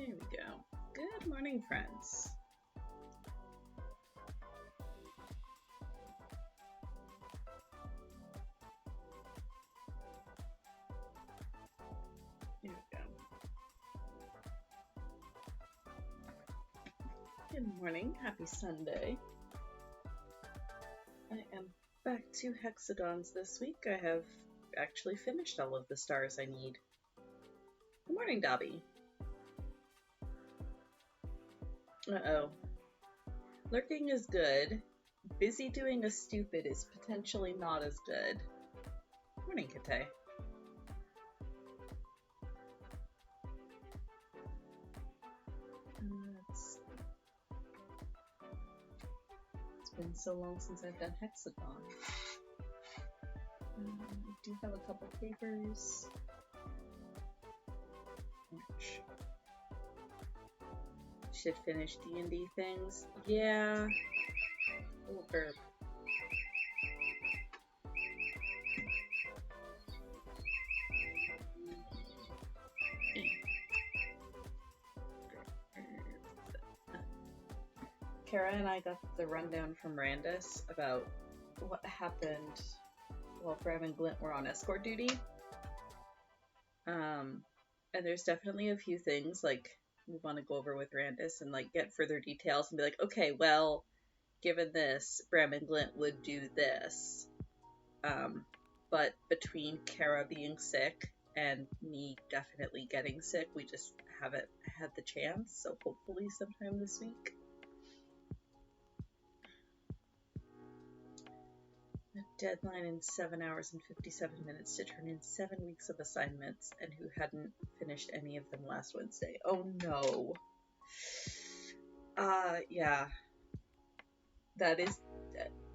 There we go. Good morning, friends. There we go. Good morning. Happy Sunday. I am back to hexagons this week. I have actually finished all of the stars I need. Good morning, Dobby. Uh-oh. Lurking is good. Busy doing a stupid is potentially not as good. Morning, Kate. It's been so long since I've done hexagon. I do have a couple papers. Which should finish D&D things. Yeah. Oh, burp. Kara and I got the rundown from Randus about what happened while Bram and Glint were on escort duty. And there's definitely a few things like we want to go over with Randus and like get further details and be like, okay, well, given this, Bram and Glint would do this. But between Kara being sick and me definitely getting sick, we just haven't had the chance. So hopefully sometime this week. A deadline in 7 hours and 57 minutes to turn in 7 weeks of assignments, and who hadn't finished any of them last Wednesday. Oh no. Yeah. That is,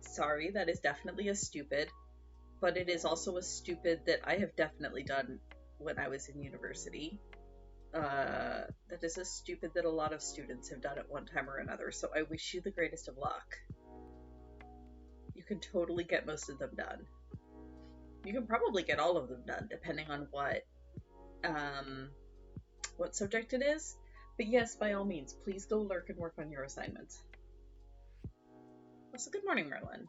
sorry, that is definitely a stupid, but it is also a stupid that I have definitely done when I was in university. That is a stupid that a lot of students have done at one time or another, so I wish you the greatest of luck. You can totally get most of them done. You can probably get all of them done, depending on what subject it is. But yes, by all means, please go lurk and work on your assignments. Also, good morning, Merlin.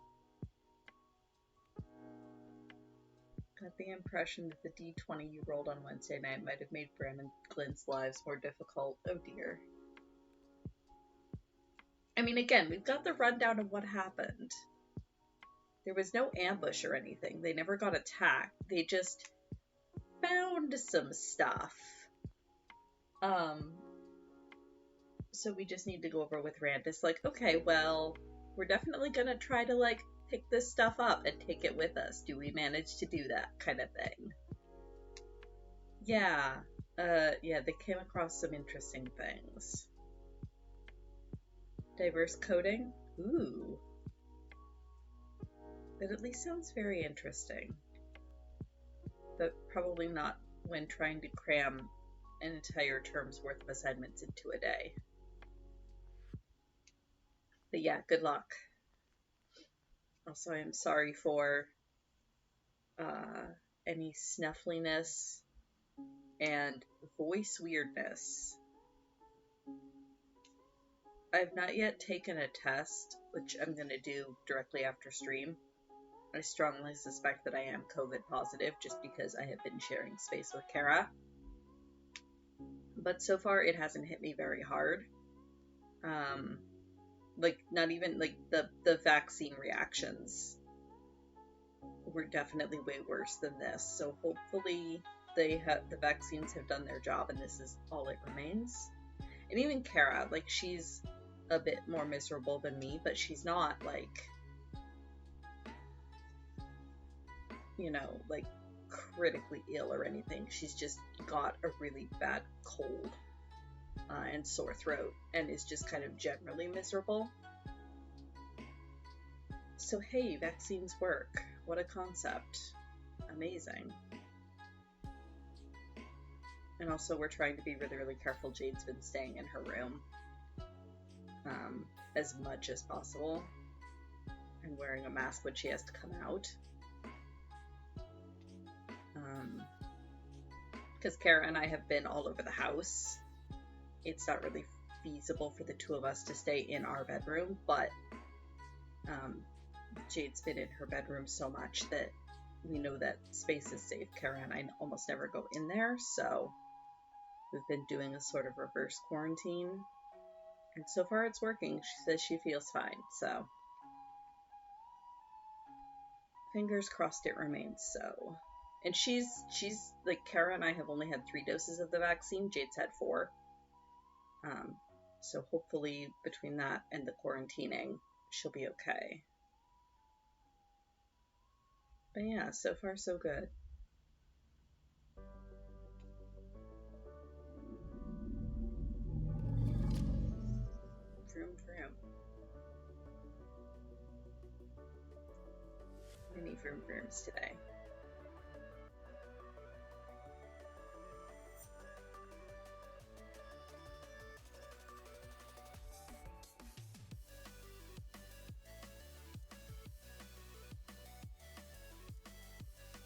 Got the impression that the D20 you rolled on Wednesday night might have made Bram and Glint's lives more difficult. Oh dear. I mean, again, we've got the rundown of what happened. There was no ambush or anything. They never got attacked. They just found some stuff. So we just need to go over with Randus, like, okay, well, we're definitely gonna try to, like, pick this stuff up and take it with us. Do we manage to do that kind of thing? Yeah. Yeah, they came across some interesting things. Diverse coding? Ooh. That at least sounds very interesting. But probably not when trying to cram an entire term's worth of assignments into a day. But yeah, good luck. Also, I am sorry for any snuffliness and voice weirdness. I've not yet taken a test, which I'm going to do directly after stream. I strongly suspect that I am COVID positive just because I have been sharing space with Kara. But so far it hasn't hit me very hard. Like, not even, like, the vaccine reactions were definitely way worse than this. So hopefully the vaccines have done their job and this is all it remains. And even Kara, like, she's a bit more miserable than me, but she's not, like, you know, like, critically ill or anything. She's just got a really bad cold and sore throat and is just kind of generally miserable. So hey, vaccines work. What a concept. Amazing. And also we're trying to be really, really careful. Jade's been staying in her room as much as possible and wearing a mask when she has to come out. Because Kara and I have been all over the house it's not really feasible for the two of us to stay in our bedroom, but Jade's been in her bedroom so much that we know that space is safe. Kara and I almost never go in there, so we've been doing a sort of reverse quarantine, and so far it's working. She says she feels fine, so fingers crossed it remains so. And she's like, Kara and I have only had 3 doses of the vaccine. Jade's had 4. So hopefully between that and the quarantining, she'll be okay. But yeah, so far so good. Vroom vroom. Many vroom vrooms today.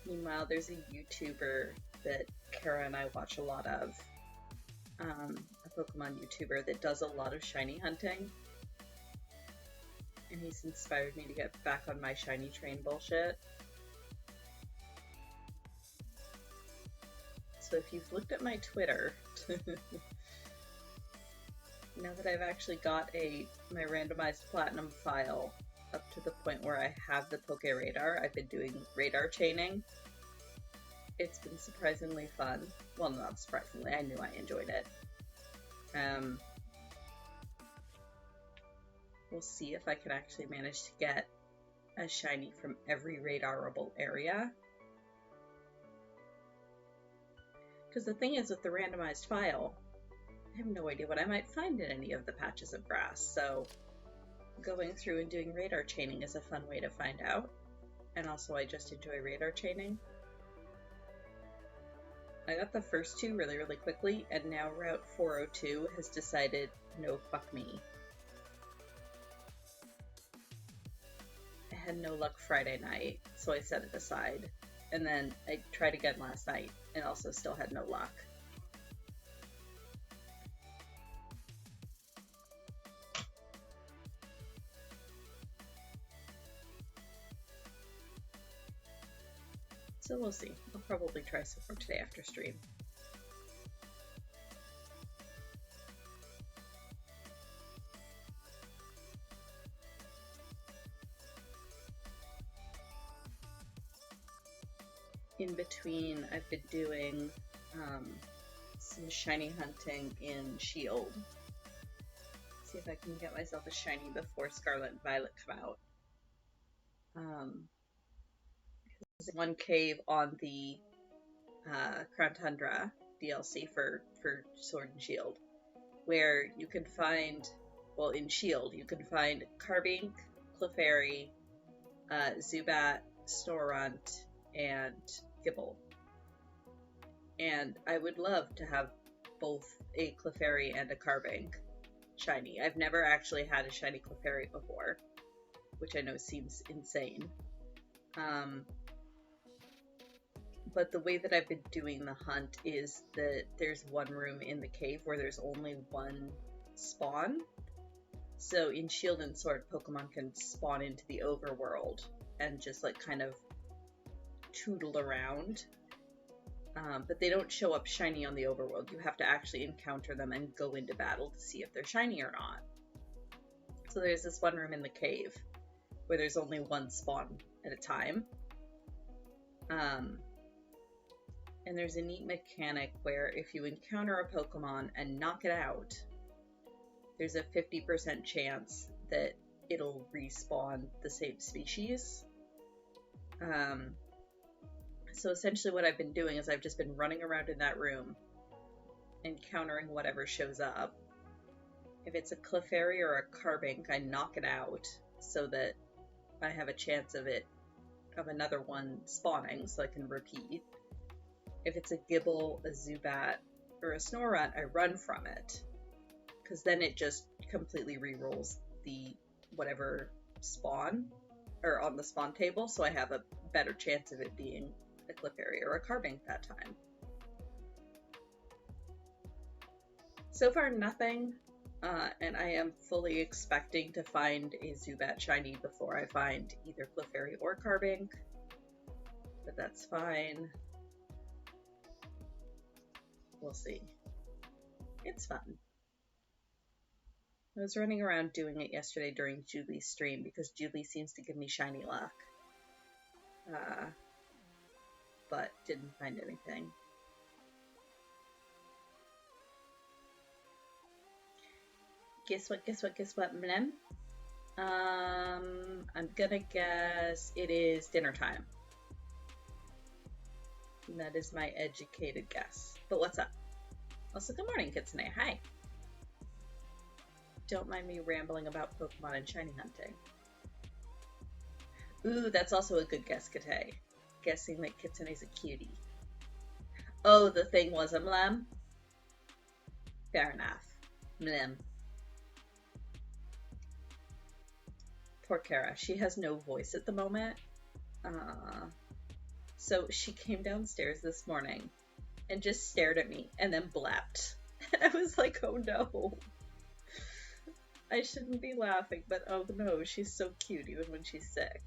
Meanwhile, there's a YouTuber that Kara and I watch a lot of, a Pokemon YouTuber that does a lot of shiny hunting, and he's inspired me to get back on my shiny train bullshit. So if you've looked at my Twitter, now that I've actually got my randomized platinum file up to the point where I have the Poke Radar, I've been doing radar chaining. It's been surprisingly fun. Well, not surprisingly, I knew I enjoyed it. We'll see if I can actually manage to get a shiny from every radarable area. Because the thing is, with the randomized file, I have no idea what I might find in any of the patches of grass, so going through and doing radar chaining is a fun way to find out. And also, I just enjoy radar chaining. I got the first 2 really, really quickly, and now Route 402 has decided, no, fuck me. I had no luck Friday night, so I set it aside. And then I tried again last night, and also still had no luck. So we'll see. I'll probably try some more today after stream. In between, I've been doing some shiny hunting in Shield. See if I can get myself a shiny before Scarlet and Violet come out. There's one cave on the Crown Tundra DLC for Sword and Shield, where you can find, well, in Shield, you can find Carbink, Clefairy, Zubat, Snorunt, and Gibble. And I would love to have both a Clefairy and a Carbink shiny. I've never actually had a shiny Clefairy before, which I know seems insane. But the way that I've been doing the hunt is that there's one room in the cave where there's only one spawn. So in Shield and Sword, Pokemon can spawn into the overworld and just like kind of tootle around. But they don't show up shiny on the overworld. You have to actually encounter them and go into battle to see if they're shiny or not. So there's this one room in the cave where there's only one spawn at a time. And there's a neat mechanic where if you encounter a Pokemon and knock it out, there's a 50% chance that it'll respawn the same species. So essentially what I've been doing is I've just been running around in that room, encountering whatever shows up. If it's a Clefairy or a Carbink, I knock it out so that I have a chance of another one spawning so I can repeat. If it's a Gibble, a Zubat, or a Snorunt, I run from it, because then it just completely re-rolls the whatever spawn, or on the spawn table, so I have a better chance of it being a Clefairy or a Carbink that time. So far, nothing. And I am fully expecting to find a Zubat shiny before I find either Clefairy or Carbink. But that's fine. We'll see. It's fun. I was running around doing it yesterday during Julie's stream because Julie seems to give me shiny luck. But didn't find anything. Guess what, Mlem? I'm gonna guess it is dinner time. And that is my educated guess. But what's up? Also, good morning, Kitsune. Hi. Don't mind me rambling about Pokemon and shiny hunting. Ooh, that's also a good guess, Kate. Guessing that Kitsune's a cutie. Oh, the thing was a Mlem? Fair enough. Mlem. Poor Kara. She has no voice at the moment. So she came downstairs this morning and just stared at me and then blapped. And I was like, oh no. I shouldn't be laughing, but oh no, she's so cute even when she's sick.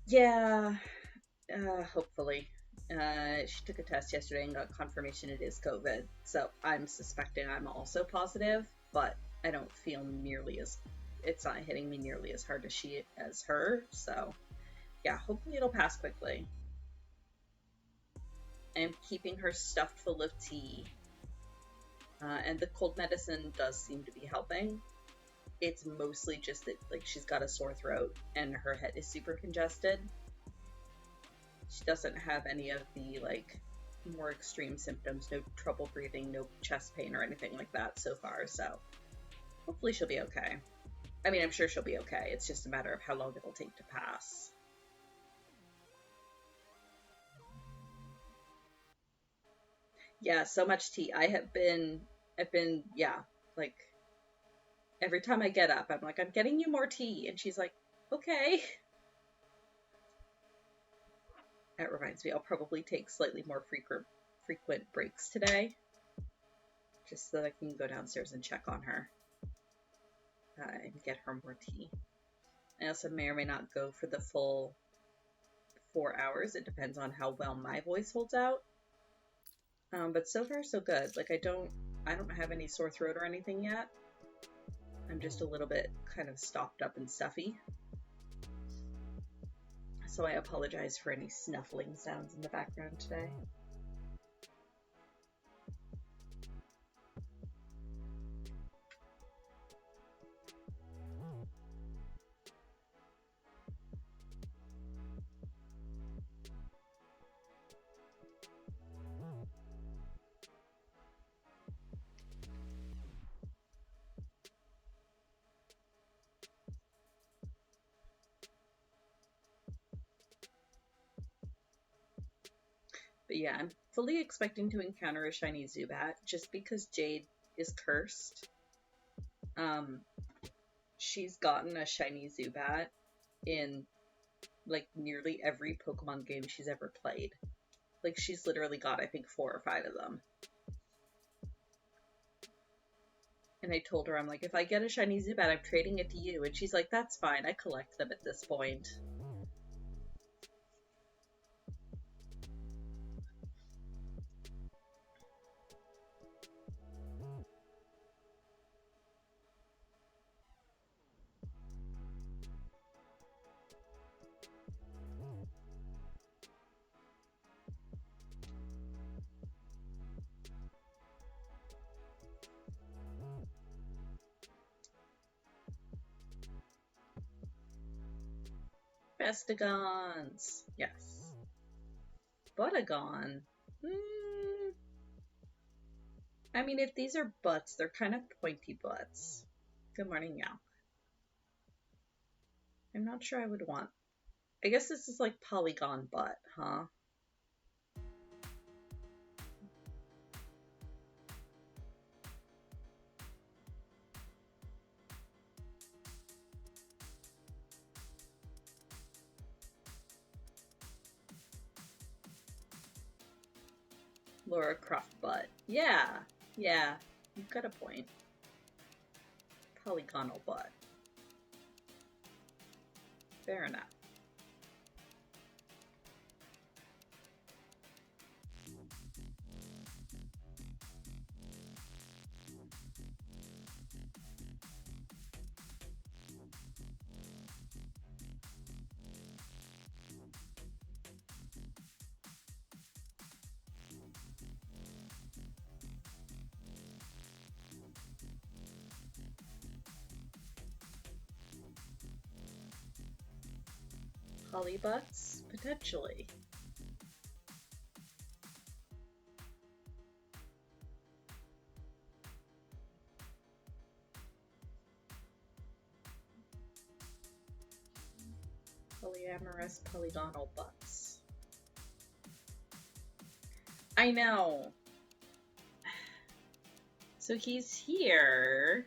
Yeah, hopefully. She took a test yesterday and got confirmation it is COVID. So I'm suspecting I'm also positive, but I don't feel nearly as, it's not hitting me nearly as hard as her. So yeah, hopefully it'll pass quickly. I'm keeping her stuffed full of tea. And the cold medicine does seem to be helping. It's mostly just that like she's got a sore throat and her head is super congested. She doesn't have any of the like more extreme symptoms, no trouble breathing, no chest pain or anything like that so far, so hopefully she'll be okay. I mean, I'm sure she'll be okay. It's just a matter of how long it'll take to pass. Yeah, so much tea. I've been, yeah, like every time I get up, I'm like, I'm getting you more tea. And she's like, okay. That reminds me, I'll probably take slightly more frequent breaks today, just so that I can go downstairs and check on her and get her more tea. I also may or may not go for the full 4 hours. It depends on how well my voice holds out. But so far so good. Like I don't have any sore throat or anything yet. I'm just a little bit kind of stopped up and stuffy. So I apologize for any snuffling sounds in the background today. But yeah, I'm fully expecting to encounter a shiny Zubat just because Jade is cursed. She's gotten a shiny Zubat in like nearly every Pokemon game she's ever played. Like she's literally got, I think, 4 or 5 of them. And I told her, I'm like, if I get a shiny Zubat, I'm trading it to you. And she's like, that's fine. I collect them at this point. Festigons. Yes. Buttagon. I mean, if these are butts, they're kind of pointy butts. Good morning, Meow. I'm not sure I would want... I guess this is like polygon butt, huh? Laura Croft butt. Yeah, yeah, you've got a point. Polygonal butt. Fair enough. Polybutts? Potentially. Polyamorous polygonal butts. I know. So he's here.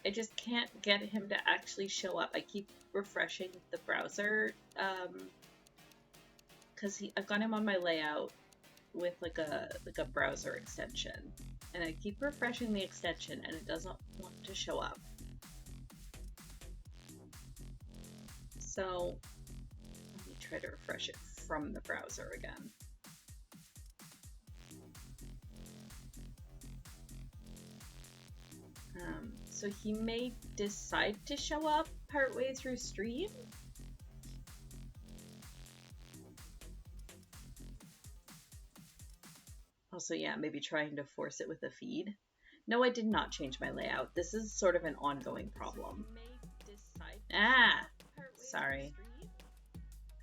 I just can't get him to actually show up. I keep refreshing the browser because I've got him on my layout with like a browser extension, and I keep refreshing the extension and it doesn't want to show up. So let me try to refresh it from the browser again. So he may decide to show up partway through stream. Also, yeah, maybe trying to force it with a feed. No, I did not change my layout. This is sort of an ongoing problem. Ah, sorry.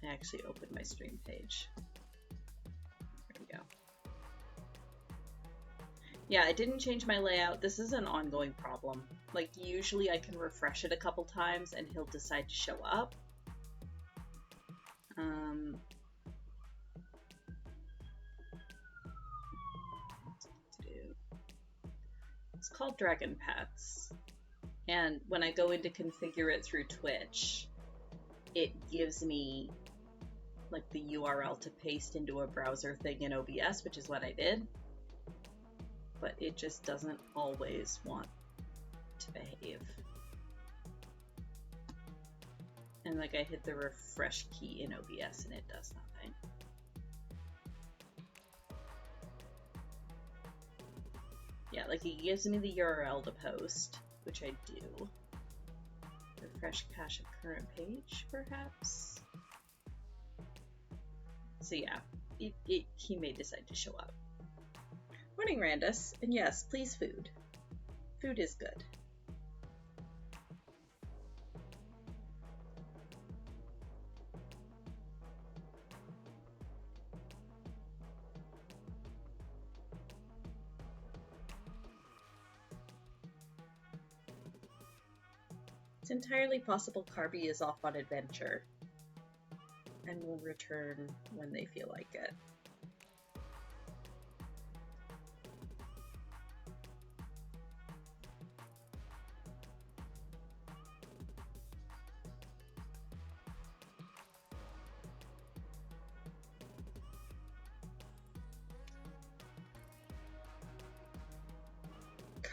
I actually opened my stream page. There we go. Yeah, I didn't change my layout. This is an ongoing problem. Like, usually I can refresh it a couple times and he'll decide to show up. It's called Dragon Pets. And when I go in to configure it through Twitch, it gives me like the URL to paste into a browser thing in OBS, which is what I did. But it just doesn't always want to behave. And like I hit the refresh key in OBS and it does nothing. Yeah, like it gives me the URL to post, which I do. Refresh cache of current page, perhaps? So yeah, he may decide to show up. Morning, Randus. And yes, please food. Food is good. It's entirely possible Carby is off on adventure and will return when they feel like it.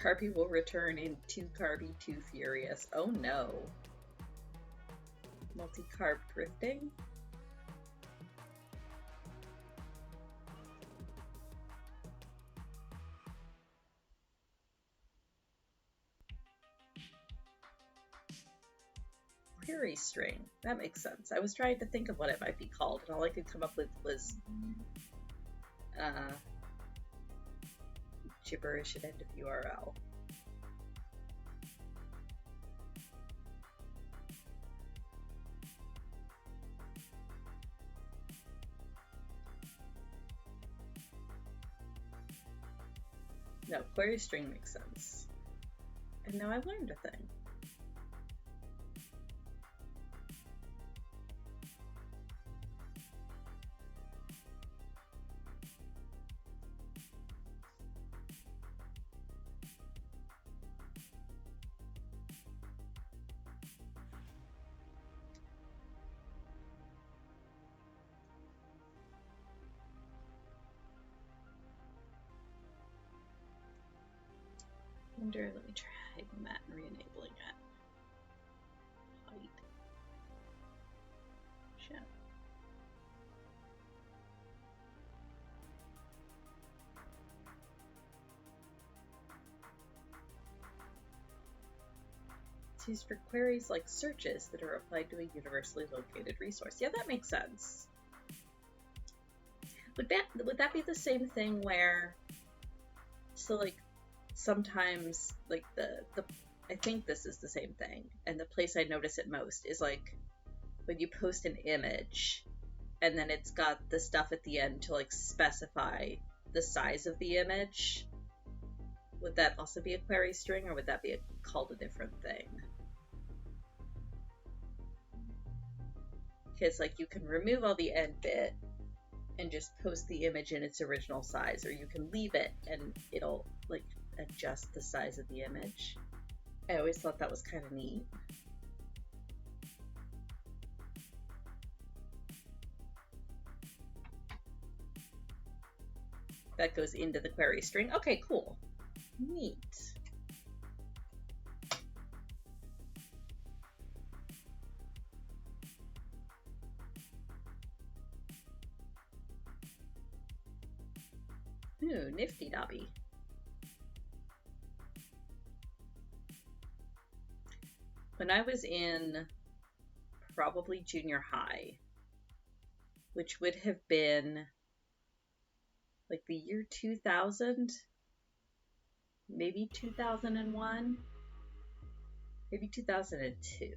Carby will return in 2 Carby 2 Furious. Oh no. Multi-carb drifting? Query string. That makes sense. I was trying to think of what it might be called, and all I could come up with was gibberish at end of URL. No, query string makes sense. And now I've learned a thing. wonder, let me try hiding that and re-enabling it. Hide. Shit. It's used for queries like searches that are applied to a universally located resource. Yeah, that makes sense. Would that be the same thing where, so like sometimes like the I think this is the same thing, and the place I notice it most is like when you post an image and then it's got the stuff at the end to like specify the size of the image. Would that also be a query string, or would that be called a different thing? Because like you can remove all the end bit and just post the image in its original size, or you can leave it and it'll like adjust the size of the image. I always thought that was kind of neat. That goes into the query string. Okay, cool. Neat. Ooh, nifty dobby. When I was in probably junior high, which would have been like the year 2000, maybe 2001, maybe 2002.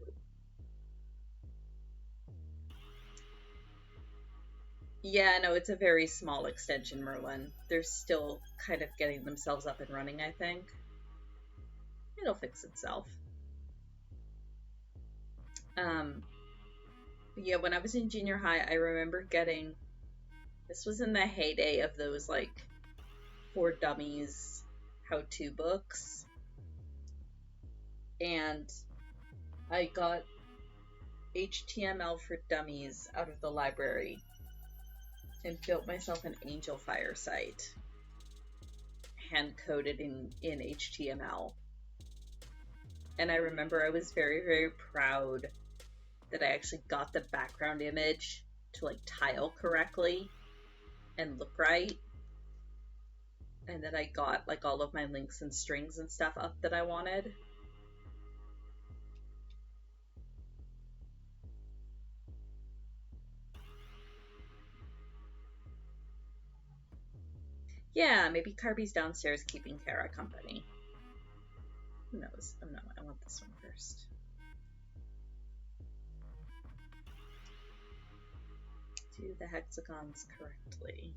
Yeah, no, it's a very small extension, Merlin. They're still kind of getting themselves up and running, I think. It'll fix itself. Yeah, when I was in junior high, I remember getting, this was in the heyday of those like for dummies how-to books, and I got HTML for Dummies out of the library and built myself an Angel Fire site, hand-coded in HTML. And I remember I was very, very proud that I actually got the background image to like tile correctly and look right, and that I got like all of my links and strings and stuff up that I wanted. Yeah, maybe Carby's downstairs keeping Kara company. Who knows? Oh no, I want this one first. Do the hexagons correctly.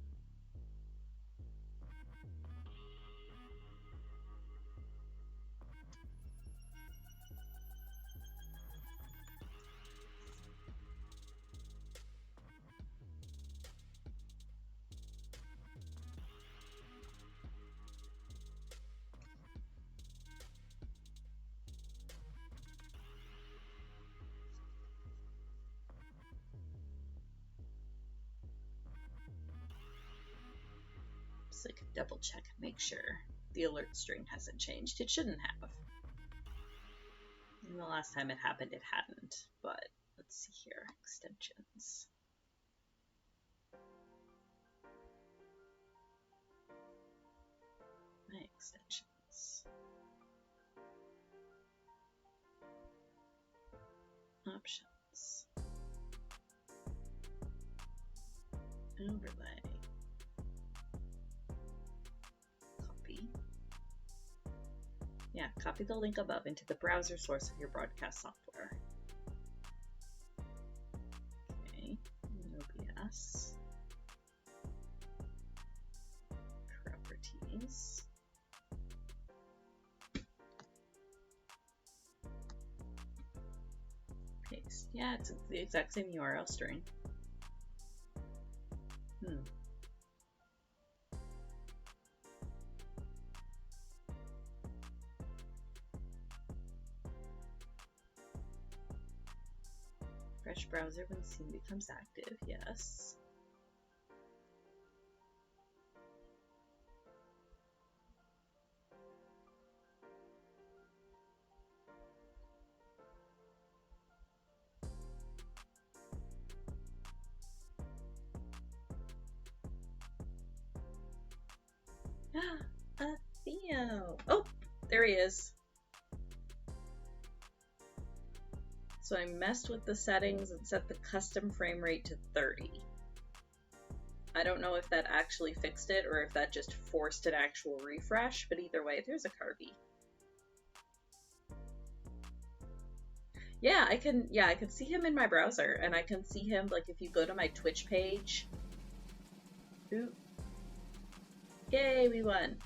So I can double check and make sure the alert string hasn't changed. It shouldn't have. And the last time it happened, it hadn't. But let's see here. Extensions. My extensions. Options. Overlay. Copy. Yeah, copy the link above into the browser source of your broadcast software. Okay, OBS. Properties. Paste. Yeah, it's the exact same URL string. Fresh browser when scene becomes active, yes. Theo. Oh, there he is. So I messed with the settings and set the custom frame rate to 30. I don't know if that actually fixed it or if that just forced an actual refresh, but either way, there's a Carby. Yeah, I can see him in my browser, and I can see him, like, if you go to my Twitch page. Ooh. Yay, we won.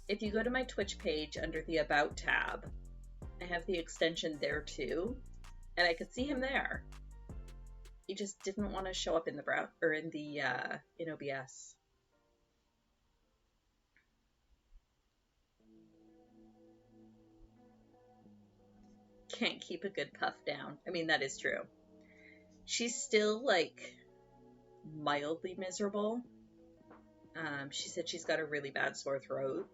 If you go to my Twitch page under the About tab, I have the extension there too, and I could see him there. He just didn't want to show up in the browser or in the in OBS. Can't keep a good puff down. I mean, that is true. She's still, like, mildly miserable. She said she's got a really bad sore throat,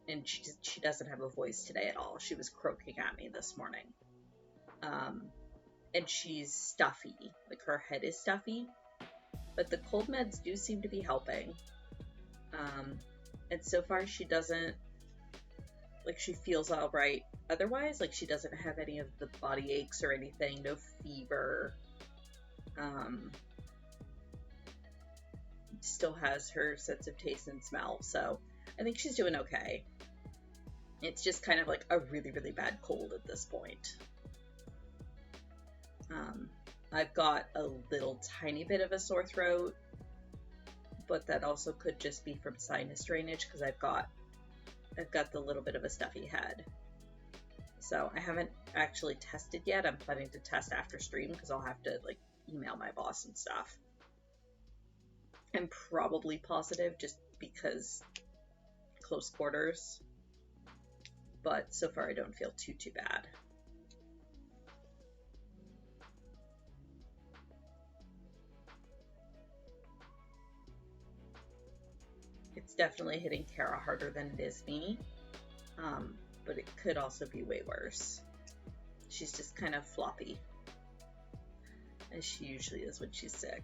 and she doesn't have a voice today at all. She was croaking at me this morning. And she's stuffy. Like, her head is stuffy. But the cold meds do seem to be helping. And so far she doesn't, like, she feels all right. Otherwise, like, she doesn't have any of the body aches or anything, no fever. Still has her sense of taste and smell, so I think she's doing okay. It's just kind of like a really, really bad cold at this point. I've got a little tiny bit of a sore throat, but that also could just be from sinus drainage because I've got the little bit of a stuffy head. So I haven't actually tested yet. I'm planning to test after stream because I'll have to, like, email my boss and stuff. I'm probably positive just because close quarters, but so far I don't feel too bad. It's definitely hitting Kara harder than it is me, but it could also be way worse. She's just kind of floppy, as she usually is when she's sick.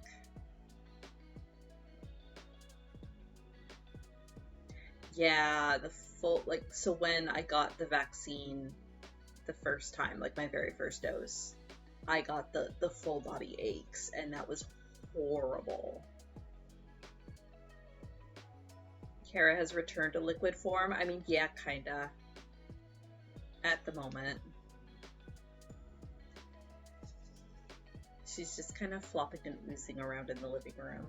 Yeah, the full, like, so when I got the vaccine the first time, like my very first dose, I got the full body aches, and that was horrible. Kara has returned to liquid form. I mean, yeah, kinda. At the moment. She's just kind of flopping and oozing around in the living room.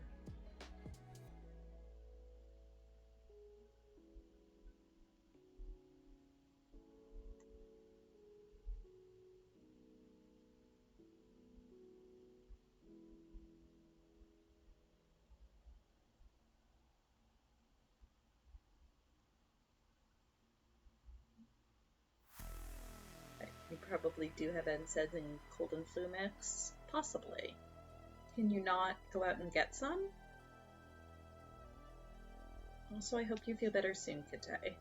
You probably do have NSAIDs and cold and flu mix. Possibly. Can you not go out and get some? Also, I hope you feel better soon, Kite.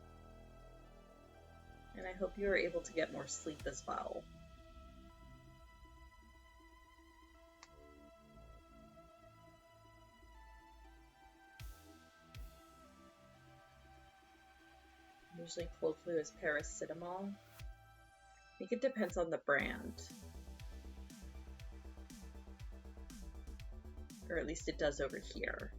And I hope you are able to get more sleep as well. Usually cold flu is paracetamol. I think it depends on the brand. Or at least it does over here.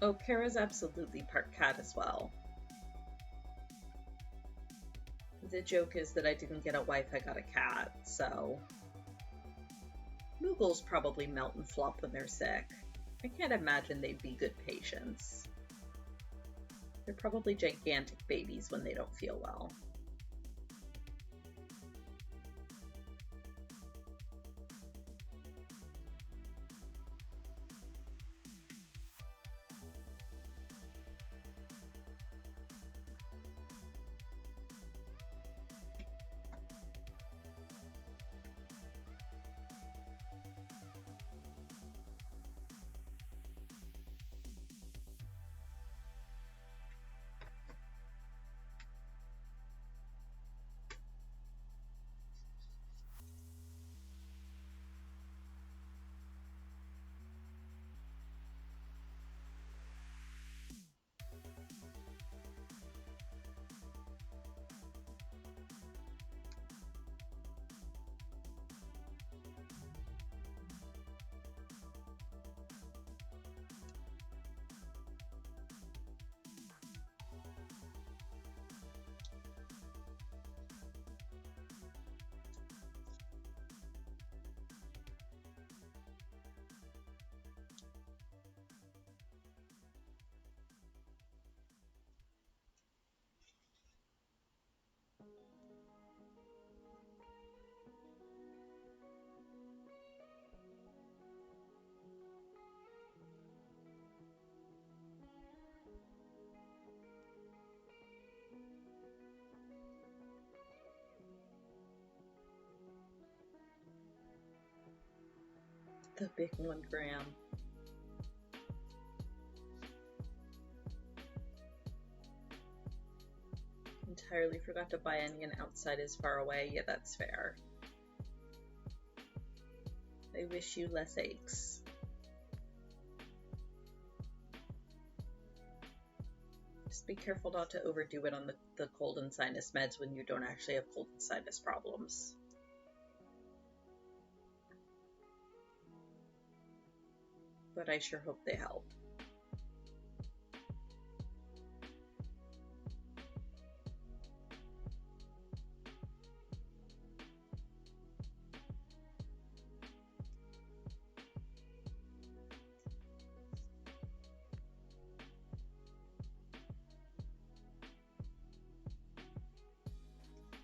Oh, Kara's absolutely part cat as well. The joke is that I didn't get a wife, I got a cat, so... Moogles probably melt and flop when they're sick. I can't imagine they'd be good patients. They're probably gigantic babies when they don't feel well. The big 1 gram. Entirely forgot to buy onion outside is far away. Yeah, that's fair. I wish you less aches. Just be careful not to overdo it on the cold and sinus meds when you don't actually have cold and sinus problems. But I sure hope they help.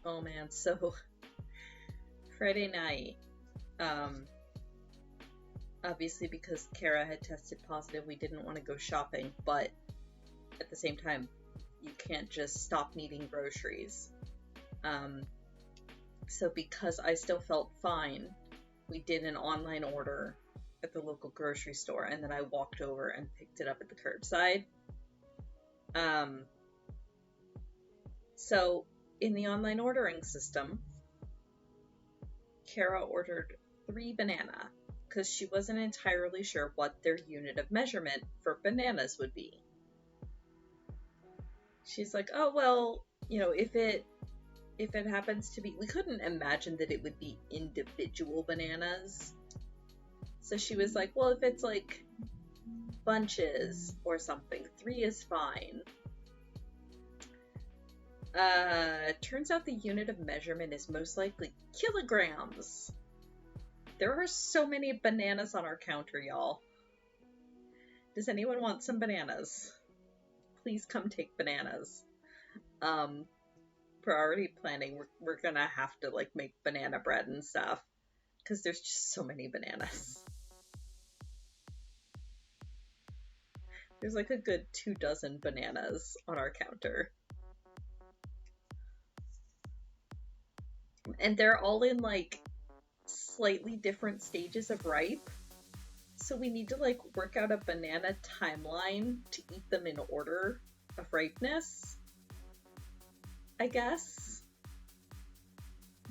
Oh man, so Friday night, obviously because Kara had tested positive, we didn't want to go shopping, but at the same time, you can't just stop needing groceries. So because I still felt fine, we did an online order at the local grocery store, and then I walked over and picked it up at the curbside. So in the online ordering system, Kara ordered 3 banana because she wasn't entirely sure what their unit of measurement for bananas would be. She's like, oh, well, you know, if it happens to be, we couldn't imagine that it would be individual bananas. So she was like, well, if it's like bunches or something, 3 is fine. Turns out the unit of measurement is most likely kilograms. There are so many bananas on our counter, y'all. Does anyone want some bananas? Please come take bananas. Priority planning, we're gonna have to like make banana bread and stuff because there's just so many bananas. There's like a good 24 bananas on our counter. And they're all in like slightly different stages of ripe. So we need to like work out a banana timeline to eat them in order of ripeness, I guess.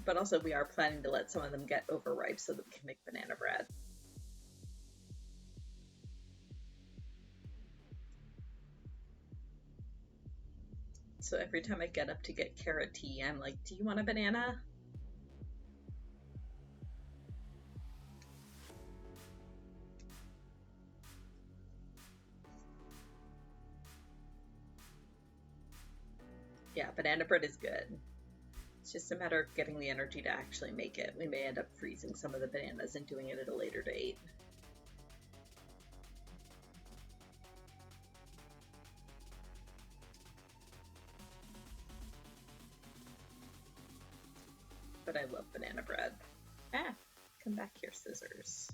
But also we are planning to let some of them get overripe so that we can make banana bread. So every time I get up to get carrot tea, I'm like, do you want a banana? Yeah, banana bread is good. It's just a matter of getting the energy to actually make it. We may end up freezing some of the bananas and doing it at a later date. But I love banana bread. Ah, come back here, scissors.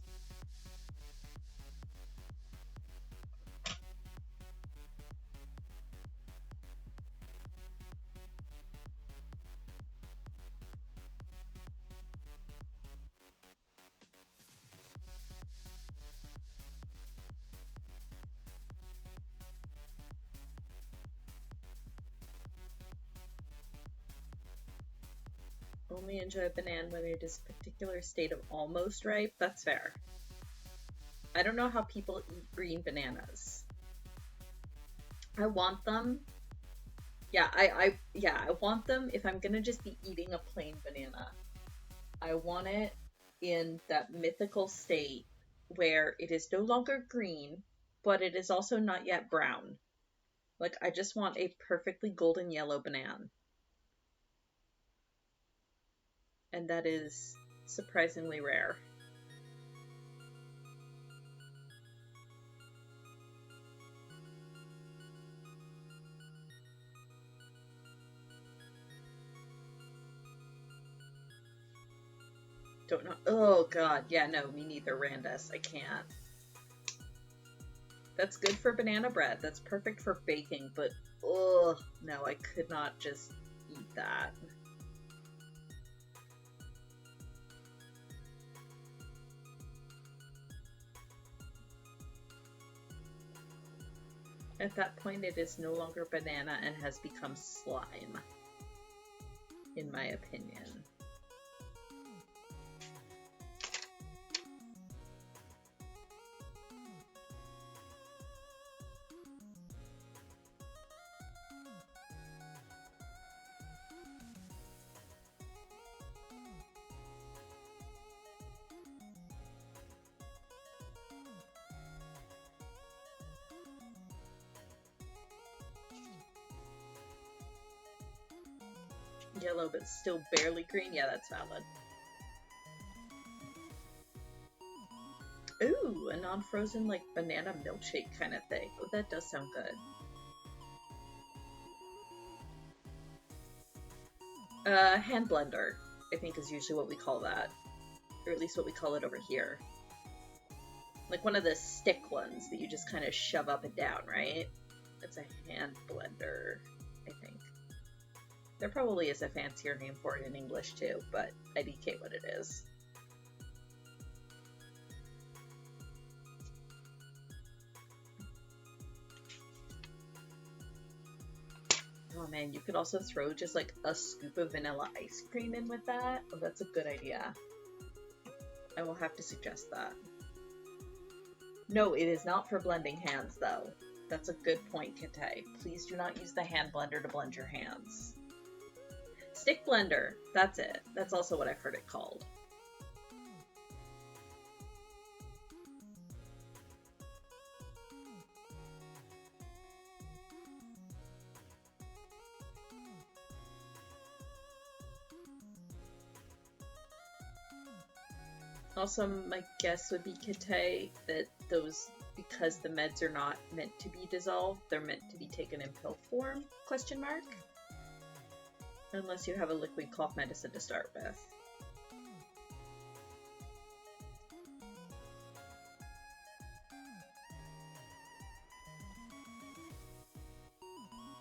Only enjoy a banana when it is a particular state of almost ripe. That's fair. I don't know how people eat green bananas. I want them. Yeah, I want them if I'm gonna just be eating a plain banana. I want it in that mythical state where it is no longer green, but it is also not yet brown. Like, I just want a perfectly golden yellow banana. And that is surprisingly rare. Don't know. Oh god, yeah, no, me neither, Randus. I can't. That's good for banana bread. That's perfect for baking, but ugh, no, I could not just eat that. At that point, it is no longer banana and has become slime, in my opinion. Yellow, but still barely green. Yeah, that's valid. Ooh, a non-frozen, like, banana milkshake kind of thing. Oh, that does sound good. Hand blender, I think, is usually what we call that. Or at least what we call it over here. Like one of the stick ones that you just kind of shove up and down, right? That's a hand blender, I think. There probably is a fancier name for it in English too, but IDK what it is. Oh man, you could also throw just like a scoop of vanilla ice cream in with that. Oh, that's a good idea. I will have to suggest that. No, it is not for blending hands though. That's a good point, Kite. Please do not use the hand blender to blend your hands. Stick blender, that's it. That's also what I've heard it called. Also, my guess would be, Kite, that those, because the meds are not meant to be dissolved, they're meant to be taken in pill form, question mark? Unless you have a liquid cough medicine to start with.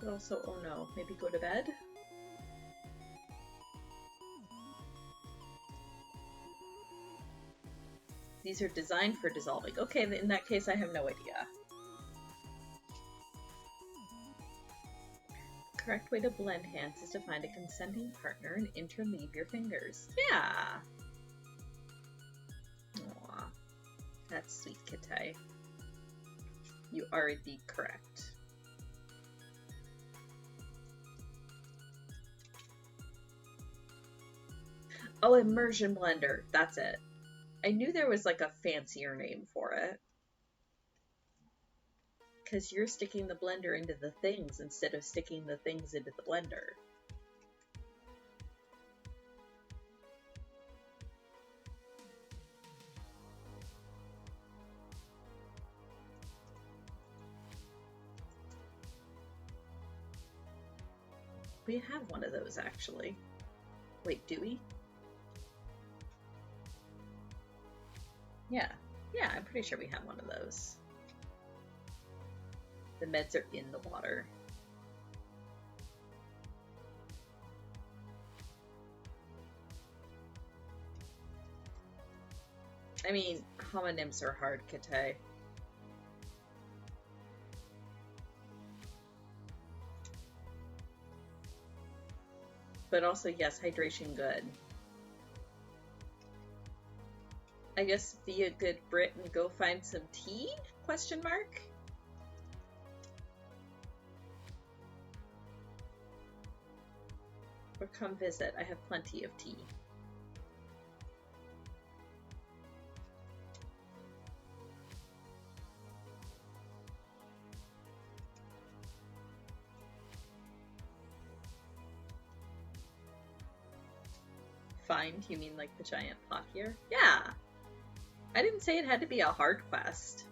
But also, oh no, maybe go to bed? These are designed for dissolving. Okay, in that case, I have no idea. The correct way to blend hands is to find a consenting partner and interleave your fingers. Yeah! Aww. That's sweet, Kite. You are indeed correct. Oh, immersion blender. That's it. I knew there was like a fancier name for it. Because you're sticking the blender into the things instead of sticking the things into the blender. We have one of those, actually. Wait, do we? Yeah. Yeah, I'm pretty sure we have one of those. The meds are in the water. I mean, homonyms are hard, Kite. But also, yes, hydration good. I guess be a good Brit and go find some tea? Question mark? Or come visit. I have plenty of tea. Find? You mean like the giant pot here? Yeah! I didn't say it had to be a hard quest.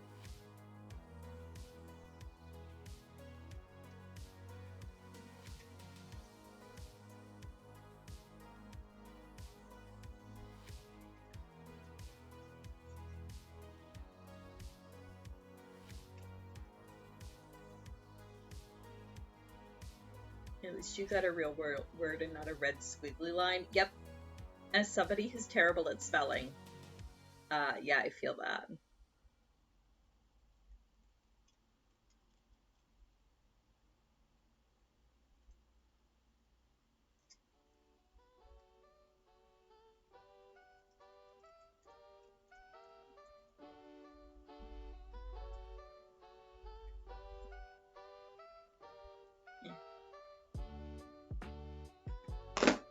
At least you got a real word and not a red squiggly line. Yep. As somebody who's terrible at spelling, yeah, I feel that.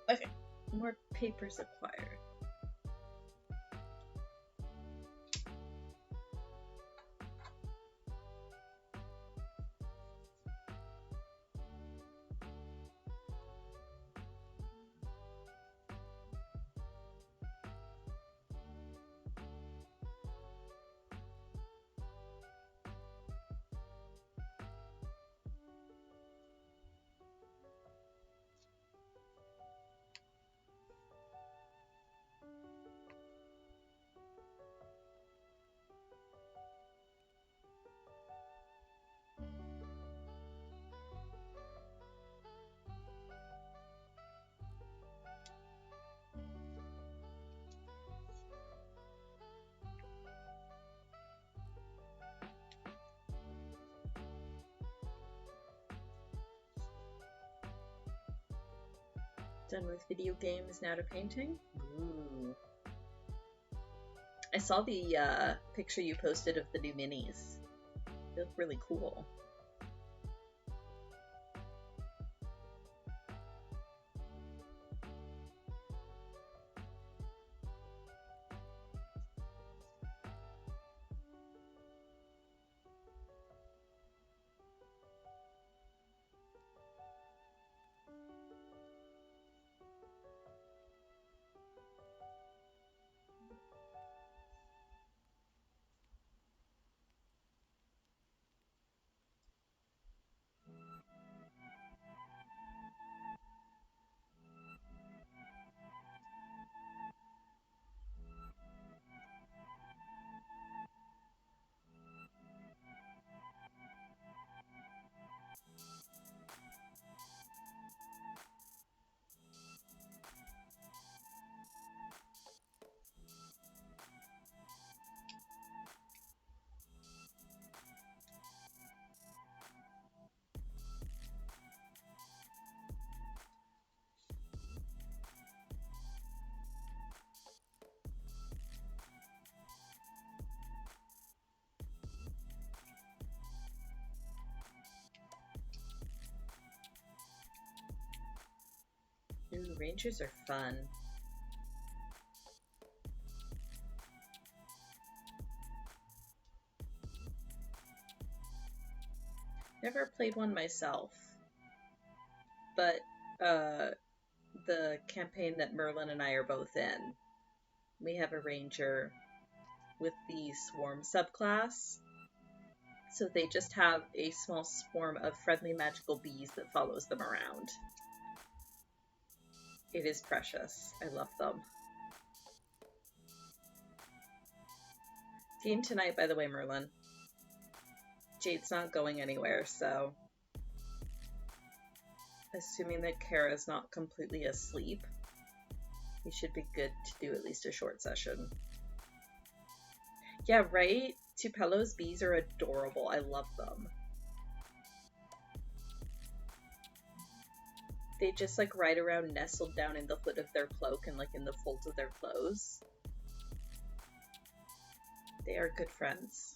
Okay, more papers acquired. Done with video games, now to painting? Ooh. I saw the picture you posted of the new minis. They look really cool. Ooh, Rangers are fun. Never played one myself, but the campaign that Merlin and I are both in, we have a ranger with the swarm subclass. So they just have a small swarm of friendly magical bees that follows them around. It is precious. I love them. Game tonight, by the way, Merlin. Jade's not going anywhere, so assuming that Kara's not completely asleep, we should be good to do at least a short session. Yeah, right? Tupelo's bees are adorable. I love them. They just like ride around nestled down in the hood of their cloak and like in the folds of their clothes. They are good friends.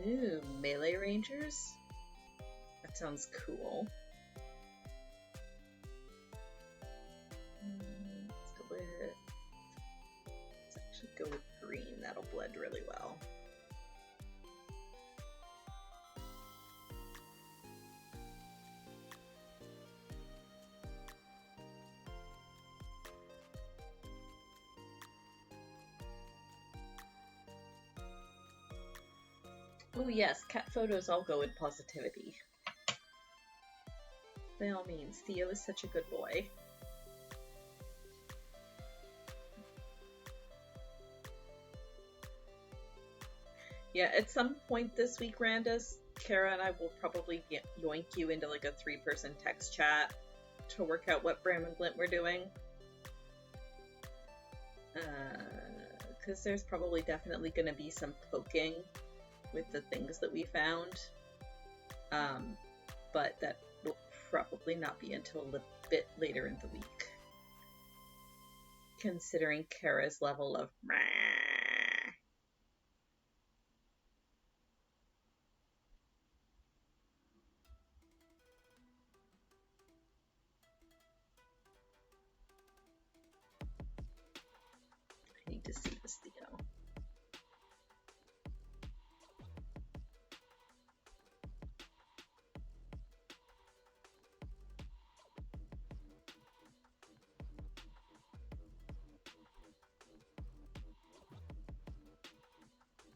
Ooh, melee rangers? That sounds cool. Go with green, that'll blend really well. Oh yes, cat photos all go with positivity. By all means, Theo is such a good boy. Yeah, at some point this week, Randus, Kara and I will probably yoink you into like a 3-person text chat to work out what Bram and Blint we're doing. Because there's probably definitely going to be some poking with the things that we found. But that will probably not be until a little bit later in the week. Considering Kara's level of I need to see this Theo.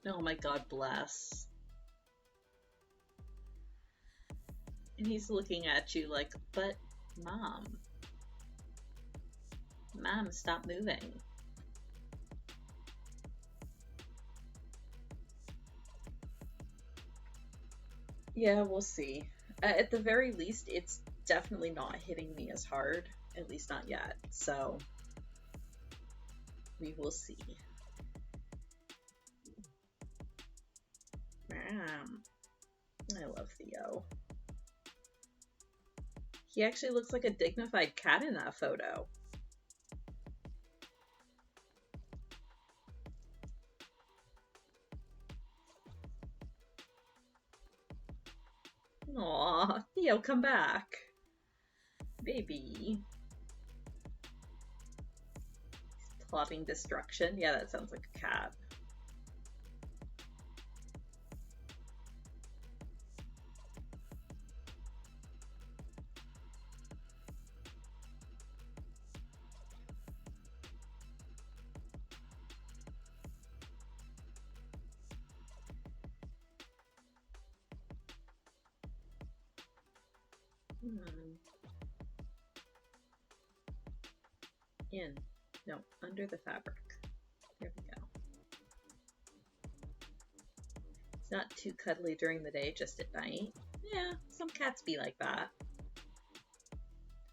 Oh my god, bless. And he's looking at you like, but Mom. Mom, stop moving. Yeah, we'll see. At the very least, it's definitely not hitting me as hard. At least not yet. So, we will see. I love Theo. He actually looks like a dignified cat in that photo. Aw, Theo, come back. Baby. Plotting destruction? Yeah, that sounds like a cat. In. No, under the fabric. There we go. It's not too cuddly during the day, just at night. Yeah, some cats be like that.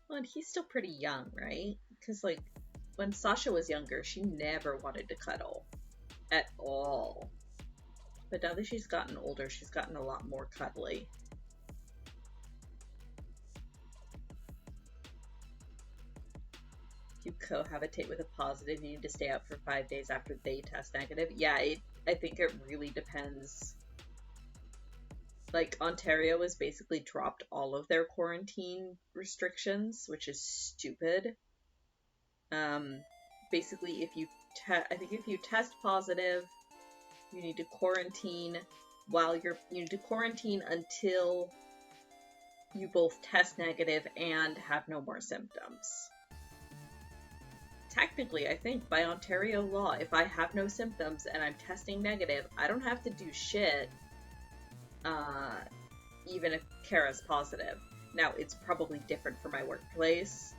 Well, and he's still pretty young, right? Because, like, when Sasha was younger, she never wanted to cuddle. At all. But now that she's gotten older, she's gotten a lot more cuddly. You cohabitate with a positive, you need to stay out for 5 days after they test negative. Yeah, I think it really depends. Like, Ontario has basically dropped all of their quarantine restrictions, which is stupid. Basically, if you I think if you test positive, you need to quarantine you need to quarantine until you both test negative and have no more symptoms. Technically, I think by Ontario law, if I have no symptoms and I'm testing negative, I don't have to do shit, even if Kara's positive. Now, it's probably different for my workplace,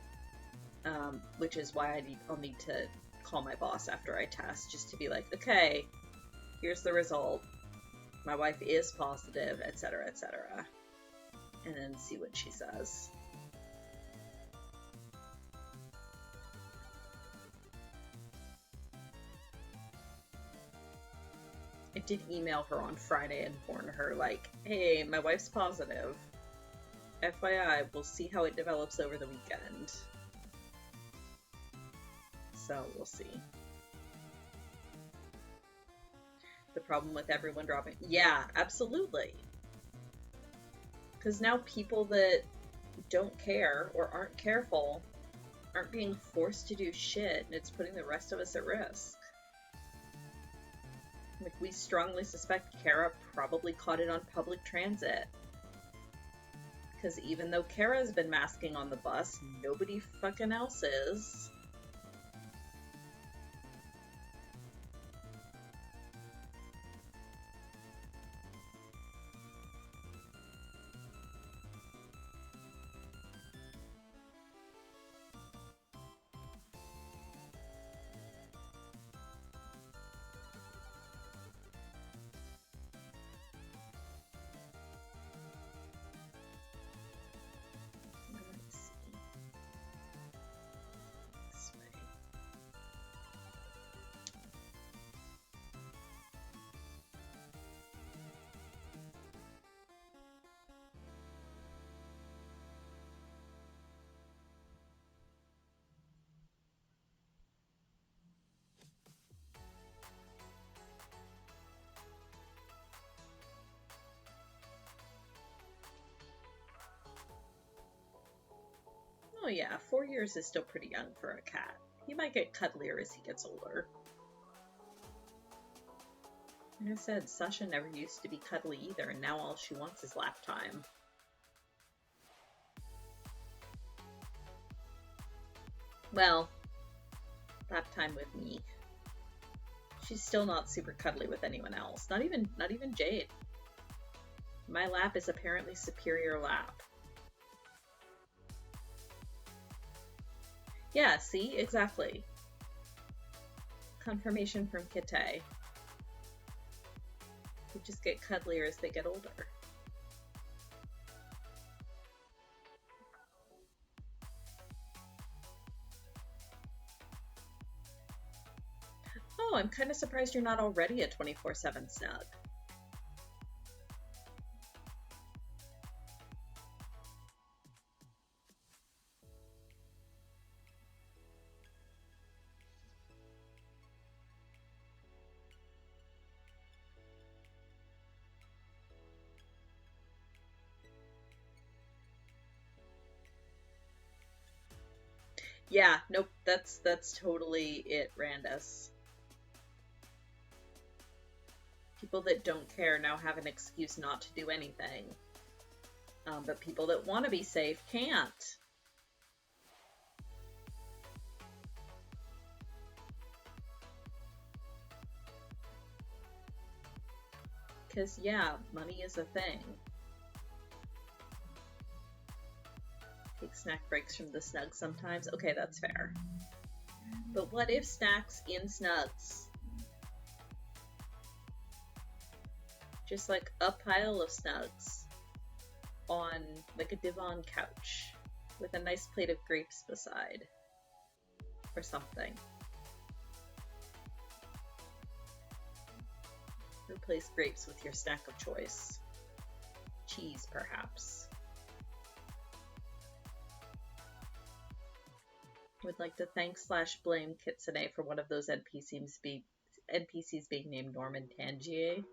which is why I'll need to call my boss after I test, just to be like, okay, here's the result, my wife is positive, etc., etc., and then see what she says. I did email her on Friday and warn her, like, hey, my wife's positive. FYI, we'll see how it develops over the weekend. So, we'll see. The problem with everyone dropping... Yeah, absolutely. Because now people that don't care or aren't careful aren't being forced to do shit, and it's putting the rest of us at risk. Like, we strongly suspect Kara probably caught it on public transit. Because even though Kara's been masking on the bus, nobody fucking else is. Oh yeah, 4 years is still pretty young for a cat. He might get cuddlier as he gets older. Like I said, Sasha never used to be cuddly either, and now all she wants is lap time. Well, lap time with me. She's still not super cuddly with anyone else. Not even Jade. My lap is apparently superior lap. Yeah, see? Exactly. Confirmation from Kite. They just get cuddlier as they get older. Oh, I'm kind of surprised you're not already a 24/7 snug. Yeah, nope, that's totally it, Randus. People that don't care now have an excuse not to do anything. But people that want to be safe can't. Because, yeah, money is a thing. Take snack breaks from the snug sometimes. Okay, that's fair. But what if snacks in snugs? Just like a pile of snugs on like a divan couch with a nice plate of grapes beside. Or something. Replace grapes with your snack of choice. Cheese, perhaps. Would like to thank / blame Kitsune for one of those NPCs being named Norman Tangier.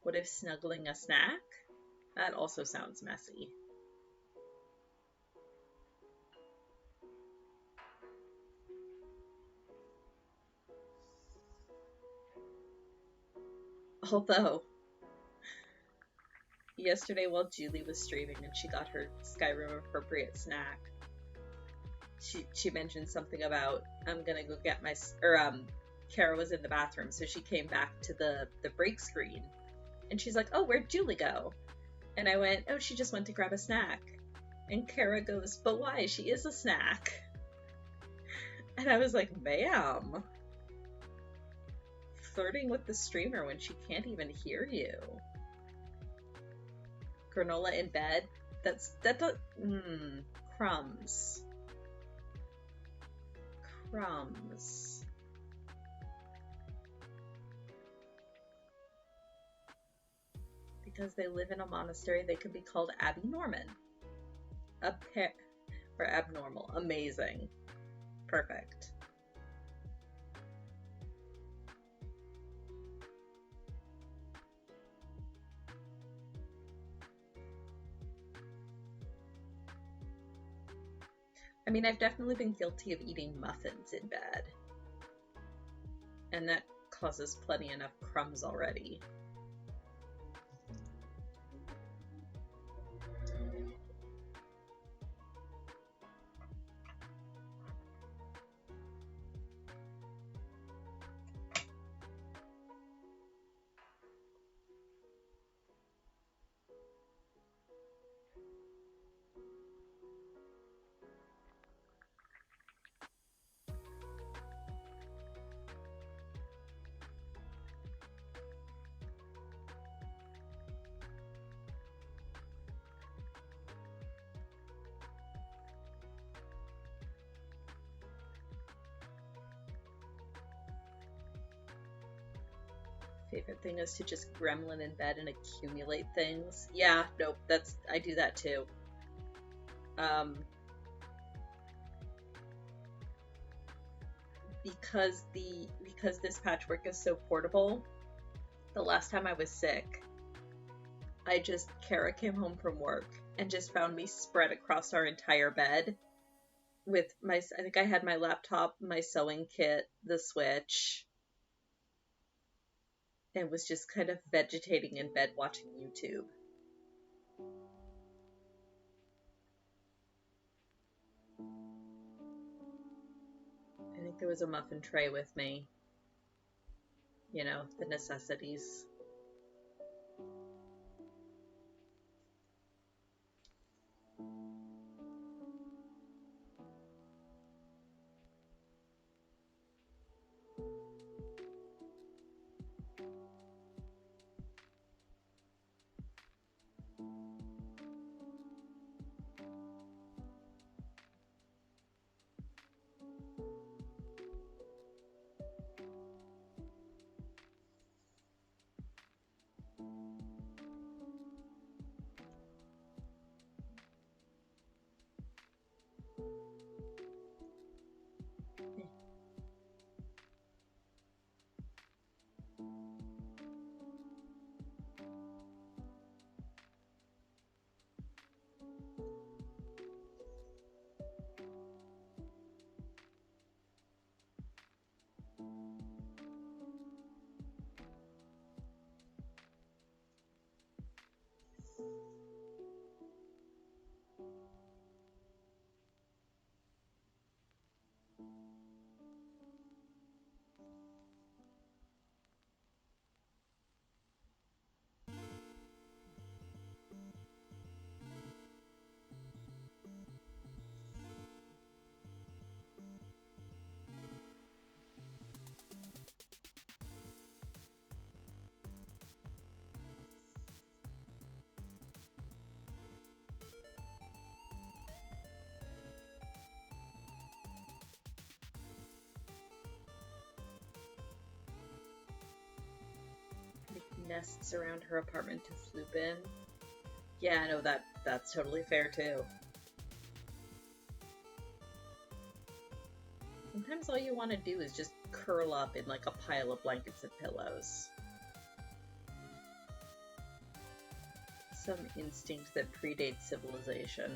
What if snuggling a snack? That also sounds messy. Although, yesterday while Julie was streaming and she got her Skyrim appropriate snack, she mentioned something about, I'm gonna go get my, Kara was in the bathroom, so she came back to the break screen, and she's like, oh, where'd Julie go? And I went, oh, she just went to grab a snack. And Kara goes, but why? She is a snack. And I was like, ma'am. Flirting with the streamer when she can't even hear you. Granola in bed? Crumbs. Crumbs. Because they live in a monastery, they could be called Abbey Norman. Or abnormal. Amazing. Perfect. I mean, I've definitely been guilty of eating muffins in bed. and that causes plenty enough crumbs already. Favorite thing is to just gremlin in bed and accumulate things. Yeah, nope, I do that too. Because this patchwork is so portable, the last time I was sick, Kara came home from work and just found me spread across our entire bed with I think I had my laptop, my sewing kit, the Switch, and was just kind of vegetating in bed watching YouTube. I think there was a muffin tray with me. You know, the necessities. Nests around her apartment to floop in. Yeah, no, that's totally fair too. Sometimes all you want to do is just curl up in like a pile of blankets and pillows. Some instinct that predates civilization.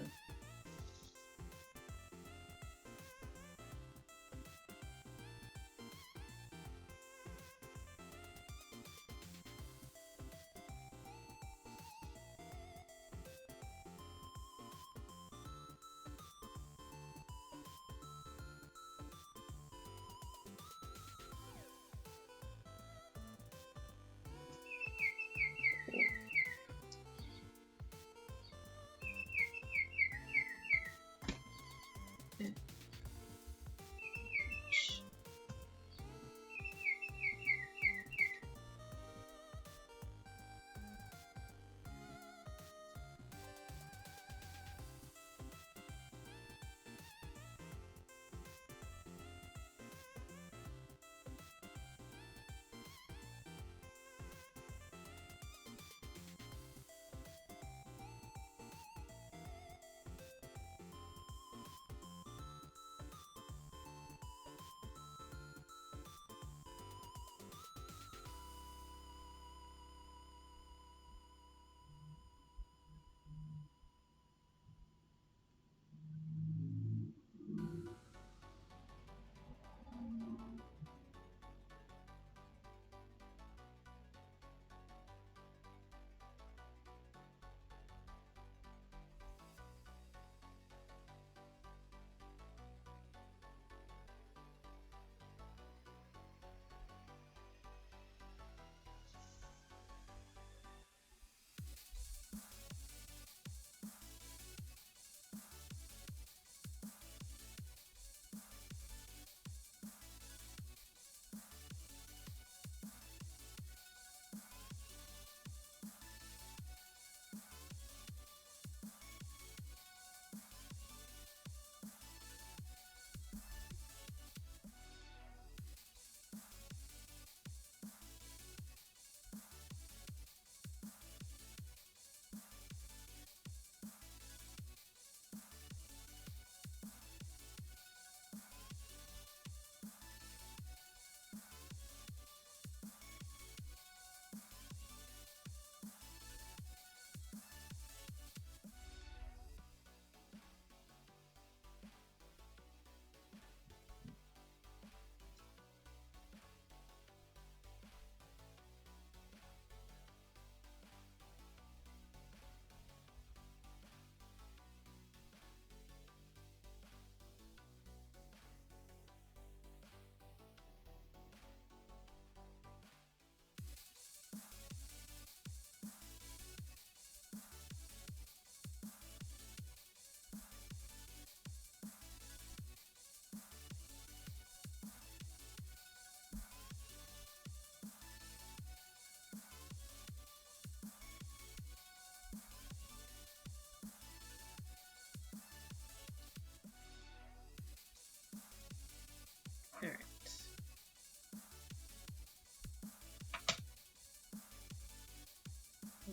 All right.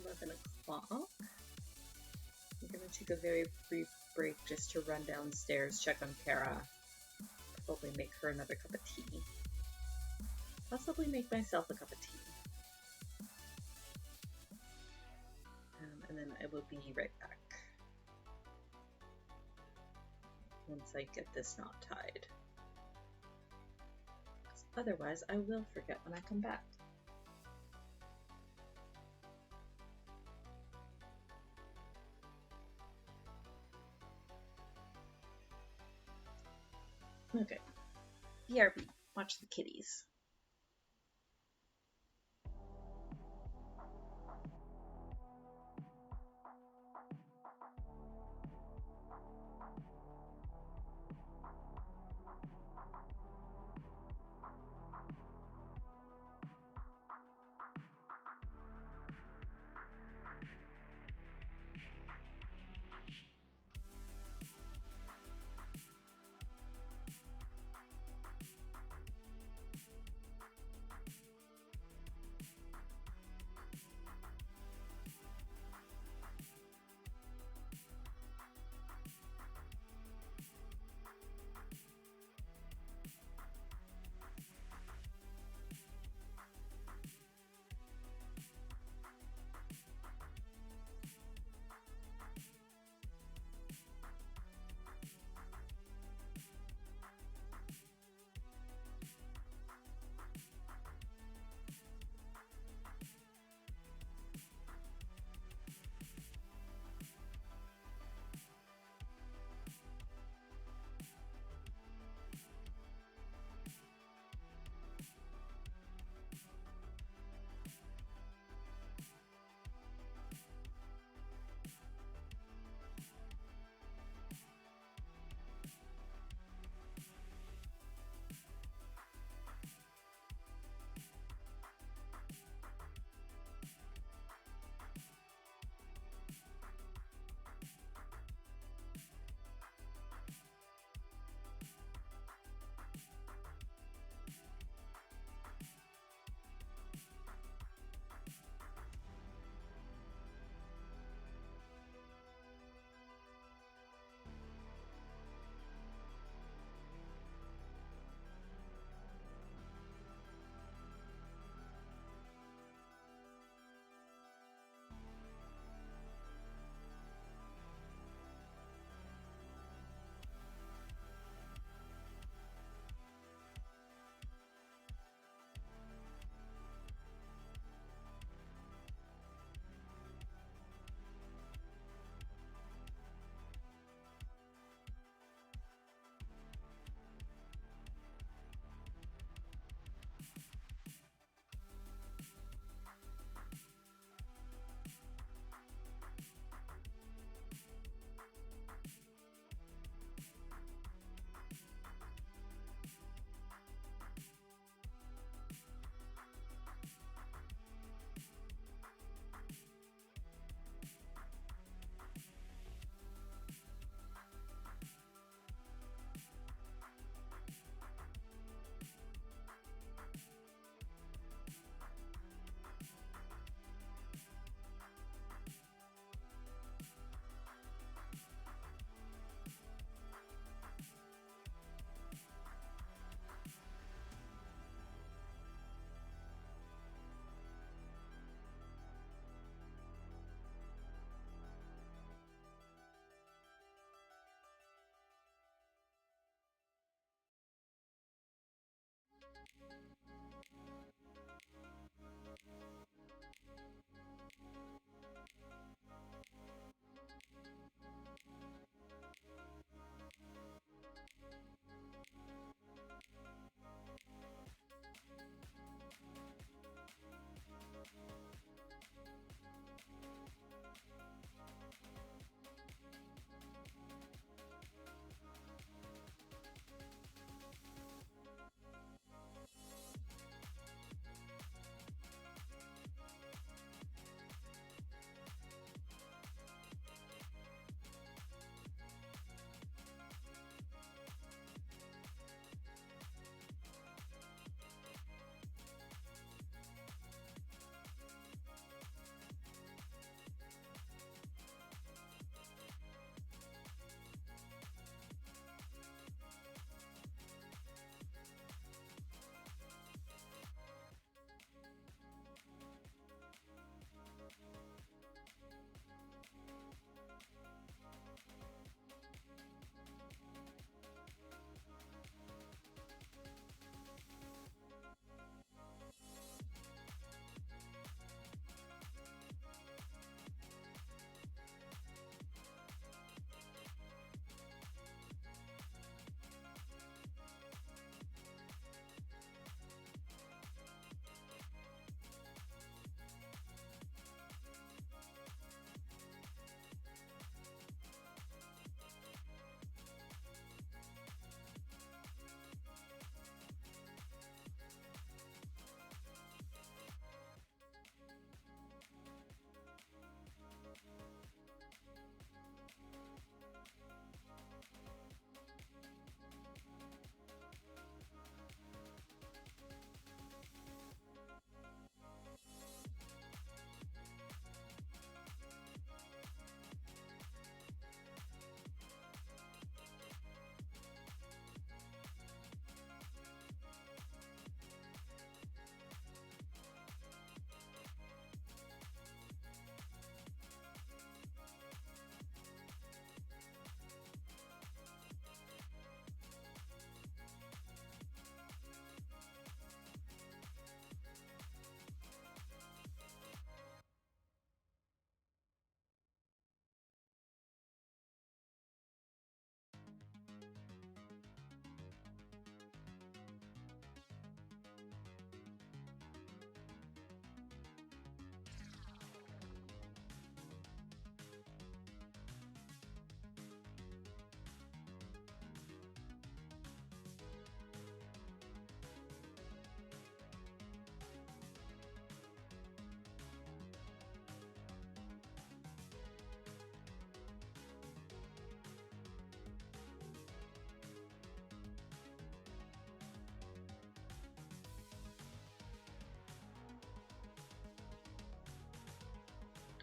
11 o'clock. I'm gonna take a very brief break just to run downstairs, check on Kara, probably make her another cup of tea. Possibly make myself a cup of tea. And then I will be right back once I get this knot tied. Otherwise, I will forget when I come back. Okay. BRB. Watch the kitties.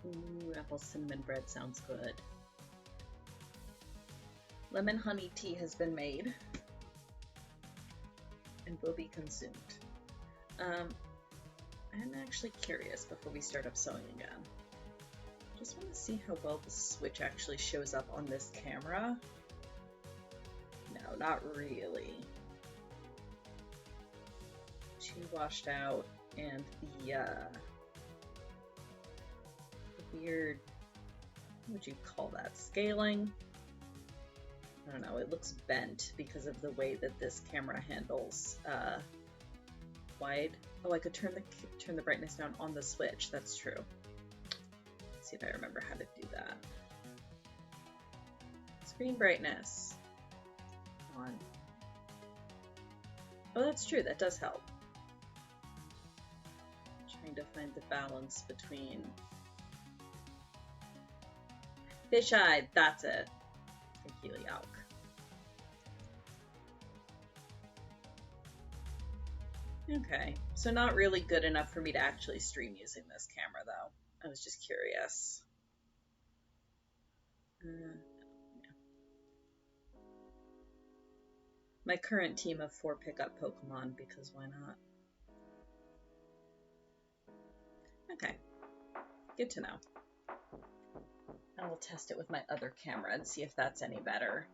Ooh, apple cinnamon bread sounds good. Lemon honey tea has been made and will be consumed. I'm actually curious before we start up sewing again. Just want to see how well the switch actually shows up on this camera. No, not really. Too washed out, and the weird, what would you call that, scaling? I don't know, it looks bent because of the way that this camera handles wide. Oh, I could turn the brightness down on the switch. That's true. Let's see if I remember how to do that. Screen brightness on. Oh, that's true. That does help. Trying to find the balance between fish-eyed. That's it. Thank you, Yauk. Okay, so not really good enough for me to actually stream using this camera, though. I was just curious. Yeah. My current team of 4 pickup Pokemon, because why not? Okay, good to know. I will test it with my other camera and see if that's any better.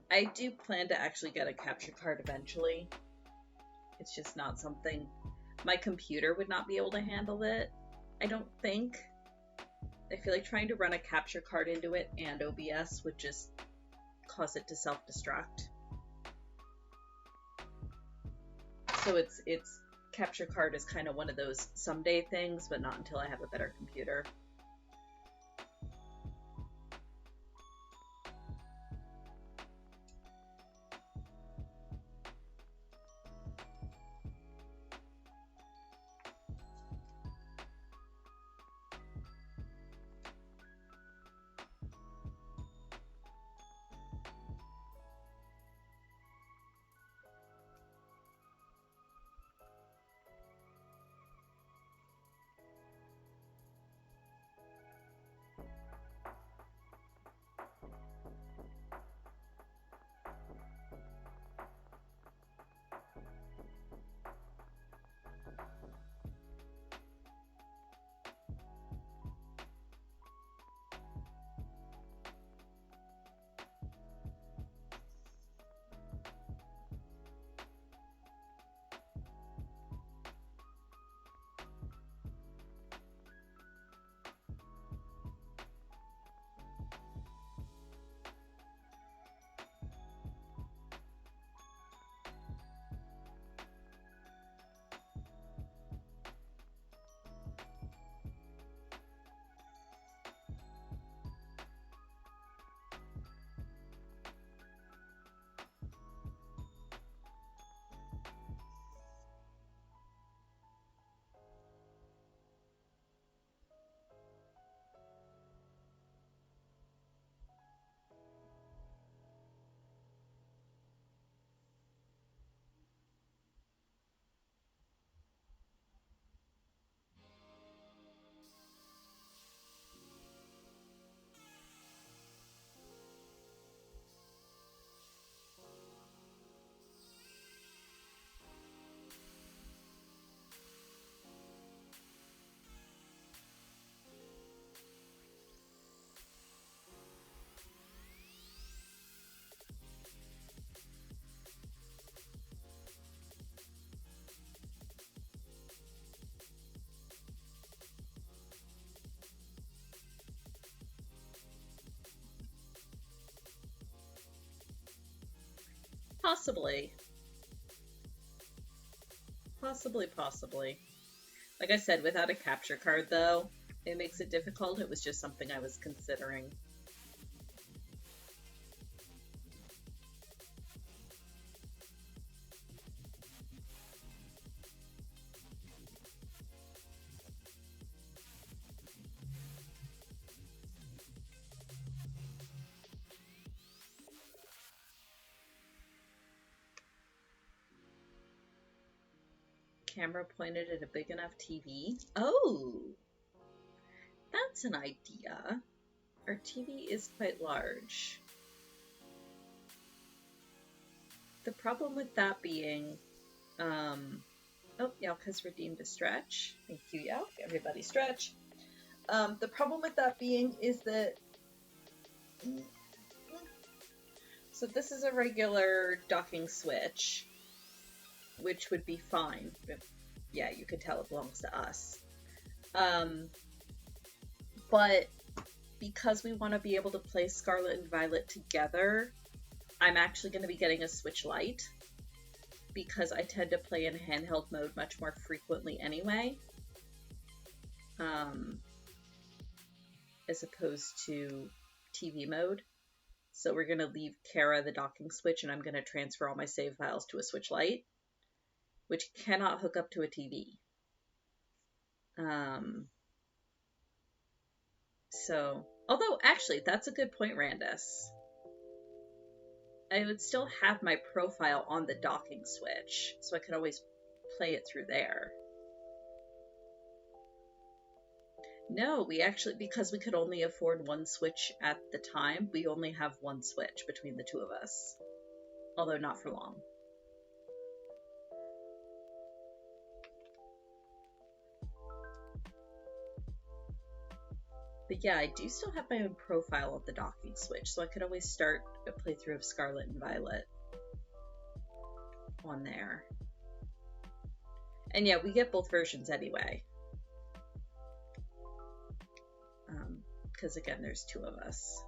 I do plan to actually get a capture card eventually. It's just not something, my computer would not be able to handle it, I don't think. I feel like trying to run a capture card into it and OBS would just cause it to self-destruct. So it's capture card is kind of one of those someday things, but not until I have a better computer. Possibly. Possibly. Like I said, without a capture card, though, it makes it difficult. It was just something I was considering. Camera pointed at a big enough TV. Oh! That's an idea. Our TV is quite large. The problem with that being, oh, Yelk has redeemed a stretch. Thank you, Yelk. Everybody stretch. The problem with that being is that, so this is a regular docking switch, which would be fine. But yeah, you could tell it belongs to us. But because we want to be able to play Scarlet and Violet together, I'm actually going to be getting a Switch Lite, because I tend to play in handheld mode much more frequently anyway, as opposed to TV mode. So we're going to leave Kara the docking switch, and I'm going to transfer all my save files to a Switch Lite, which cannot hook up to a TV. So, although actually, that's a good point, Randus. I would still have my profile on the docking switch, so I could always play it through there. No, we actually, because we could only afford one Switch at the time, we only have one Switch between the two of us. Although not for long. But yeah, I do still have my own profile of the docking switch, so I could always start a playthrough of Scarlet and Violet on there. And yeah, we get both versions anyway. Because again, there's two of us.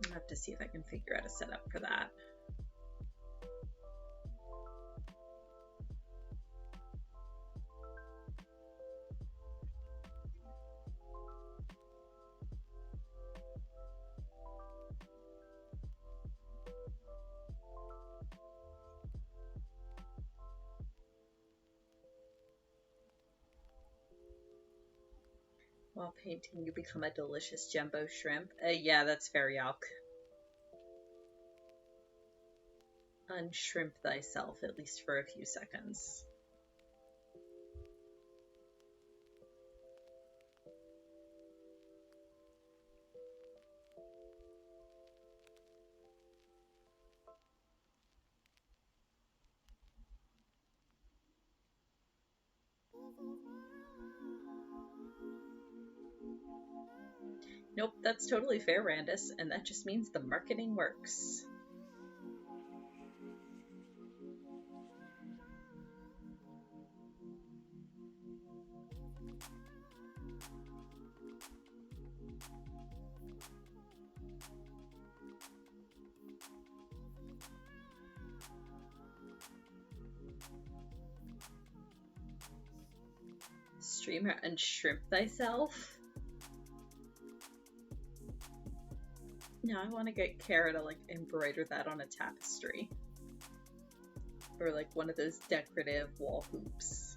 I'll have to see if I can figure out a setup for that. While painting, you become a delicious jumbo shrimp. Yeah, that's fair, Yalk. Unshrimp thyself, at least for a few seconds. Nope, that's totally fair, Randus, and that just means the marketing works. Streamer and shrimp thyself? Now I want to get Kara to like embroider that on a tapestry. Or like one of those decorative wall hoops.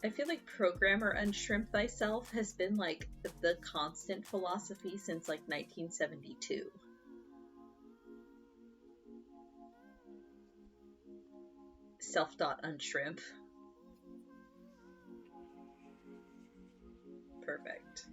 I feel like programmer unshrimp thyself has been like the constant philosophy since like 1972. Self.unshrimp. Perfect.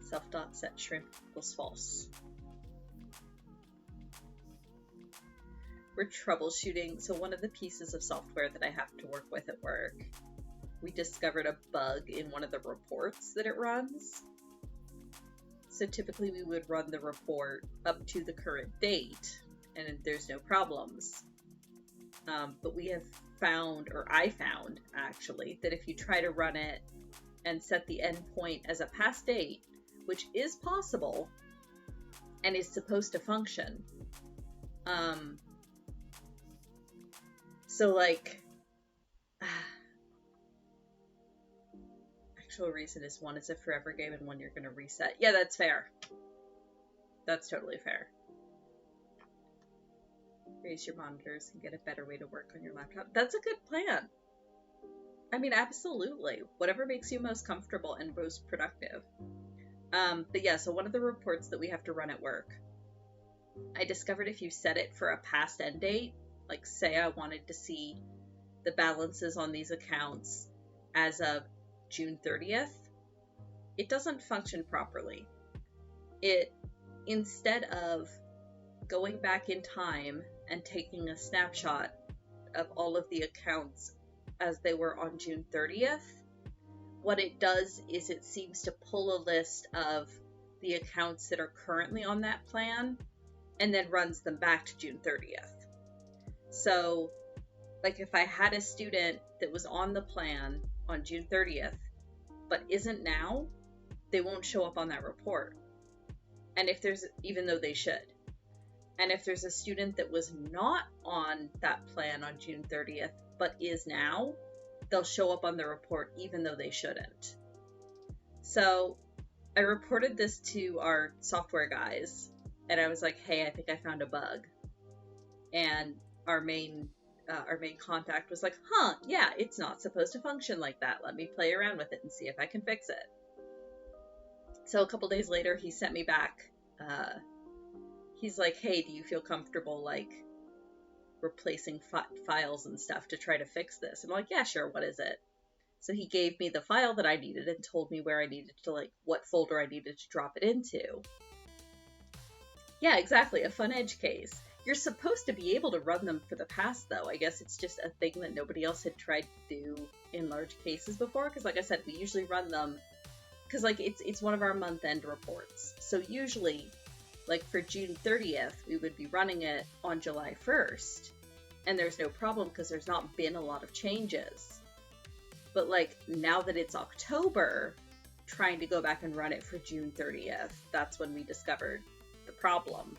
Self.set shrimp equals false. We're troubleshooting, so one of the pieces of software that I have to work with at work, we discovered a bug in one of the reports that it runs. So typically we would run the report up to the current date, and there's no problems. But we have found, or I found actually, that if you try to run it and set the endpoint as a past date, which is possible and is supposed to function. So like actual reason is one is a forever game and one you're going to reset. Yeah, that's fair. That's totally fair. Raise your monitors and get a better way to work on your laptop. That's a good plan. I mean, absolutely. Whatever makes you most comfortable and most productive. But yeah, so one of the reports that we have to run at work, I discovered if you set it for a past end date, like say I wanted to see the balances on these accounts as of June 30th, it doesn't function properly. Instead of going back in time and taking a snapshot of all of the accounts as they were on June 30th, what it does is it seems to pull a list of the accounts that are currently on that plan and then runs them back to June 30th. So, like if I had a student that was on the plan on June 30th, but isn't now, they won't show up on that report. And if there's, even though they should. And if there's a student that was not on that plan on June 30th, but is now, they'll show up on the report even though they shouldn't. So I reported this to our software guys, and I was like, hey, I think I found a bug. And our main contact was like, yeah, it's not supposed to function like that. Let me play around with it and see if I can fix it. So a couple days later, he sent me back. He's like, hey, do you feel comfortable, like, replacing files and stuff to try to fix this? And I'm like, yeah, sure, what is it? So he gave me the file that I needed and told me where I needed to, like, what folder I needed to drop it into. Yeah, exactly, a fun edge case. You're supposed to be able to run them for the past, though. I guess it's just a thing that nobody else had tried to do in large cases before, because like I said, we usually run them, because like it's one of our month-end reports. So usually, like for June 30th, we would be running it on July 1st, and there's no problem because there's not been a lot of changes. But like now that it's October, trying to go back and run it for June 30th, that's when we discovered the problem.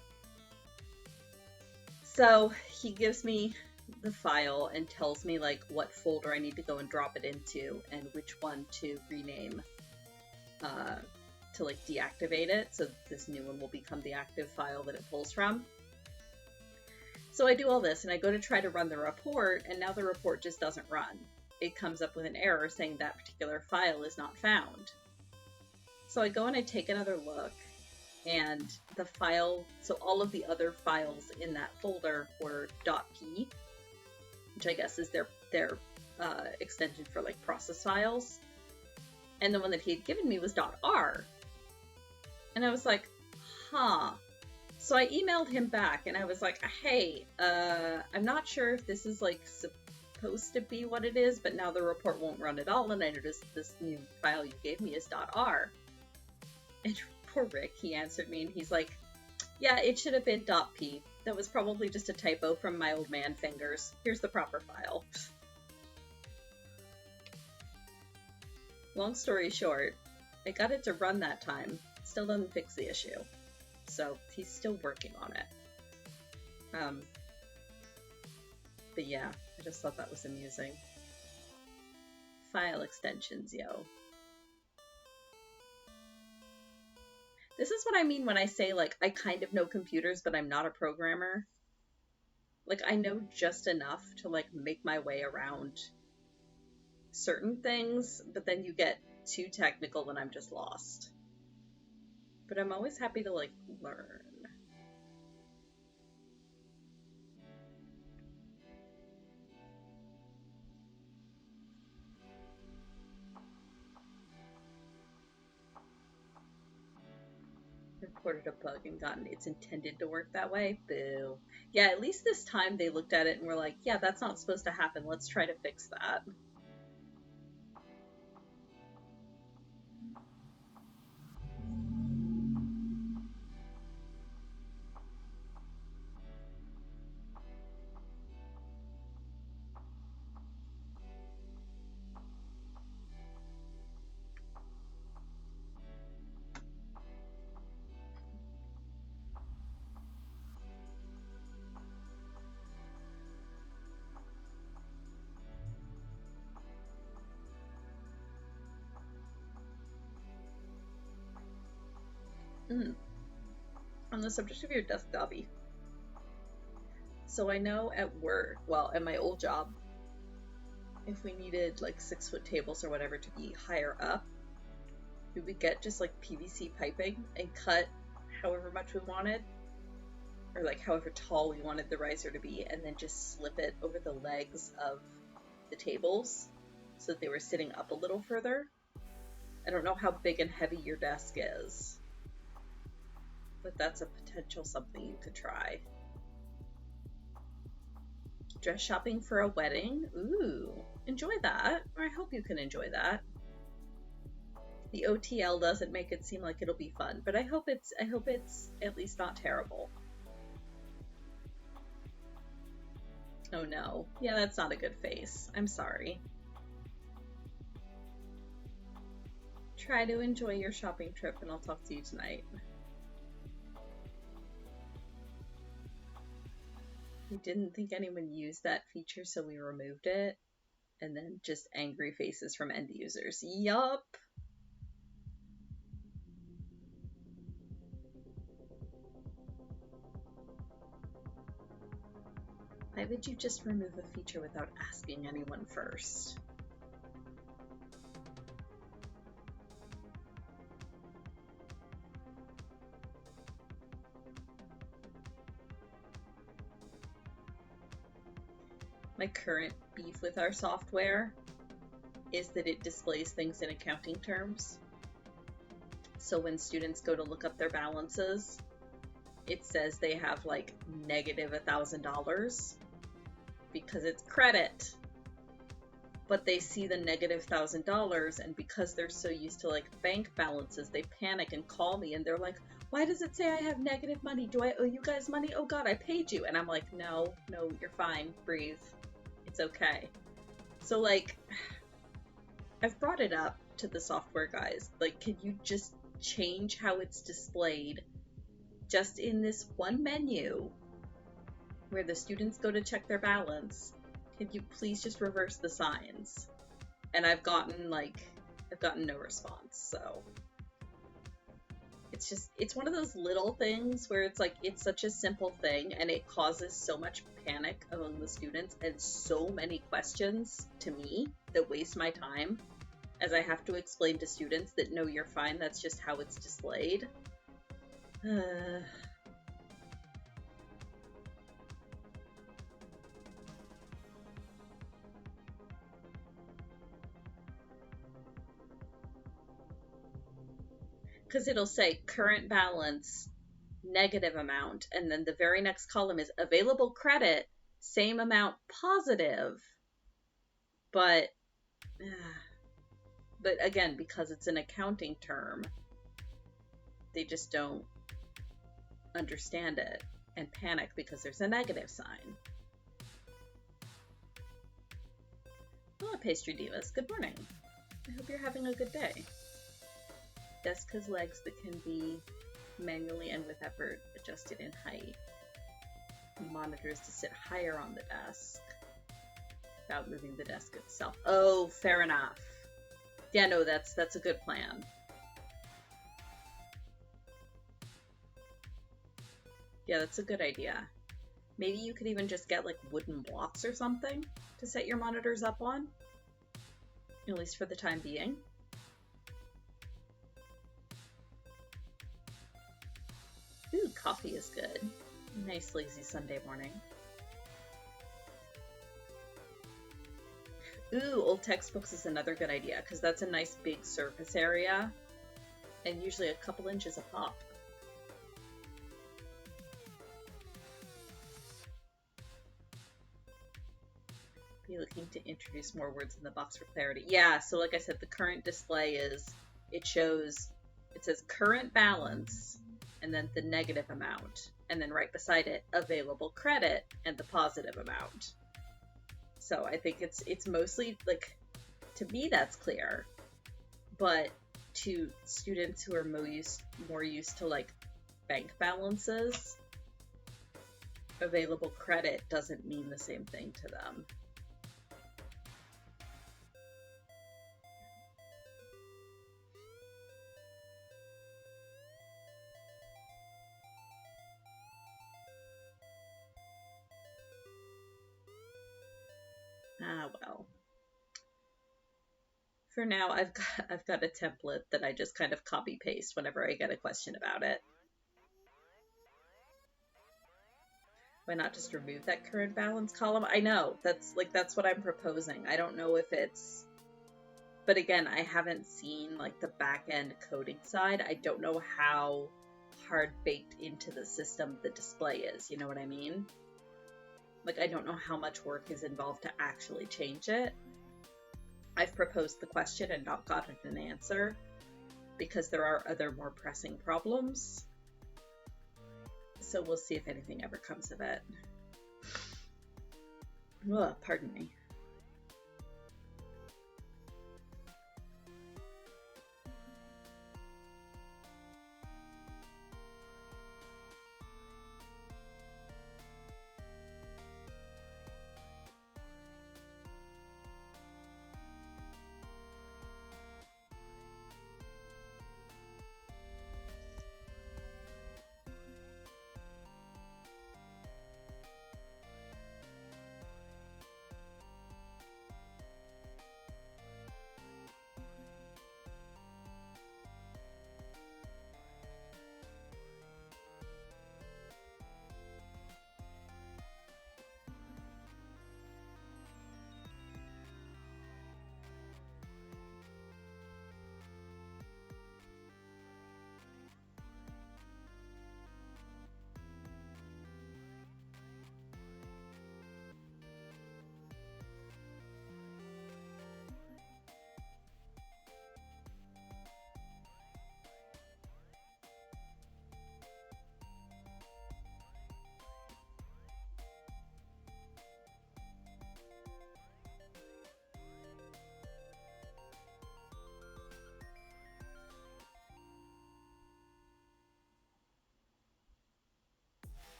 So he gives me the file and tells me like what folder I need to go and drop it into and which one to rename to like deactivate it, so this new one will become the active file that it pulls from. So I do all this and I go to try to run the report, and now the report just doesn't run. It comes up with an error saying that particular file is not found. So I go and I take another look, and the file, so all of the other files in that folder were .p, which I guess is their extension for like process files. And the one that he had given me was .r. And I was like, So I emailed him back and I was like, hey, I'm not sure if this is like supposed to be what it is, but now the report won't run at all. And I noticed this new file you gave me is .r. And poor Rick, he answered me and he's like, yeah, it should have been .p. That was probably just a typo from my old man fingers. Here's the proper file. Long story short, I got it to run that time. Still doesn't fix the issue. So he's still working on it. But yeah, I just thought that was amusing. File extensions, yo. This is what I mean when I say, like, I kind of know computers, but I'm not a programmer. Like, I know just enough to, like, make my way around certain things, but then you get too technical and I'm just lost. But I'm always happy to, like, learn. Reported a bug and gotten it's intended to work that way. Boo. Yeah, at least this time they looked at it and were like, yeah, that's not supposed to happen. Let's try to fix that. Mm. On the subject of your desk, Dobby. So I know at work, well, at my old job, if we needed like 6-foot tables or whatever to be higher up, we would get just like PVC piping and cut however much we wanted, or like however tall we wanted the riser to be, and then just slip it over the legs of the tables so that they were sitting up a little further. I don't know how big and heavy your desk is, but that's a potential something you could try. Dress shopping for a wedding? Ooh, enjoy that. Or I hope you can enjoy that. The OTL doesn't make it seem like it'll be fun, but I hope it's at least not terrible. Oh no. Yeah, that's not a good face. I'm sorry. Try to enjoy your shopping trip and I'll talk to you tonight. We didn't think anyone used that feature, so we removed it. And then just angry faces from end users. Yup. Why would you just remove a feature without asking anyone first? My current beef with our software is that it displays things in accounting terms. So when students go to look up their balances, it says they have like negative $1,000 because it's credit. But they see the negative $1,000, and because they're so used to like bank balances, they panic and call me and they're like, why does it say I have negative money? Do I owe you guys money? Oh God, I paid you. And I'm like, no, you're fine. Breathe. It's okay. So like, I've brought it up to the software guys. Like, can you just change how it's displayed just in this one menu where the students go to check their balance? Can you please just reverse the signs? And I've gotten no response. So it's one of those little things where it's like, it's such a simple thing and it causes so much panic among the students and so many questions to me that waste my time, as I have to explain to students that no, you're fine, that's just how it's displayed. Because it'll say current balance, negative amount, and then the very next column is available credit, same amount, positive. But again, because it's an accounting term, they just don't understand it and panic because there's a negative sign. Hello, Pastry Divas. Good morning. I hope you're having a good day. Desk has legs that can be manually and with effort adjusted in height. Monitors to sit higher on the desk without moving the desk itself. Oh, fair enough. Yeah, no, that's a good plan. Yeah, that's a good idea. Maybe you could even just get like wooden blocks or something to set your monitors up on, at least for the time being. Ooh, coffee is good. Nice lazy Sunday morning. Ooh, old textbooks is another good idea, because that's a nice big surface area, and usually a couple inches a pop. Be looking to introduce more words in the box for clarity. Yeah, so like I said, the current display is, it says current balance, and then the negative amount, and then right beside it, available credit, and the positive amount. So I think it's mostly, like, to me that's clear, but to students who are more used to, like, bank balances, available credit doesn't mean the same thing to them. Ah, well. For now, I've got a template that I just kind of copy paste whenever I get a question about it. Why not just remove that current balance column? I know, that's what I'm proposing. I don't know if it's, but again, I haven't seen like the back end coding side. I don't know how hard baked into the system the display is, you know what I mean? Like, I don't know how much work is involved to actually change it. I've proposed the question and not gotten an answer because there are other more pressing problems. So we'll see if anything ever comes of it. Ugh, pardon me.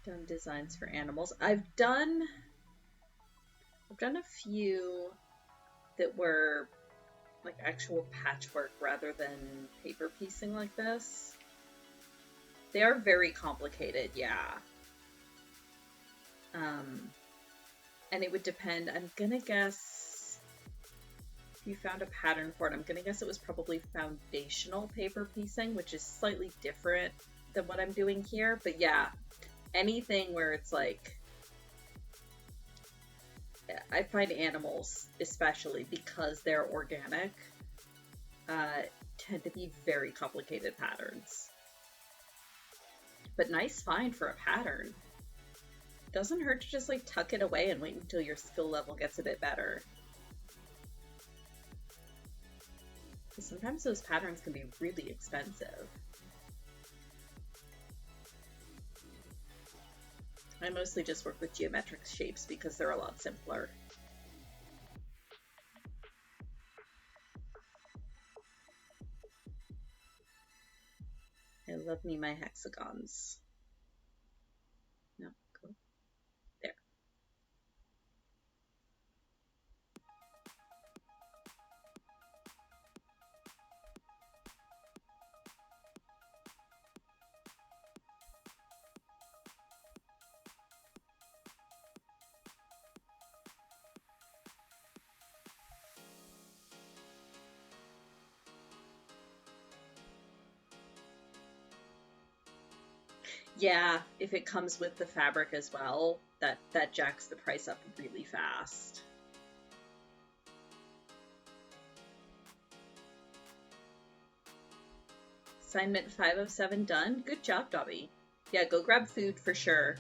Done designs for animals. I've done a few that were like actual patchwork rather than paper piecing like this. They are very complicated, yeah. And it would depend. I'm gonna guess if you found a pattern for it, I'm gonna guess it was probably foundational paper piecing, which is slightly different than what I'm doing here. But yeah, anything where it's like, I find animals, especially because they're organic, tend to be very complicated patterns. But nice find for a pattern. Doesn't hurt to just like tuck it away and wait until your skill level gets a bit better. Because sometimes those patterns can be really expensive. I mostly just work with geometric shapes because they're a lot simpler. I love me my hexagons. No, go there. Yeah, if it comes with the fabric as well, that jacks the price up really fast. Assignment 5 of 7 done. Good job, Dobby. Yeah, go grab food for sure.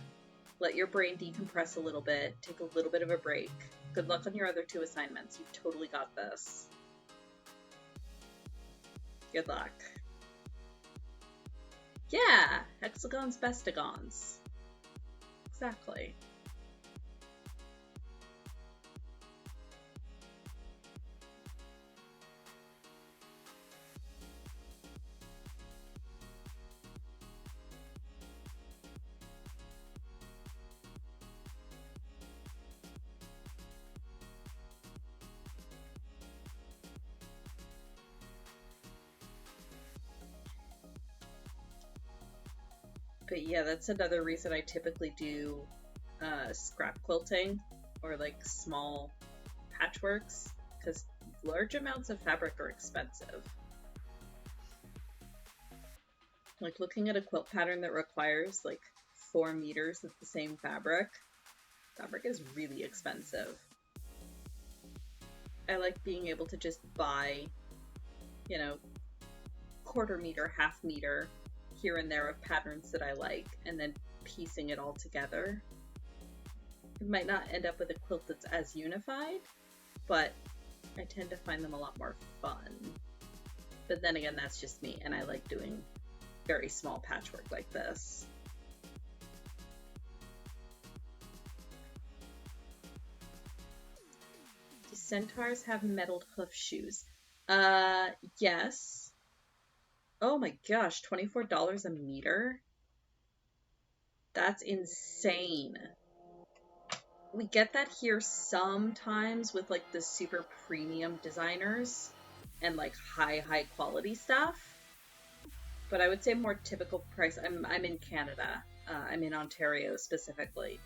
Let your brain decompress a little bit. Take a little bit of a break. Good luck on your other 2 assignments. You've totally got this. Good luck. Yeah, hexagons, bestagons. Exactly. But yeah, that's another reason I typically do scrap quilting or like small patchworks, because large amounts of fabric are expensive. Like looking at a quilt pattern that requires like 4 meters of the same fabric is really expensive. I like being able to just buy, you know, quarter meter, half meter here and there of patterns that I like, and then piecing it all together. It might not end up with a quilt that's as unified, but I tend to find them a lot more fun. But then again, that's just me, and I like doing very small patchwork like this. Do centaurs have metalled hoof shoes? Yes. Oh my gosh, $24 a meter? That's insane. We get that here sometimes with like the super premium designers and like high quality stuff. But I would say more typical price. I'm in Canada. I'm in Ontario specifically.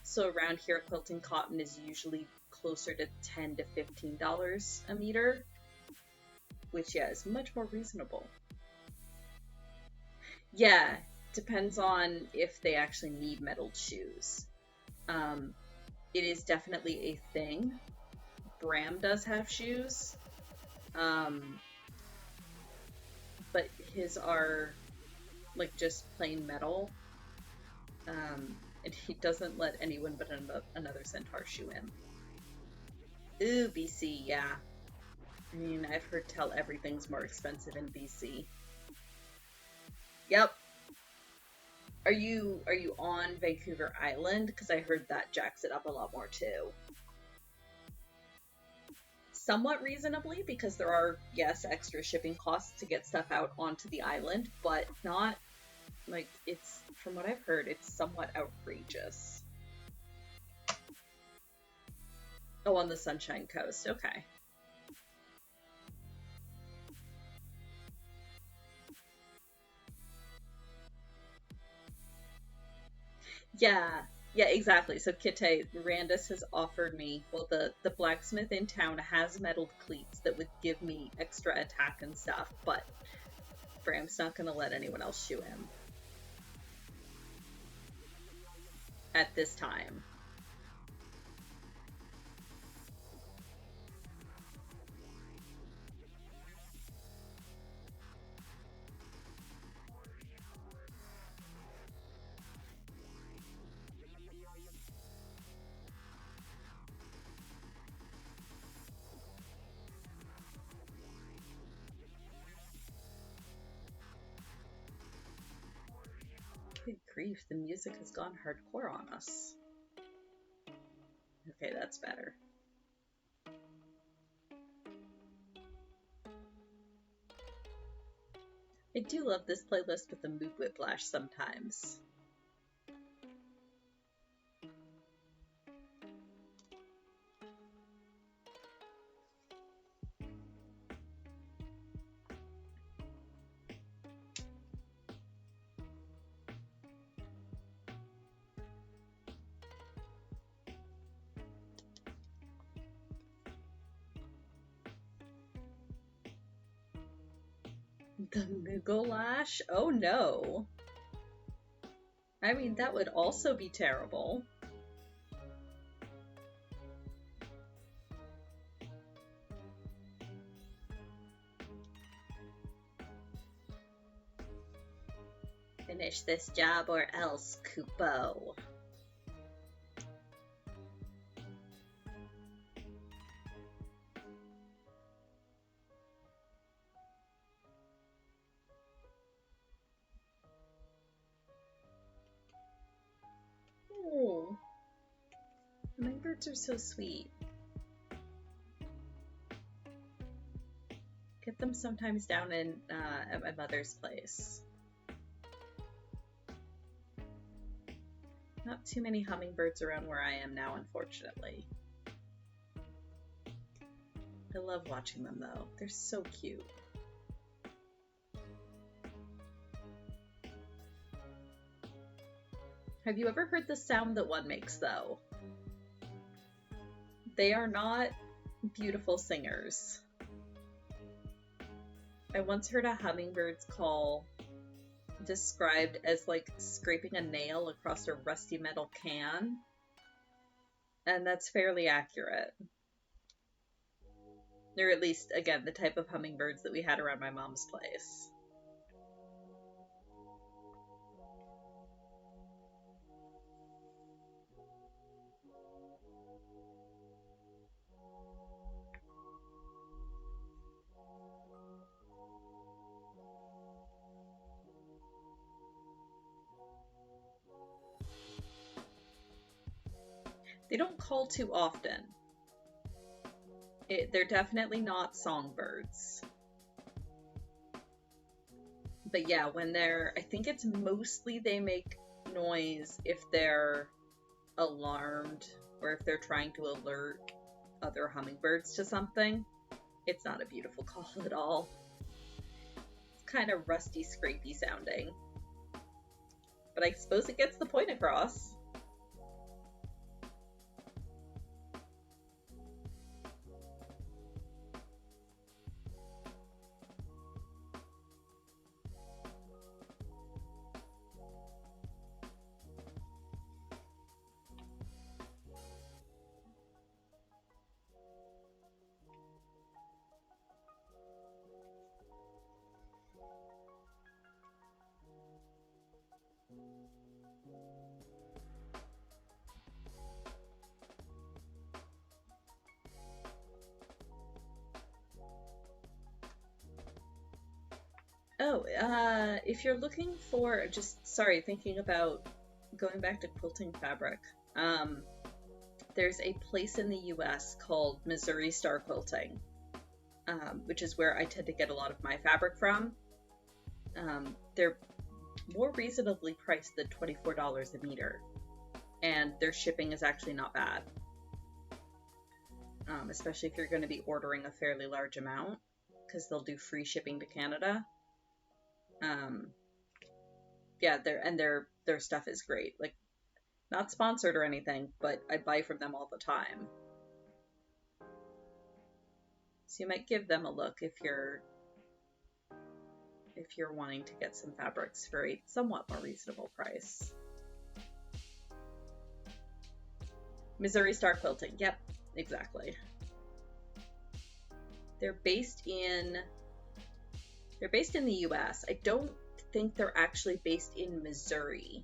So around here, quilting cotton is usually closer to $10 to $15 a meter, which yeah, is much more reasonable. Yeah, depends on if they actually need metalled shoes. It is definitely a thing. Bram does have shoes, but his are like just plain metal, and he doesn't let anyone but another centaur shoe him. Ooh, BC, yeah. I mean, I've heard tell everything's more expensive in BC. Yep. Are you on Vancouver Island? Because I heard that jacks it up a lot more too. Somewhat reasonably, because there are, yes, extra shipping costs to get stuff out onto the island, but not, like, it's, from what I've heard, it's somewhat outrageous. Oh, on the Sunshine Coast, okay. Yeah, yeah, exactly. So Kite, Randus has offered me, well, the blacksmith in town has metalled cleats that would give me extra attack and stuff, but Bram's not going to let anyone else shoe him at this time. Good grief, the music has gone hardcore on us. Okay, that's better. I do love this playlist with the mood whiplash sometimes. The Mugolash? Oh no. I mean, that would also be terrible. Finish this job or else, Kupo. Oh, hummingbirds are so sweet. Get them sometimes down in at my mother's place. Not too many hummingbirds around where I am now, unfortunately. I love watching them though. They're so cute. Have you ever heard the sound that one makes though? They are not beautiful singers. I once heard a hummingbird's call described as like scraping a nail across a rusty metal can, and that's fairly accurate. Or at least, again, the type of hummingbirds that we had around my mom's place. They don't call too often. They're definitely not songbirds. But yeah, when I think it's mostly they make noise if they're alarmed or if they're trying to alert other hummingbirds to something. It's not a beautiful call at all. It's kind of rusty, scrapey sounding. But I suppose it gets the point across. Oh, if you're looking for, thinking about going back to quilting fabric, there's a place in the US called Missouri Star Quilting, which is where I tend to get a lot of my fabric from. They're more reasonably priced than $24 a meter, and their shipping is actually not bad, especially if you're going to be ordering a fairly large amount, because they'll do free shipping to Canada. Yeah, their stuff is great. Like, not sponsored or anything, but I buy from them all the time. So you might give them a look if you're wanting to get some fabrics for a somewhat more reasonable price. Missouri Star Quilting. Yep, exactly. They're based in the US. I don't think they're actually based in Missouri.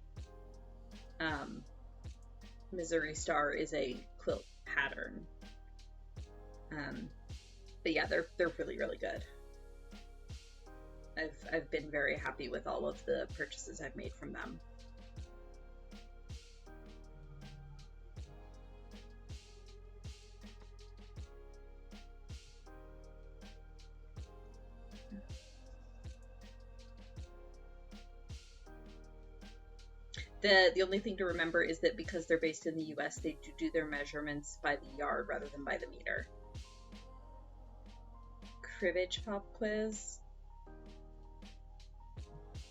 Missouri Star is a quilt pattern. But yeah, they're really, really good. I've been very happy with all of the purchases I've made from them. The only thing to remember is that because they're based in the US, they do their measurements by the yard rather than by the meter. Cribbage pop quiz.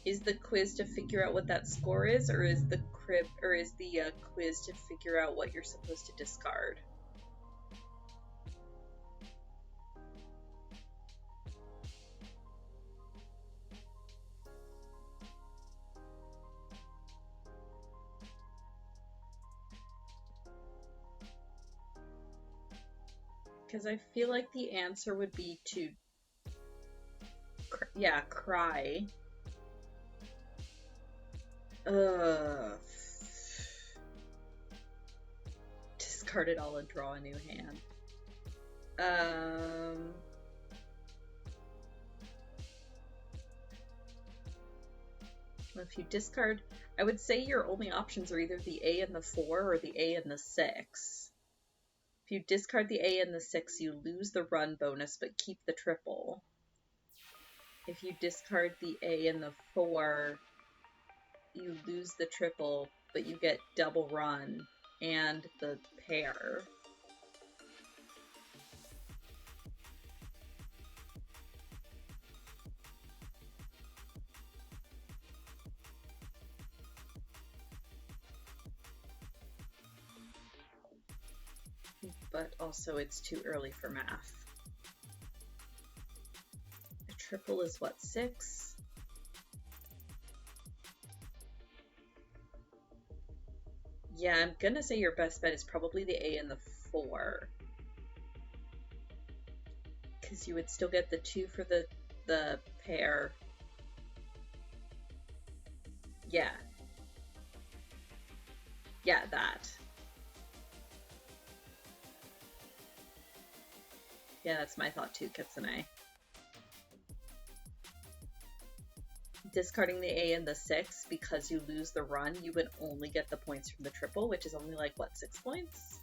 Is the quiz to figure out what that score is, or is the quiz to figure out what you're supposed to discard? Because I feel like the answer would be to, cry. Discard it all and draw a new hand. Well, if you discard, I would say your only options are either the A and the 4 or the A and the 6. If you discard the A and the 6, you lose the run bonus but keep the triple. If you discard the A and the 4, you lose the triple, but you get double run and the pair. But also it's too early for math. A triple is what, 6? Yeah, I'm gonna say your best bet is probably the A and the 4. Because you would still get the 2 for the pair. Yeah. Yeah, that. Yeah, that's my thought too, Kitsune. Discarding the A and the 6, because you lose the run, you would only get the points from the triple, which is only like, what, 6 points?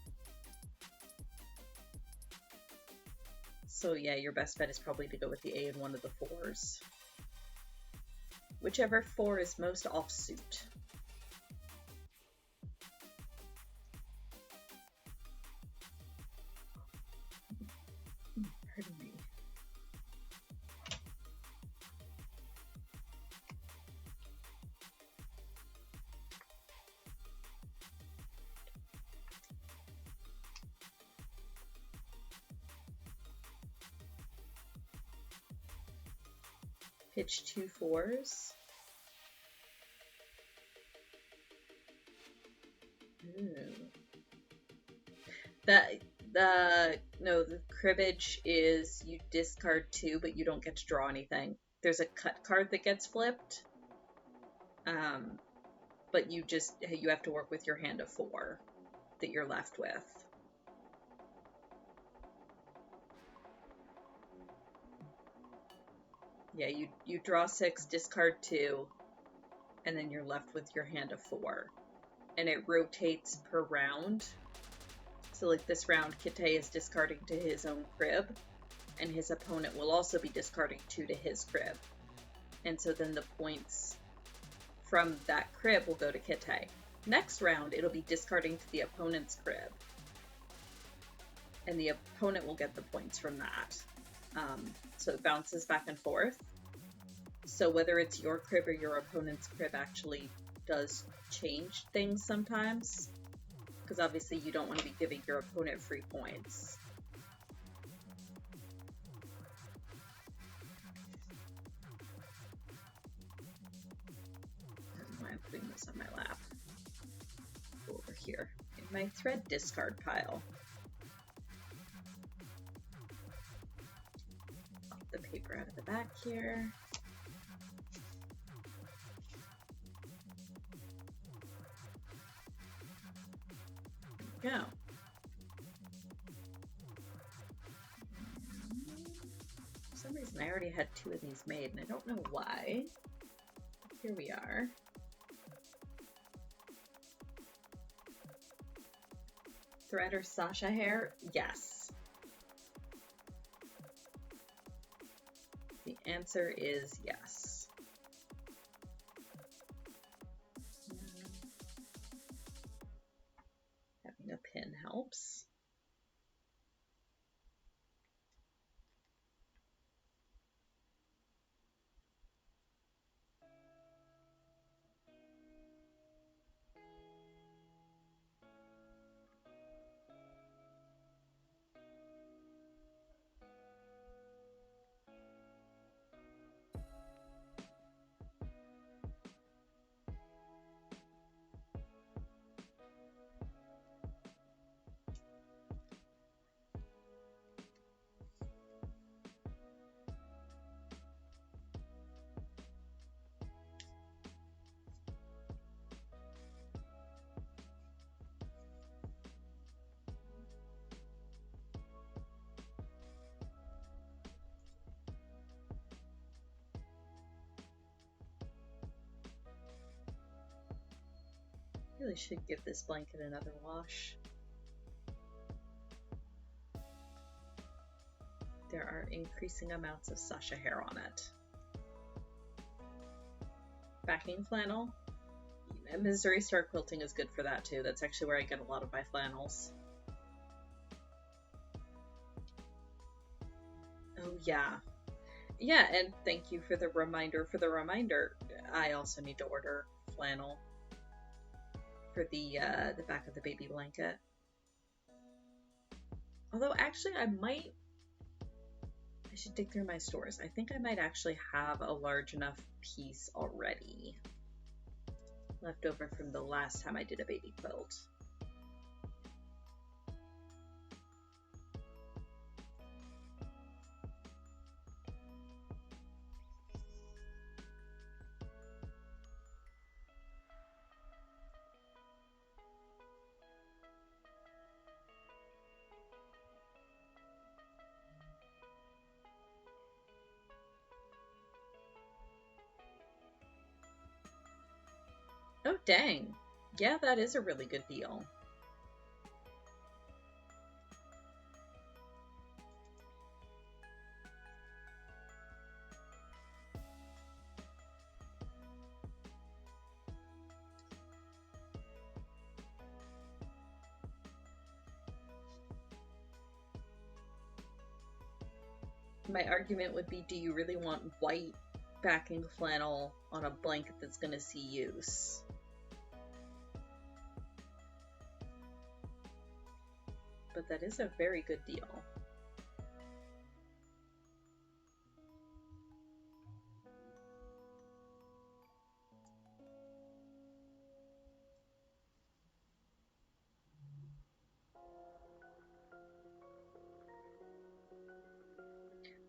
So yeah, your best bet is probably to go with the A and one of the 4s. Whichever 4 is most offsuit. Pardon me. Pitch 2 4s. Ooh. The cribbage is you discard 2, but you don't get to draw anything. There's a cut card that gets flipped, but you have to work with your hand of 4 that you're left with. Yeah, you draw 6, discard 2, and then you're left with your hand of 4. And it rotates per round. So like this round, Kite is discarding to his own crib, and his opponent will also be discarding 2 to his crib. And so then the points from that crib will go to Kite. Next round, it'll be discarding to the opponent's crib, and the opponent will get the points from that. So it bounces back and forth. So whether it's your crib or your opponent's crib actually does change things sometimes, because obviously you don't want to be giving your opponent free points. I don't know why I'm putting this on my lap. Go over here in my thread discard pile. Pop the paper out of the back here. There we go. For some reason I already had 2 of these made, and I don't know why. Here we are. Thread or Sasha hair? Yes. The answer is yes. Having a pin helps. really should give this blanket another wash. There are increasing amounts of Sasha hair on it. Backing flannel. Missouri Star Quilting is good for that too. That's actually where I get a lot of my flannels. Oh yeah. Yeah, and thank you for the reminder. I also need to order flannel for the back of the baby blanket. Although actually I should dig through my stores. I think I might actually have a large enough piece already left over from the last time I did a baby quilt. Oh, dang. Yeah, that is a really good deal. My argument would be, do you really want white backing flannel on a blanket that's going to see use? But that is a very good deal.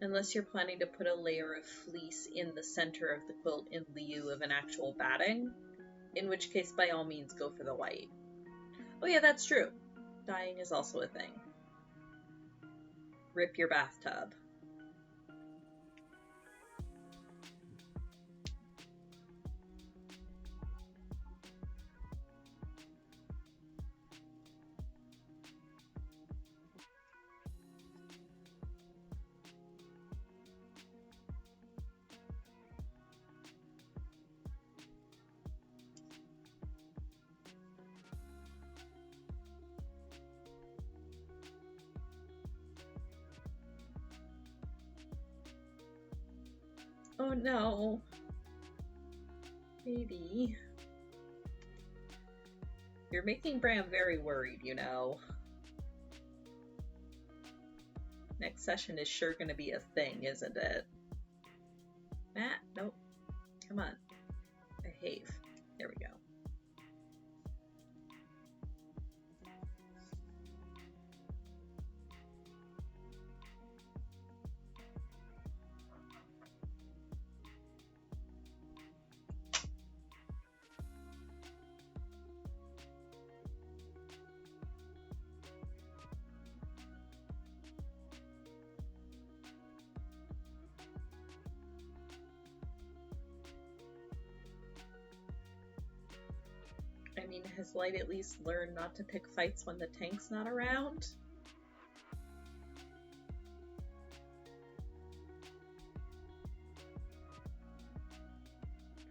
Unless you're planning to put a layer of fleece in the center of the quilt in lieu of an actual batting, in which case by all means go for the white. Oh yeah, that's true. Dyeing is also a thing. Rip your bathtub. Oh no. Baby. You're making Bram very worried, you know. Next session is sure gonna be a thing, isn't it? Matt, nope. Come on. Behave. There we go. I mean, has Light at least learned not to pick fights when the tank's not around?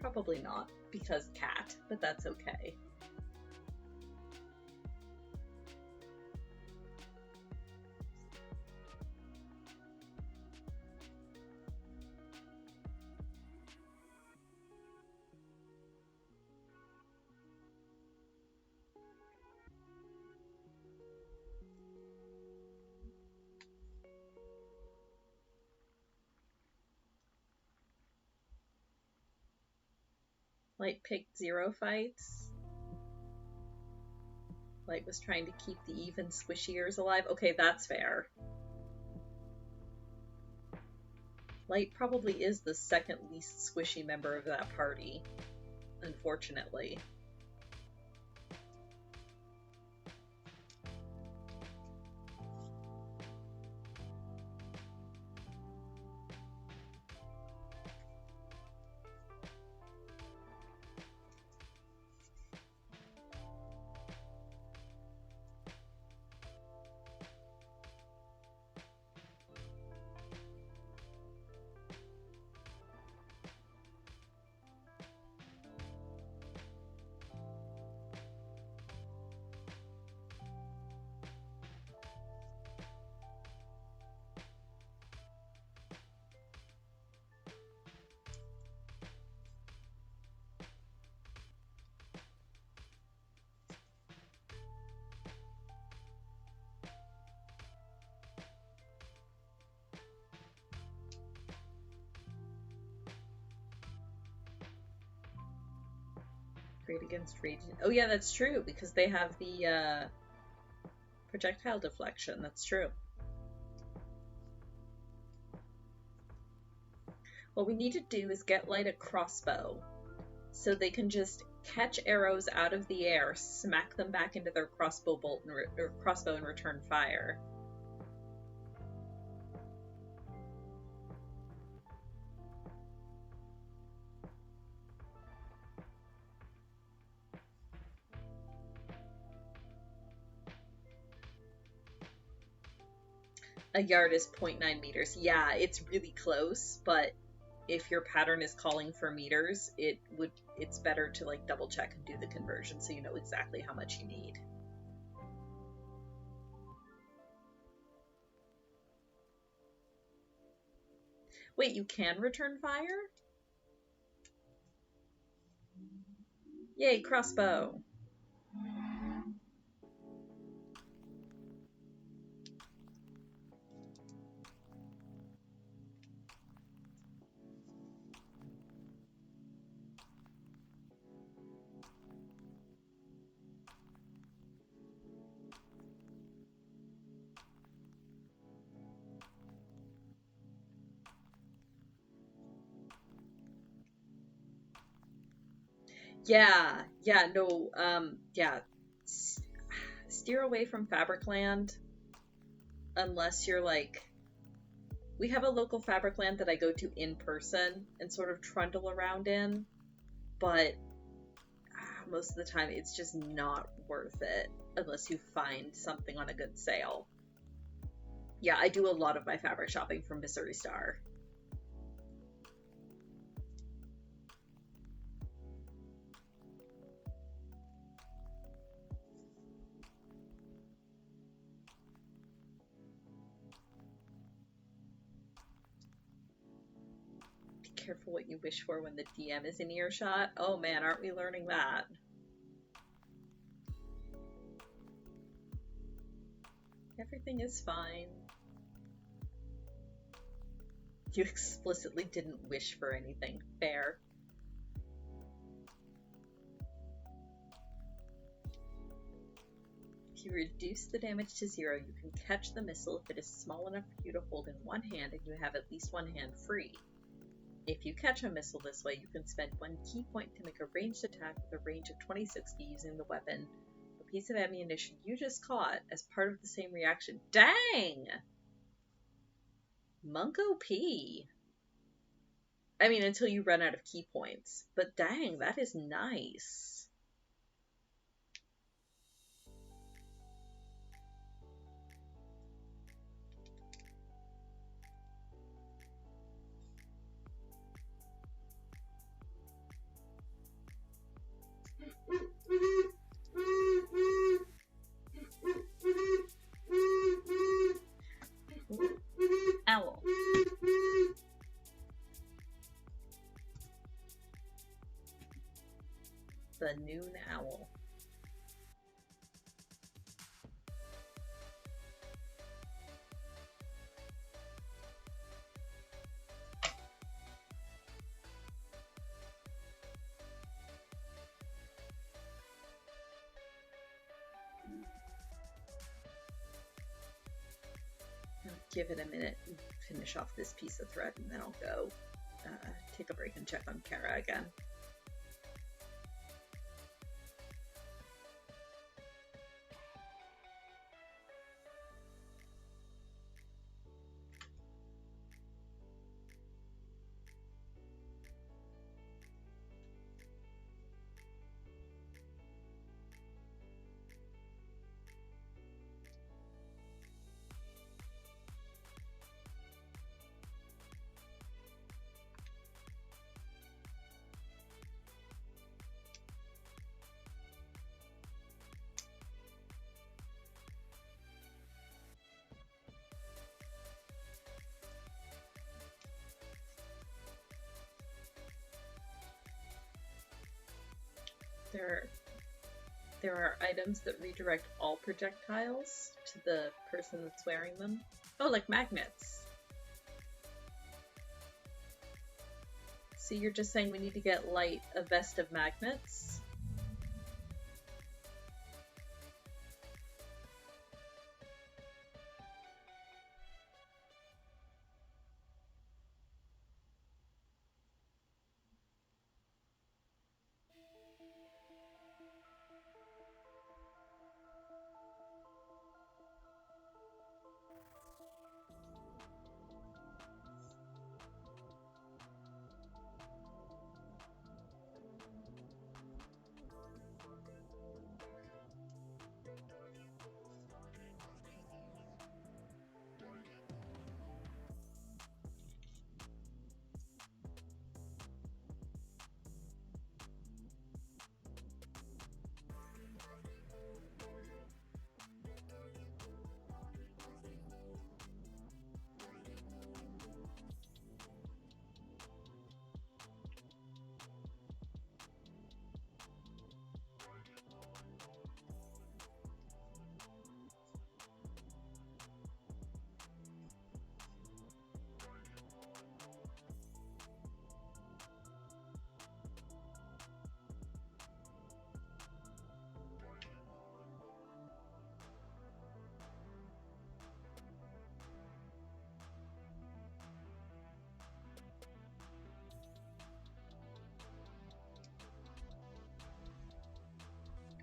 Probably not, because cat, but that's okay. Light picked 0 fights. Light was trying to keep the even squishiers alive. Okay, that's fair. Light probably is the second least squishy member of that party, unfortunately. Great against radiant. Oh yeah, that's true, because they have the projectile deflection. That's true. What we need to do is get Light a crossbow, so they can just catch arrows out of the air, smack them back into their crossbow bolt or crossbow, and return fire. A yard is 0.9 meters. Yeah, it's really close, but if your pattern is calling for meters, it's better to like double check and do the conversion so you know exactly how much you need. Wait, you can return fire? Yay, crossbow. Yeah, steer away from Fabricland unless you're like, we have a local Fabricland that I go to in person and sort of trundle around in, but most of the time it's just not worth it unless you find something on a good sale. Yeah, I do a lot of my fabric shopping from Missouri Star. Careful what you wish for when the DM is in earshot. Oh man, aren't we learning that? Everything is fine. You explicitly didn't wish for anything. Fair. If you reduce the damage to 0, you can catch the missile if it is small enough for you to hold in one hand and you have at least one hand free. If you catch a missile this way, you can spend 1 key point to make a ranged attack with a range of 2060 using the weapon, a piece of ammunition you just caught, as part of the same reaction. Dang! Monk OP. I mean, until you run out of key points. But dang, that is nice. Owl. The noon owl. I'll give it a minute and finish off this piece of thread, and then I'll go take a break and check on Kara again. There are items that redirect all projectiles to the person that's wearing them. Oh, like magnets. So you're just saying we need to get Light a vest of magnets?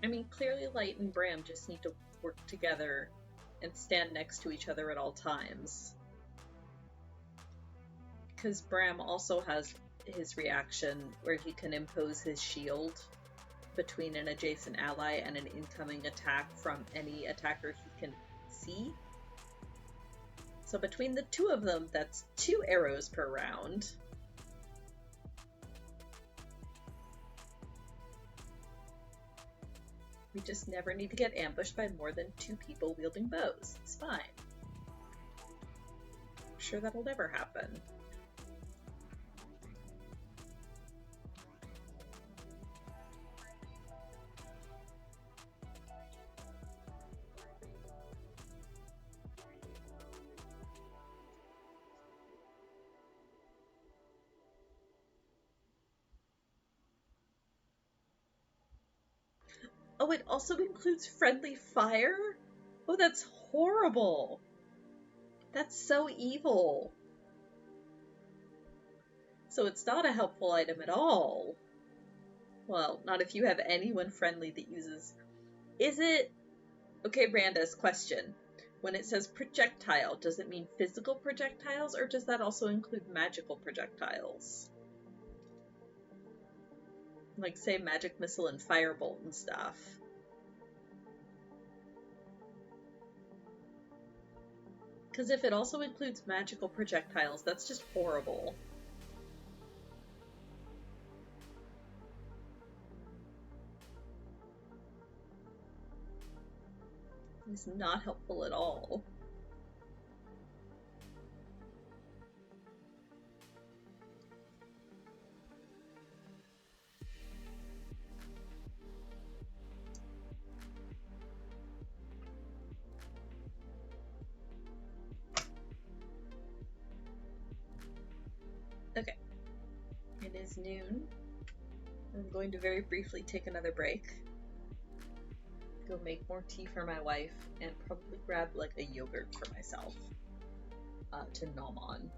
I mean, clearly Light and Bram just need to work together and stand next to each other at all times. Because Bram also has his reaction where he can impose his shield between an adjacent ally and an incoming attack from any attacker he can see. So between the two of them, that's 2 arrows per round. We just never need to get ambushed by more than 2 people wielding bows. It's fine. I'm sure that'll never happen. Oh, it also includes friendly fire? Oh, that's horrible. That's so evil. So it's not a helpful item at all. Well, not if you have anyone friendly that uses... Is it... Okay, Branda's question. When it says projectile, does it mean physical projectiles, or does that also include magical projectiles? Like, say, magic missile and firebolt and stuff. Because if it also includes magical projectiles, that's just horrible. It's not helpful at all. Okay. It is noon. I'm going to very briefly take another break. Go make more tea for my wife, and probably grab like a yogurt for myself to nom on.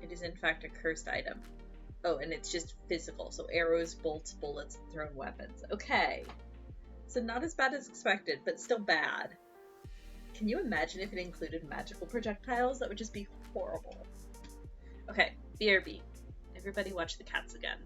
It is in fact a cursed item. Oh, and it's just physical, so arrows, bolts, bullets, thrown weapons. Okay. So not as bad as expected, but still bad. Can you imagine if it included magical projectiles? That would just be horrible. Okay, BRB. Everybody watch the cats again.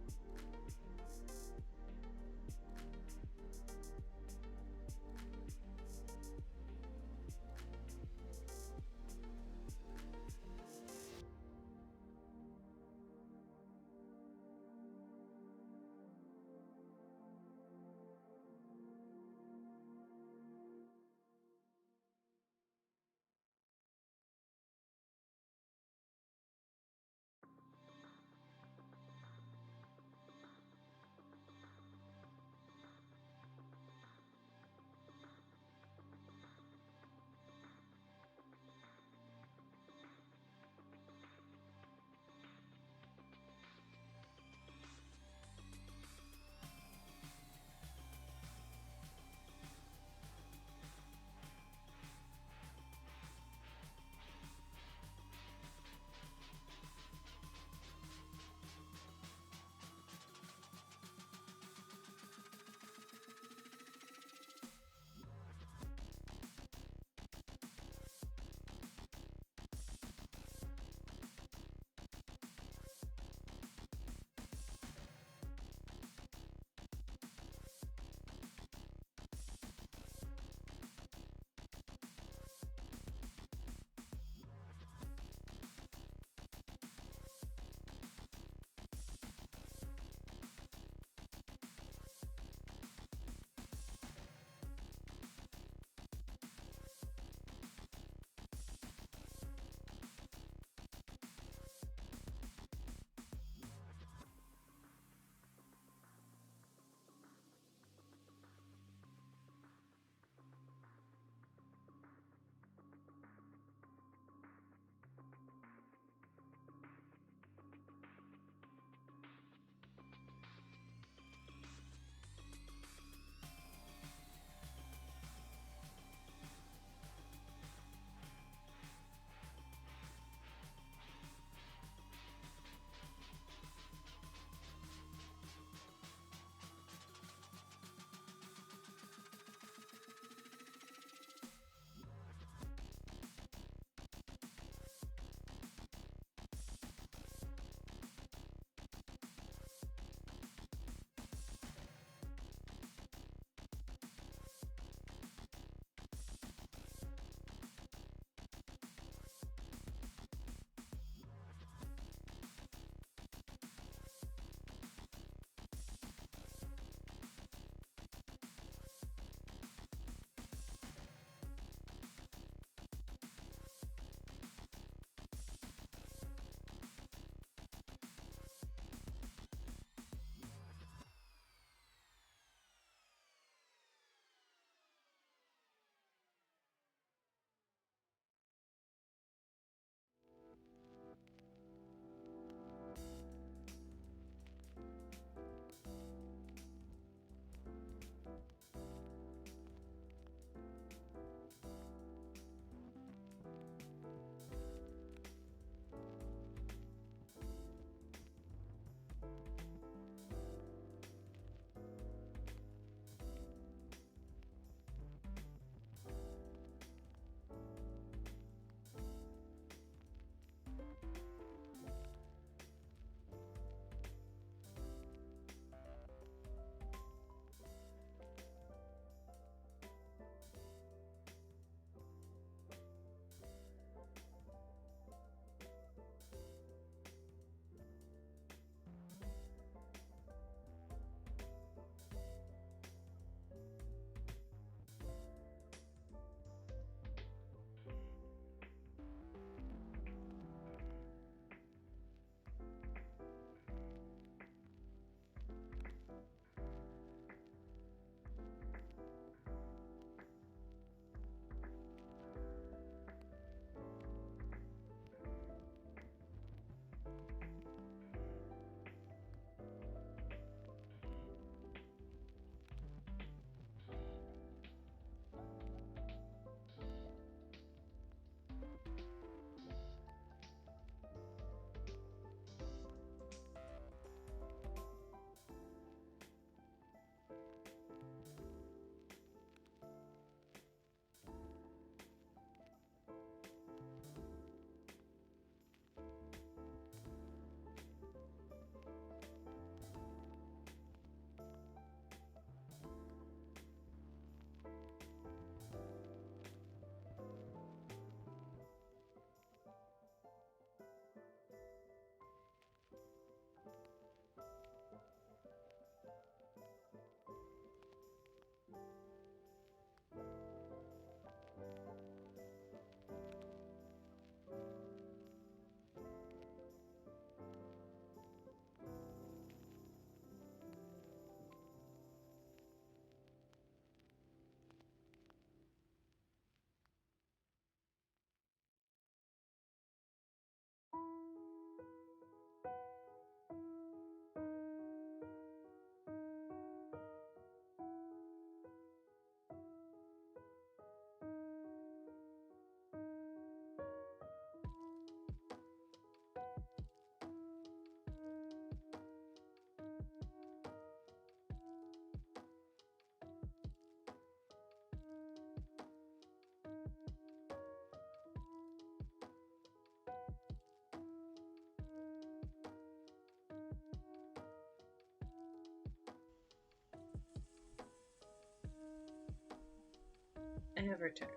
I have returned.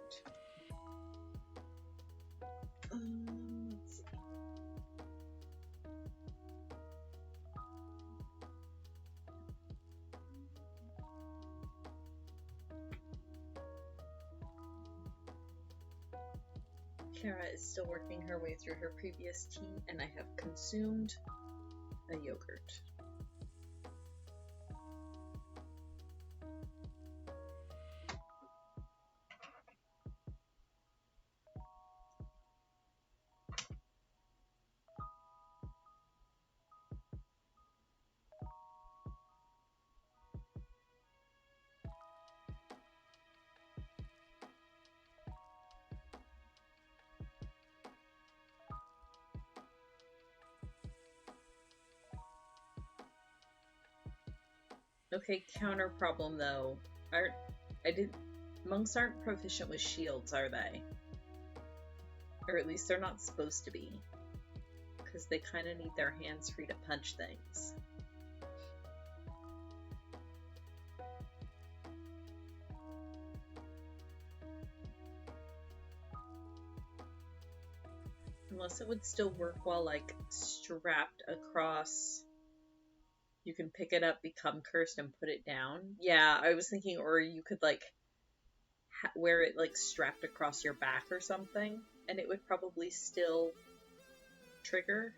Let's see. Kara is still working her way through her previous tea, and I have consumed a yogurt. Okay, counter problem though. Monks aren't proficient with shields, are they? Or at least they're not supposed to be. Because they kind of need their hands free to punch things. Unless it would still work while, like, strapped across. You can pick it up, become cursed, and put it down. Yeah, I was thinking, or you could, like, wear it, like, strapped across your back or something, and it would probably still trigger.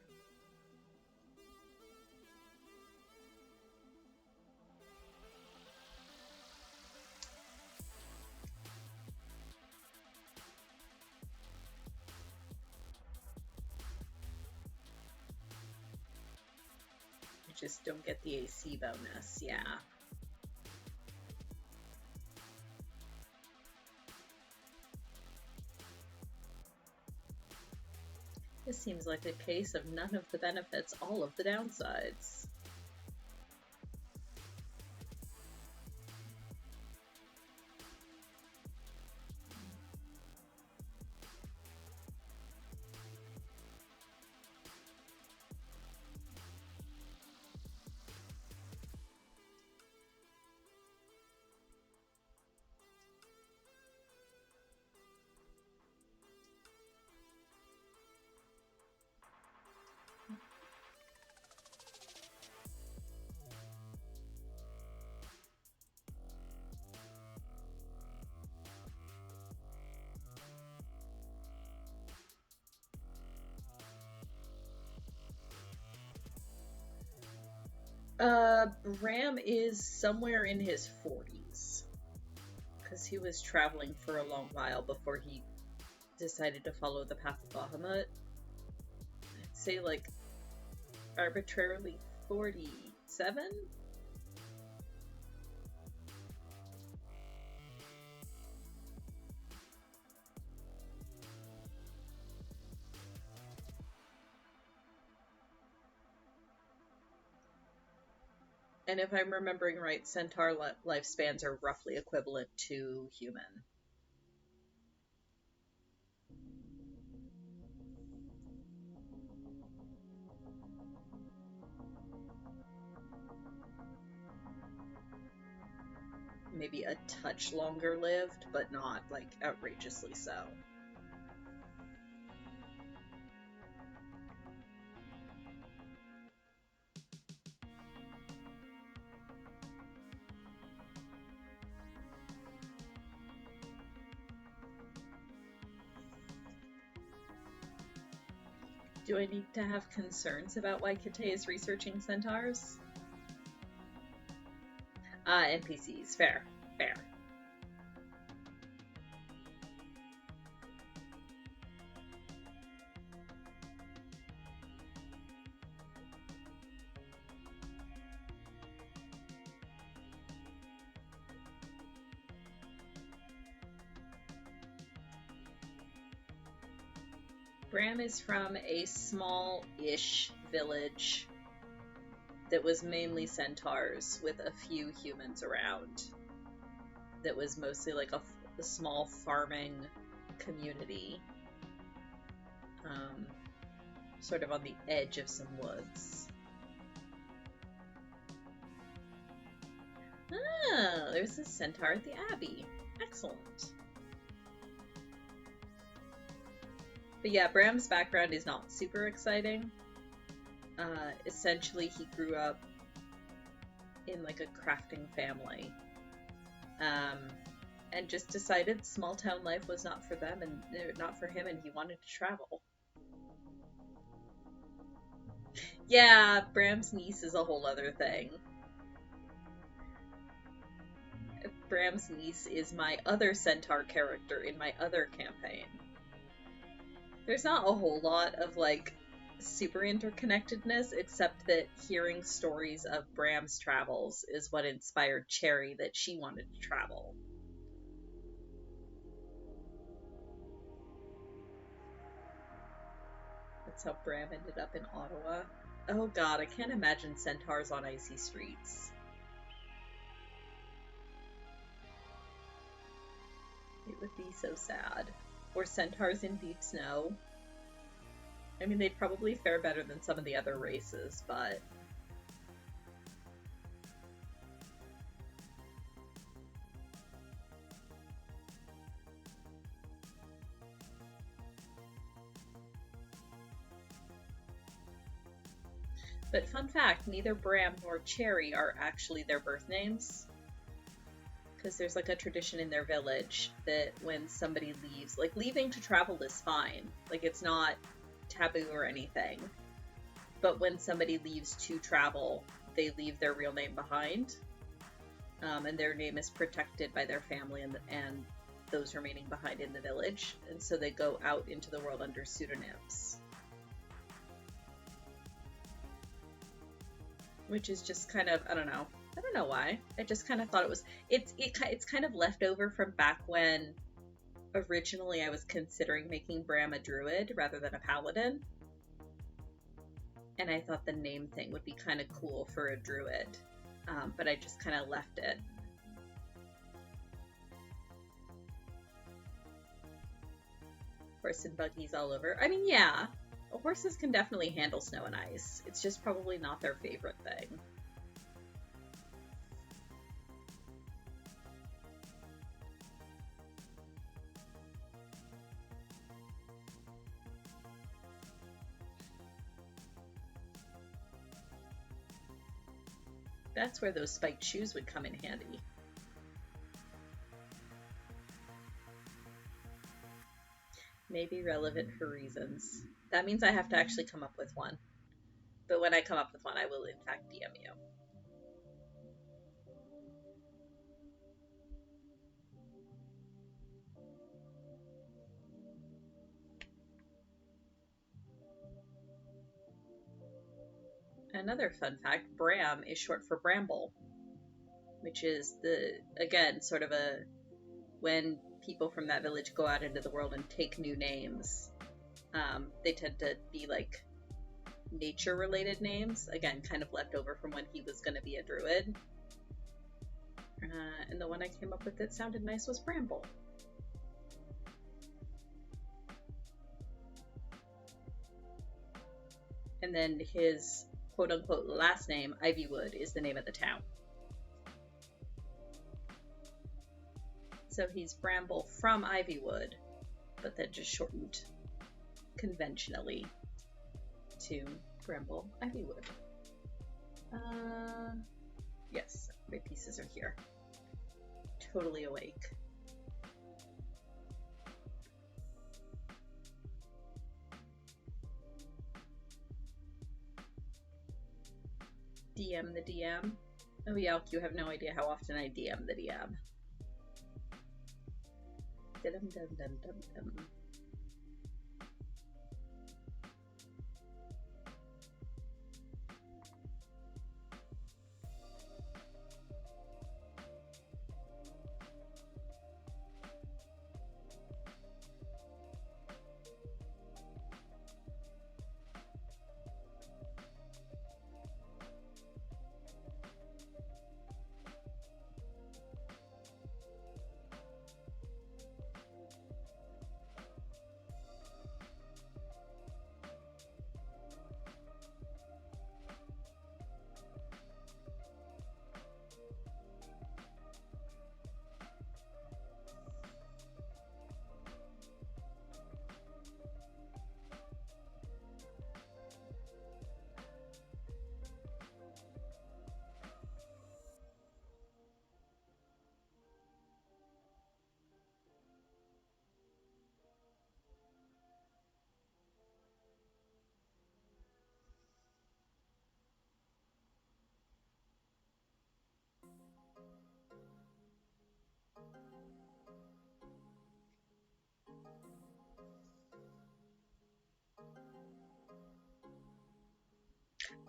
You just don't get the AC bonus, yeah. This seems like a case of none of the benefits, all of the downsides. Bram is somewhere in his 40s. Because he was traveling for a long while before he decided to follow the path of Bahamut. I'd say, like, arbitrarily 47? And if I'm remembering right, centaur lifespans are roughly equivalent to human. Maybe a touch longer lived, but not, like, outrageously so. Do I need to have concerns about why Kate is researching centaurs? NPCs. Fair. Fair. Bram is from a small-ish village that was mainly centaurs with a few humans around. That was mostly like a small farming community. Sort of on the edge of some woods. Ah, there's a centaur at the Abbey. Excellent. But yeah, Bram's background is not super exciting. Essentially, he grew up in like a crafting family, um, and just decided small town life was not for them and not for him, and he wanted to travel. Yeah, Bram's niece is a whole other thing. Bram's niece is my other centaur character in my other campaign. There's not a whole lot of like super interconnectedness, except that hearing stories of Bram's travels is what inspired Cherry that she wanted to travel. That's how Bram ended up in Ottawa. Oh god, I can't imagine centaurs on icy streets. It would be so sad. Or centaurs in deep snow. I mean, they'd probably fare better than some of the other races, but... But fun fact, neither Bram nor Cherry are actually their birth names. Because there's like a tradition in their village that when somebody leaves, like leaving to travel is fine. Like it's not taboo or anything. But when somebody leaves to travel, they leave their real name behind. And their name is protected by their family and those remaining behind in the village. And so they go out into the world under pseudonyms. Which is just kind of, I don't know why. I just kind of thought it was, it's kind of left over from back when originally I was considering making Bram a druid rather than a paladin. And I thought the name thing would be kind of cool for a druid. But I just kind of left it. Horse and buggies all over. I mean, yeah. Horses can definitely handle snow and ice. It's just probably not their favorite thing. That's where those spiked shoes would come in handy. Maybe relevant for reasons. That means I have to actually come up with one. But when I come up with one, I will in fact DM you. Another fun fact, Bram is short for Bramble, which is again, sort of when people from that village go out into the world and take new names, they tend to be like nature-related names, again, kind of left over from when he was going to be a druid. And the one I came up with that sounded nice was Bramble. And then his quote-unquote last name, Ivywood, is the name of the town. So he's Bramble from Ivywood, but then just shortened conventionally to Bramble Ivywood. Yes, my pieces are here. Totally awake. DM the DM. Oh yeah, you have no idea how often I DM the DM. Dum dum dum dum dum.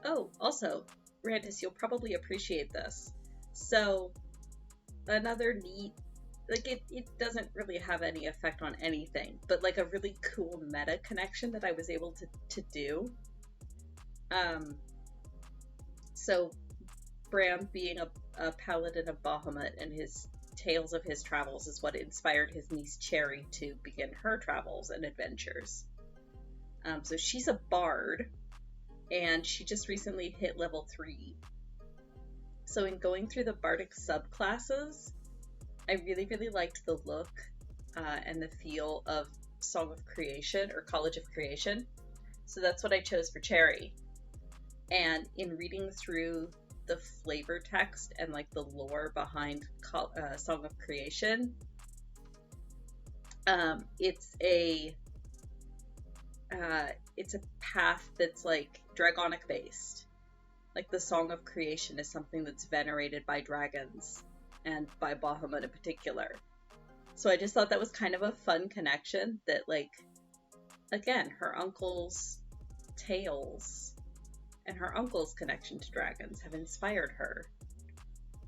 Oh, also, Randis, you'll probably appreciate this. So, another neat, like, it doesn't really have any effect on anything, but like a really cool meta connection that I was able to do. Um, so, Bram being a paladin of Bahamut and his tales of his travels is what inspired his niece Cherry to begin her travels and adventures. So she's a bard, and she just recently hit level 3. So in going through the bardic subclasses, I really, really liked the look and the feel of Song of Creation or College of Creation. So that's what I chose for Cherry. And in reading through the flavor text and like the lore behind Song of Creation, it's a it's a path that's like dragonic based. Like the Song of Creation is something that's venerated by dragons and by Bahamut in particular. So I just thought that was kind of a fun connection that, like, again, her uncle's tales and her uncle's connection to dragons have inspired her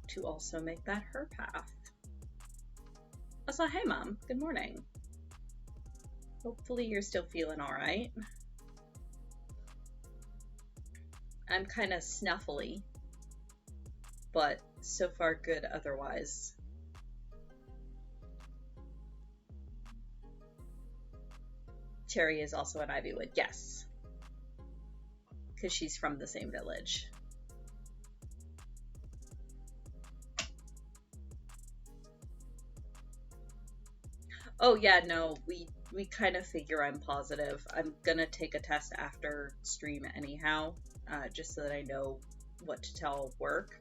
to also make that her path. Also, hey Mom, good morning. Hopefully you're still feeling alright. I'm kind of snuffly, but so far good otherwise. Cherry is also an Ivywood, yes. Because she's from the same village. Oh yeah, no, we kind of figure I'm positive. I'm gonna take a test after stream anyhow, just so that I know what to tell work.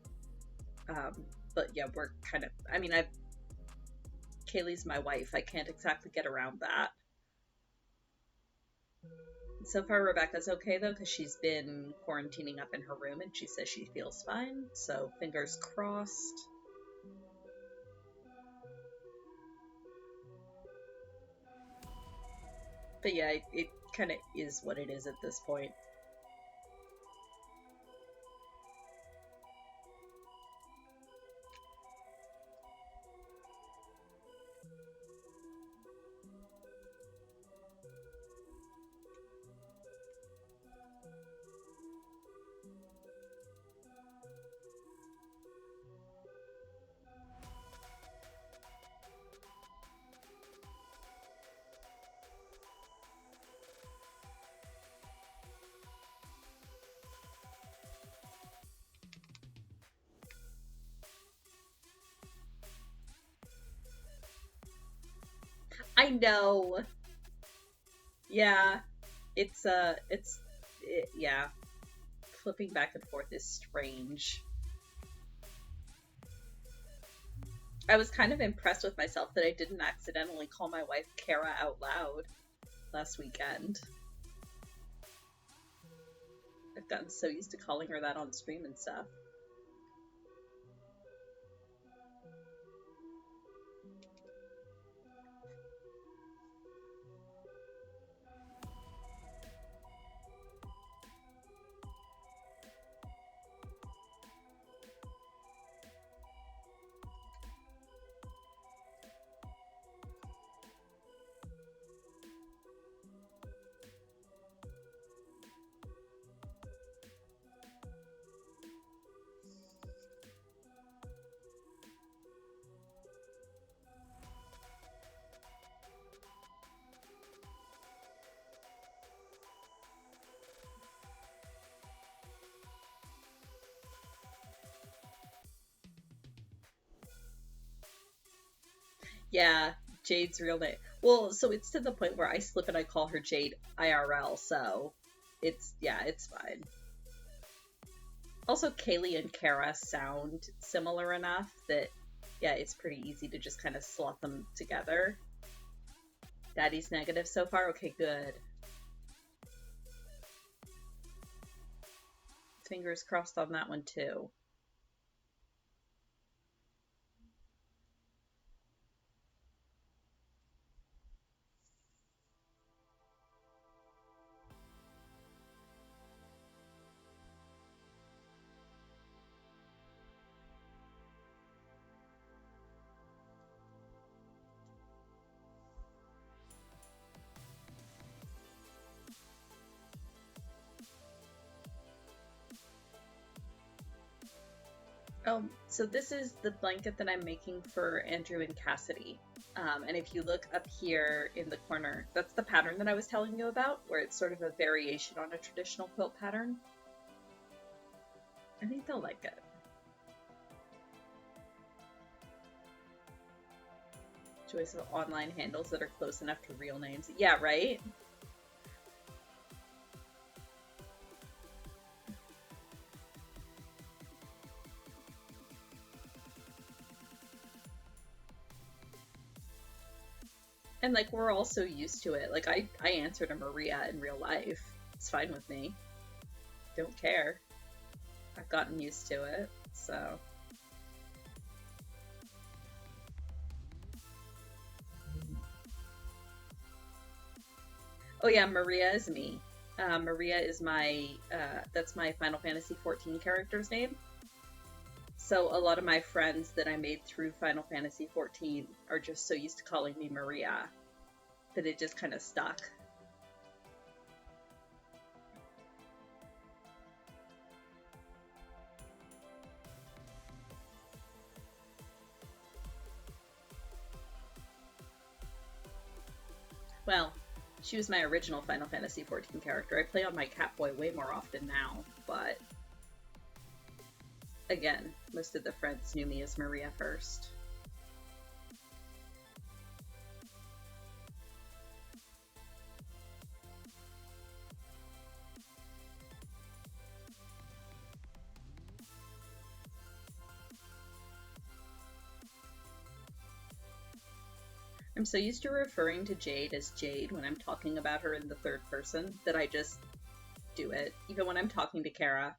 But yeah, we're kind of, I mean, Kaylee's my wife. I can't exactly get around that. So far, Rebecca's okay though, because she's been quarantining up in her room and she says she feels fine. So fingers crossed. But yeah, it kind of is what it is at this point. I know. Yeah, yeah. Flipping back and forth is strange. I was kind of impressed with myself that I didn't accidentally call my wife Kara out loud last weekend. I've gotten so used to calling her that on stream and stuff. Yeah, Jade's real name. Well, so it's to the point where I slip and I call her Jade IRL, so it's fine. Also, Kaylee and Kara sound similar enough that, yeah, it's pretty easy to just kind of slot them together. Daddy's negative so far? Okay, good. Fingers crossed on that one, too. So this is the blanket that I'm making for Andrew and Cassidy. And if you look up here in the corner, that's the pattern that I was telling you about, where it's sort of a variation on a traditional quilt pattern. I think they'll like it. Choice of online handles that are close enough to real names. Yeah, right? And like we're all so used to it. Like I answered a Maria in real life. It's fine with me. Don't care. I've gotten used to it. So oh yeah, Maria is me. Maria is my that's my Final Fantasy 14 character's name. So a lot of my friends that I made through Final Fantasy 14 are just so used to calling me Maria that it just kind of stuck. Well, she was my original Final Fantasy 14 character. I play on my Catboy way more often now, but again, most of the friends knew me as Maria first. I'm so used to referring to Jade as Jade when I'm talking about her in the third person that I just do it, even when I'm talking to Kara.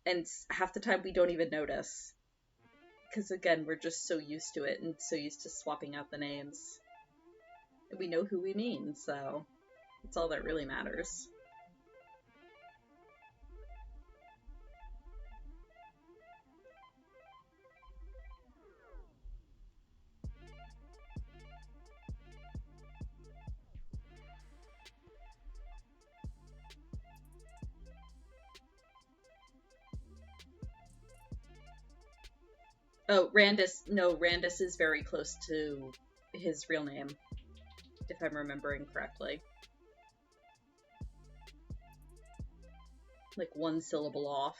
And half the time we don't even notice. Because again, we're just so used to it and so used to swapping out the names. And we know who we mean, so it's all that really matters. Oh, Randus. No, Randus is very close to his real name, if I'm remembering correctly. Like one syllable off.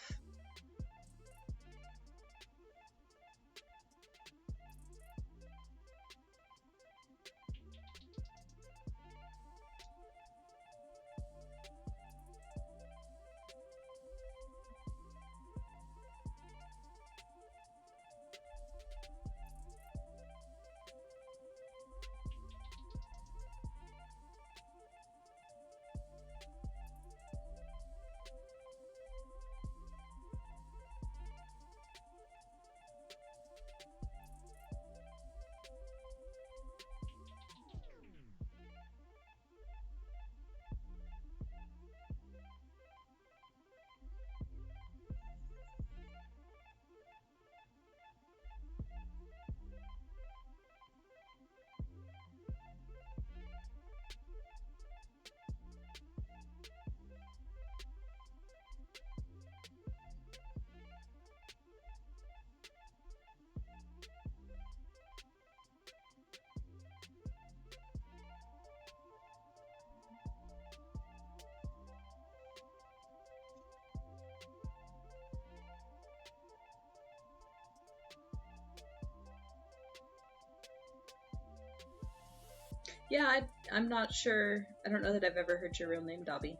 Yeah, I'm not sure. I don't know that I've ever heard your real name, Dobby.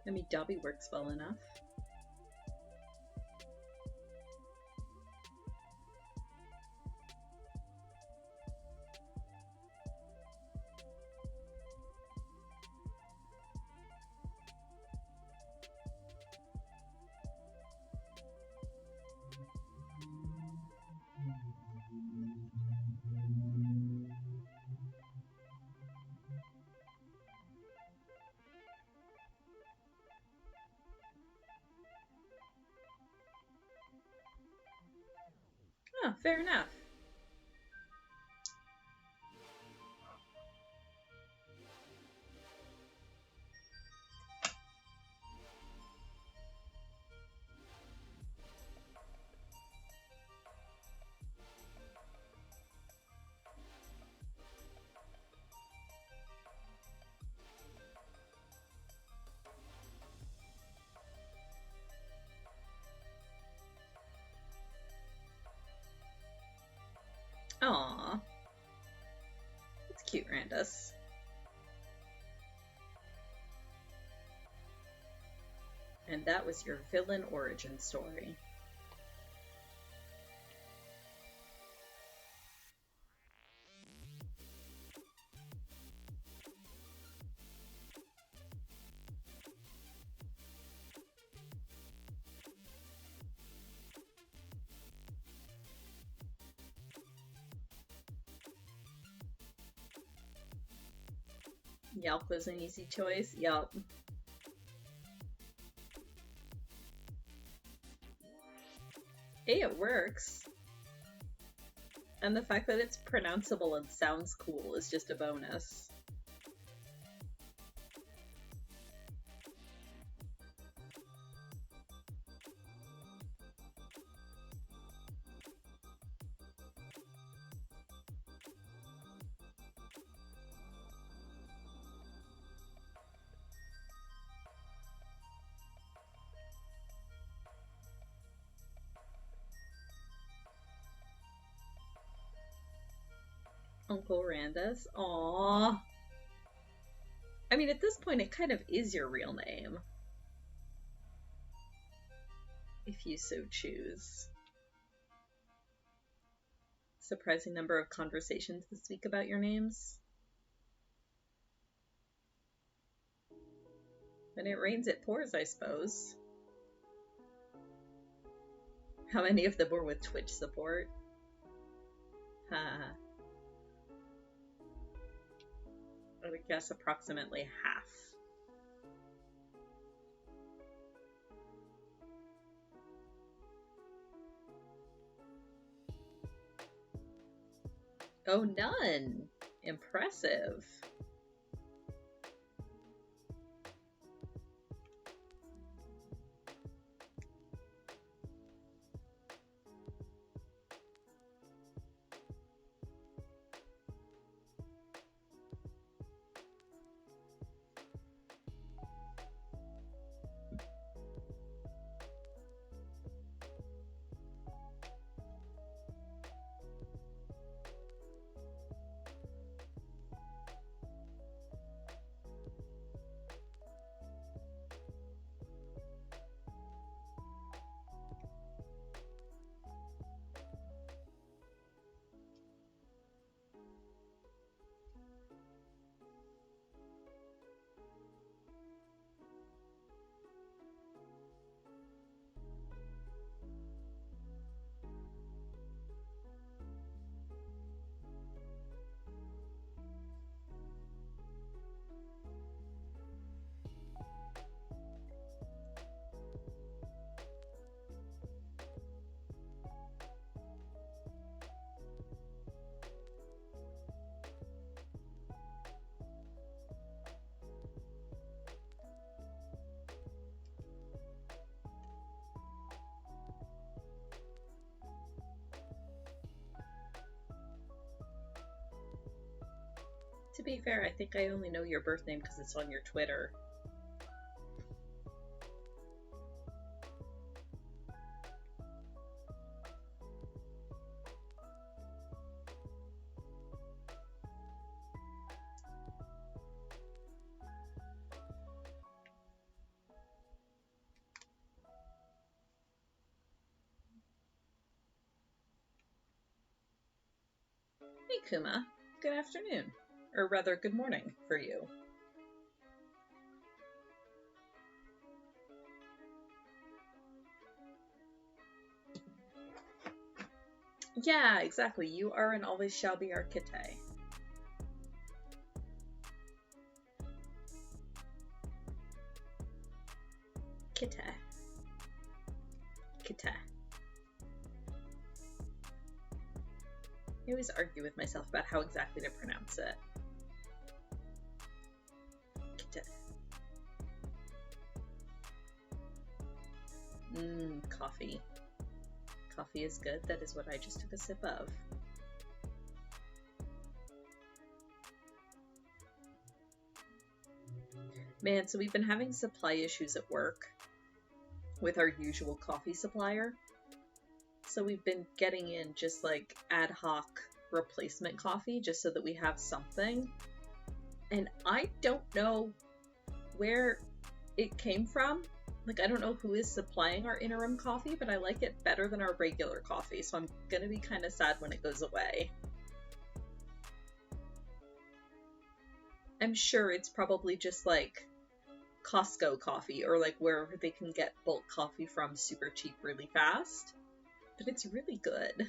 I mean, Dobby works well enough. Oh, fair enough. cute, Randus. And that was your villain origin story. Yelp was an easy choice. Yelp. Hey, it works. And the fact that it's pronounceable and sounds cool is just a bonus. Uncle Randus. Aww. I mean, at this point, it kind of is your real name. If you so choose. Surprising number of conversations this week about your names. When it rains, it pours, I suppose. How many of them were with Twitch support? I would guess approximately half. Oh, none! Impressive. To be fair, I think I only know your birth name because it's on your Twitter. Hey Kuma, good afternoon. Or rather, good morning for you. Yeah, exactly. You are and always shall be our Kite. Kite. Kite. I always argue with myself about how exactly to pronounce it. Coffee. Coffee is good. That is what I just took a sip of. Man, so we've been having supply issues at work with our usual coffee supplier. So we've been getting in just like ad hoc replacement coffee just so that we have something. And I don't know where it came from. Like, I don't know who is supplying our interim coffee, but I like it better than our regular coffee, so I'm gonna be kind of sad when it goes away. I'm sure it's probably just like Costco coffee or like wherever they can get bulk coffee from super cheap really fast, but it's really good.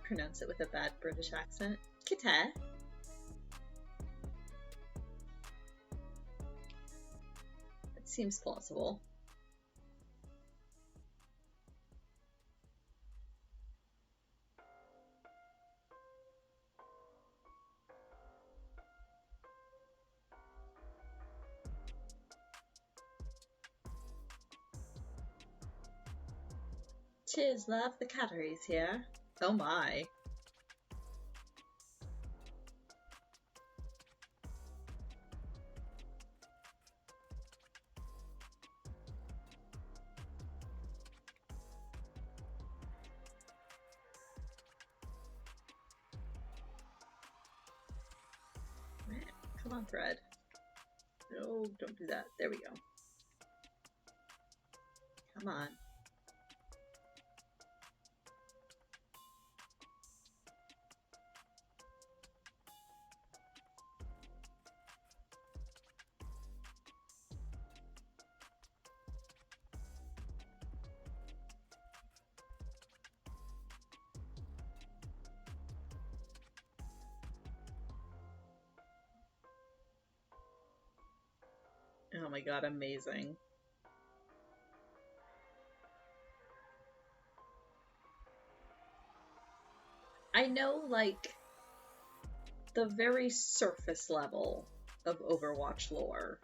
Pronounce it with a bad British accent. Kita. It seems plausible. Cheers, love. The calories here. Oh my. Come on, thread. No, don't do that. There we go. Come on. Oh my god, amazing. I know, like, the very surface level of Overwatch lore,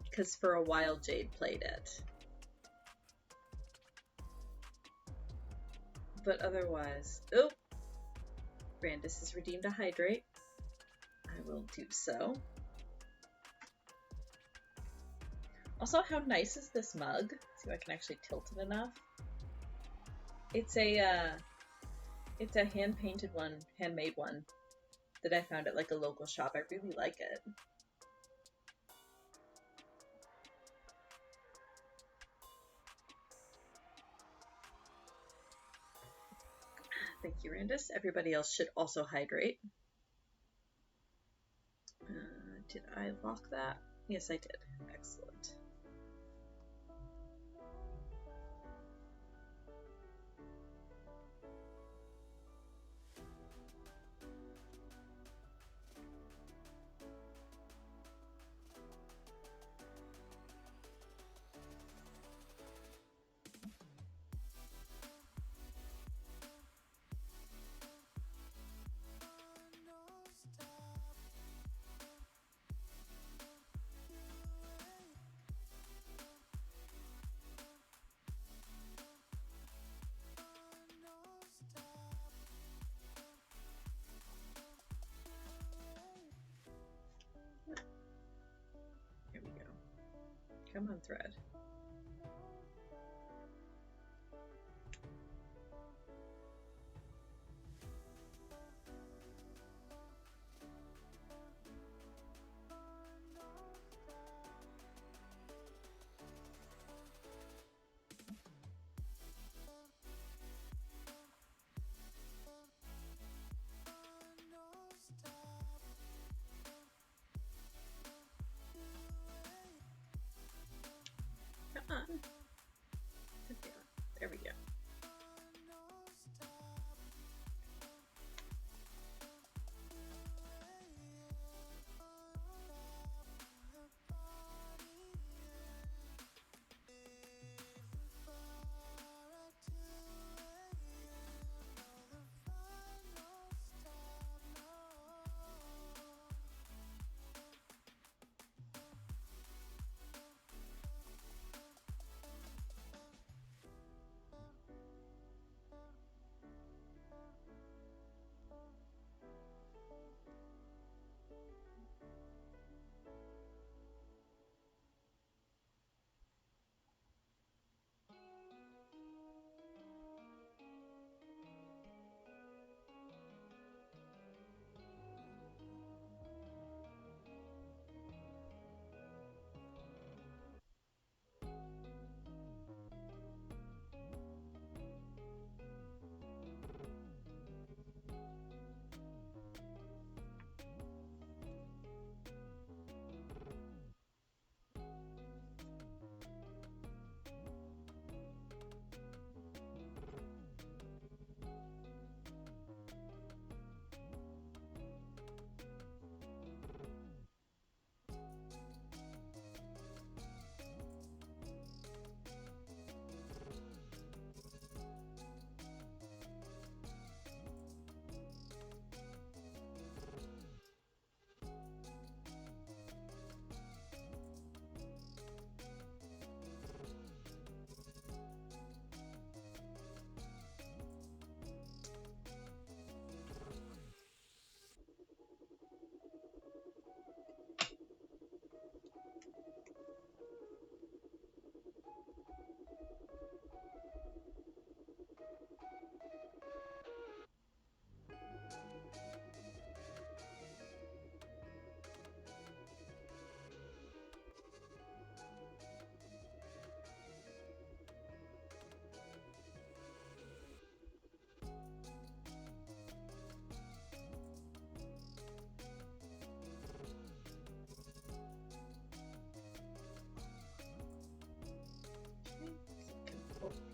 because for a while Jade played it. But otherwise... Oh! Brandis has redeemed a hydrate. I will do so. Also, how nice is this mug? Let's see if I can actually tilt it enough. It's a hand-painted one, handmade one, that I found at like a local shop. I really like it. Thank you, Randus. Everybody else should also hydrate. Did I lock that? Yes, I did. Excellent. Here we go. Come on, thread.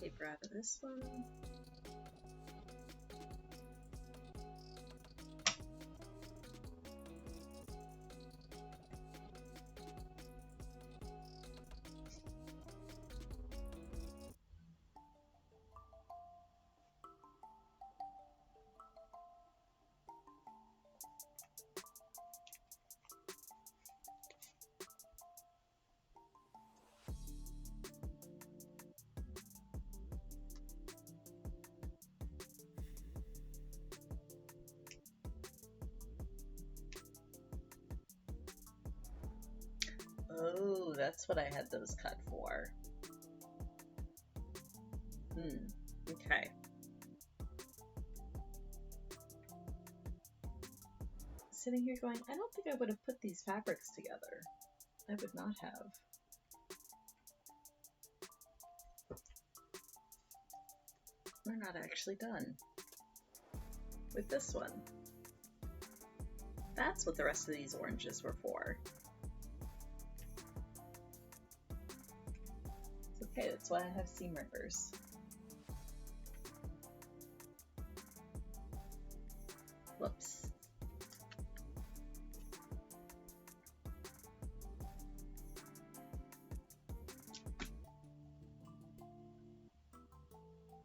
paper out of this one. Oh, that's what I had those cut for. Okay. Sitting here going, I don't think I would have put these fabrics together. I would not have. We're not actually done with this one. That's what the rest of these oranges were for. It's okay, that's why I have seam rippers. Whoops.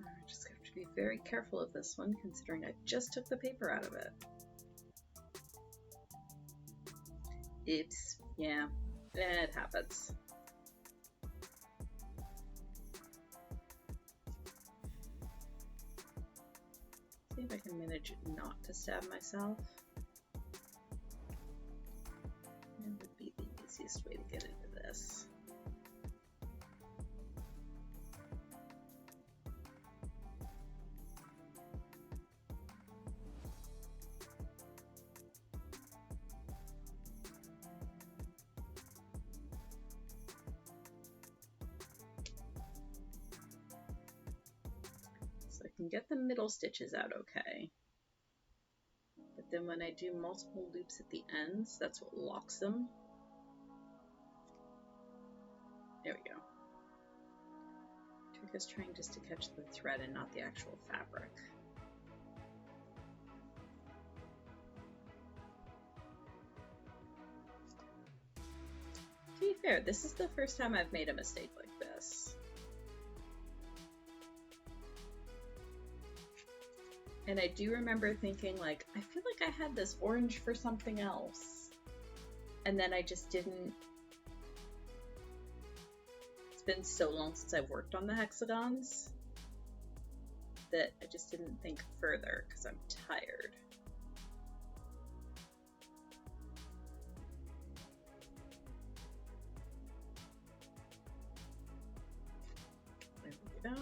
I just have to be very careful of this one, considering I just took the paper out of it. Yeah, it happens. See if I can manage not to stab myself. It would be the easiest way to get into this. I can get the middle stitches out okay, but then when I do multiple loops at the ends, that's what locks them. There we go. Trick is trying just to catch the thread and not the actual fabric. To be fair, this is the first time I've made a mistake like this. And I do remember thinking, like, I feel like I had this orange for something else. And then I just didn't. It's been so long since I've worked on the hexagons that I just didn't think further because I'm tired. There we go.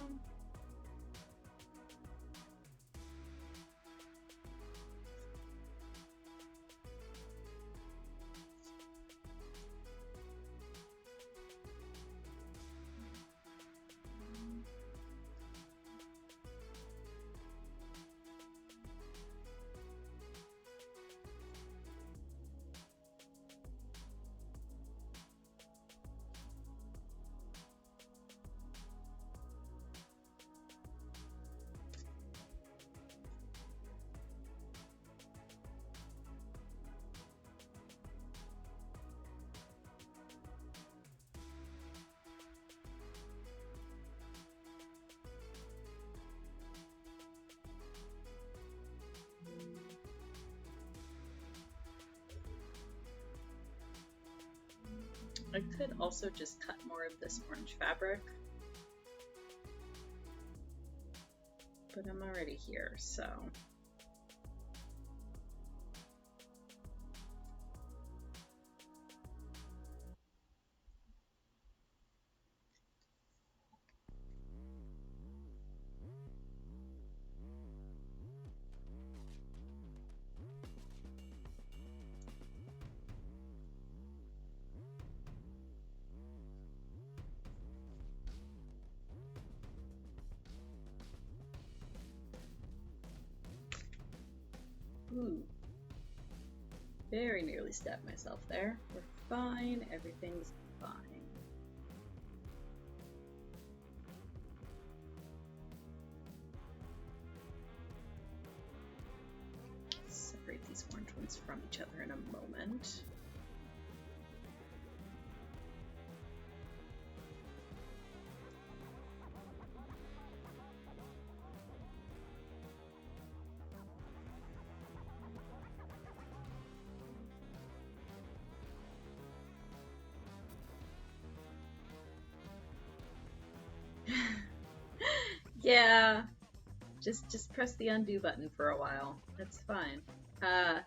I could also just cut more of this orange fabric, but I'm already here, so. Ooh. Very nearly stabbed myself there. We're fine. Everything's fine. from each other in a moment. Yeah, just press the undo button for a while. That's fine. I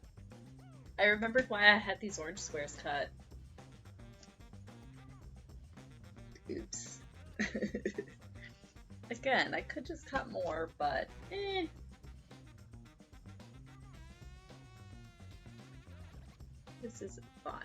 remembered why I had these orange squares cut. Oops. Again, I could just cut more, but this is fine.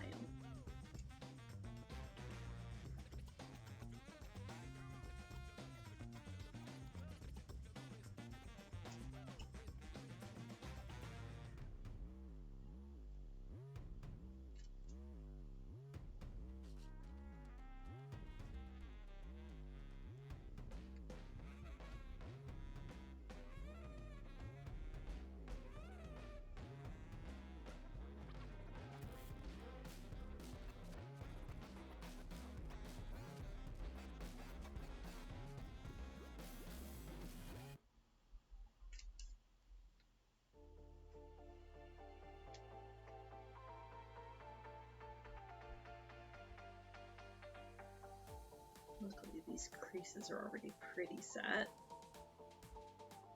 Luckily, these creases are already pretty set.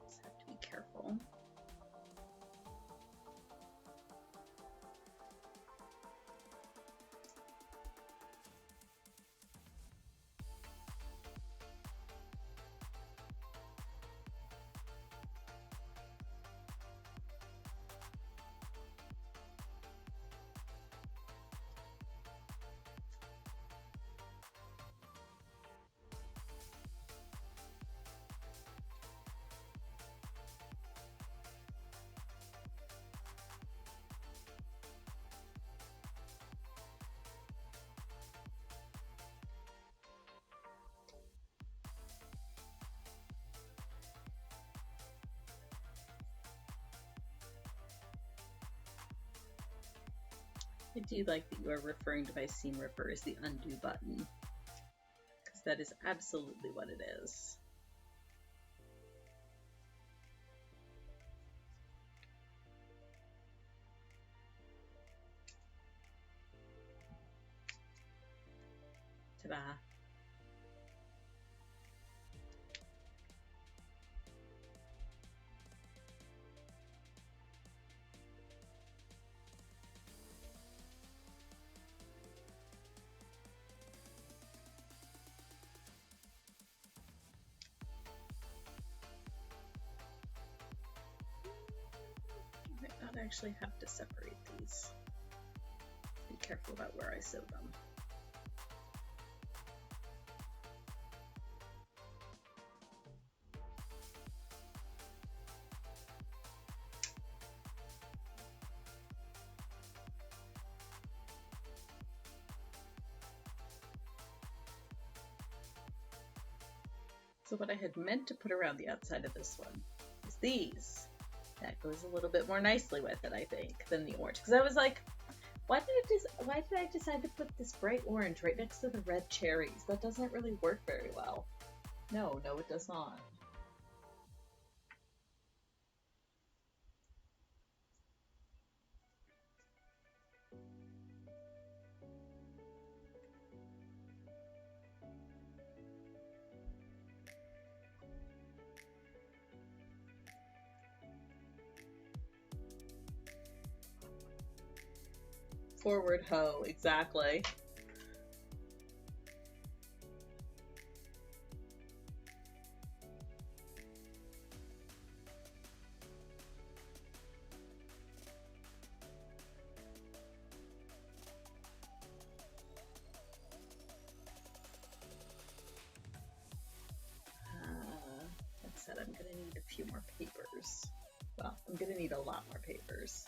Just have to be careful. I do like that you are referring to my seam ripper as the undo button, because that is absolutely what it is. Ta-da! I actually have to separate these. Be careful about where I sew them. So what I had meant to put around the outside of this one is these. That goes a little bit more nicely with it, I think, than the orange. Because I was like, why did I decide to put this bright orange right next to the red cherries? That doesn't really work very well. No, it does not. Forward hoe, exactly. That said, I'm gonna need a few more papers. Well, I'm gonna need a lot more papers.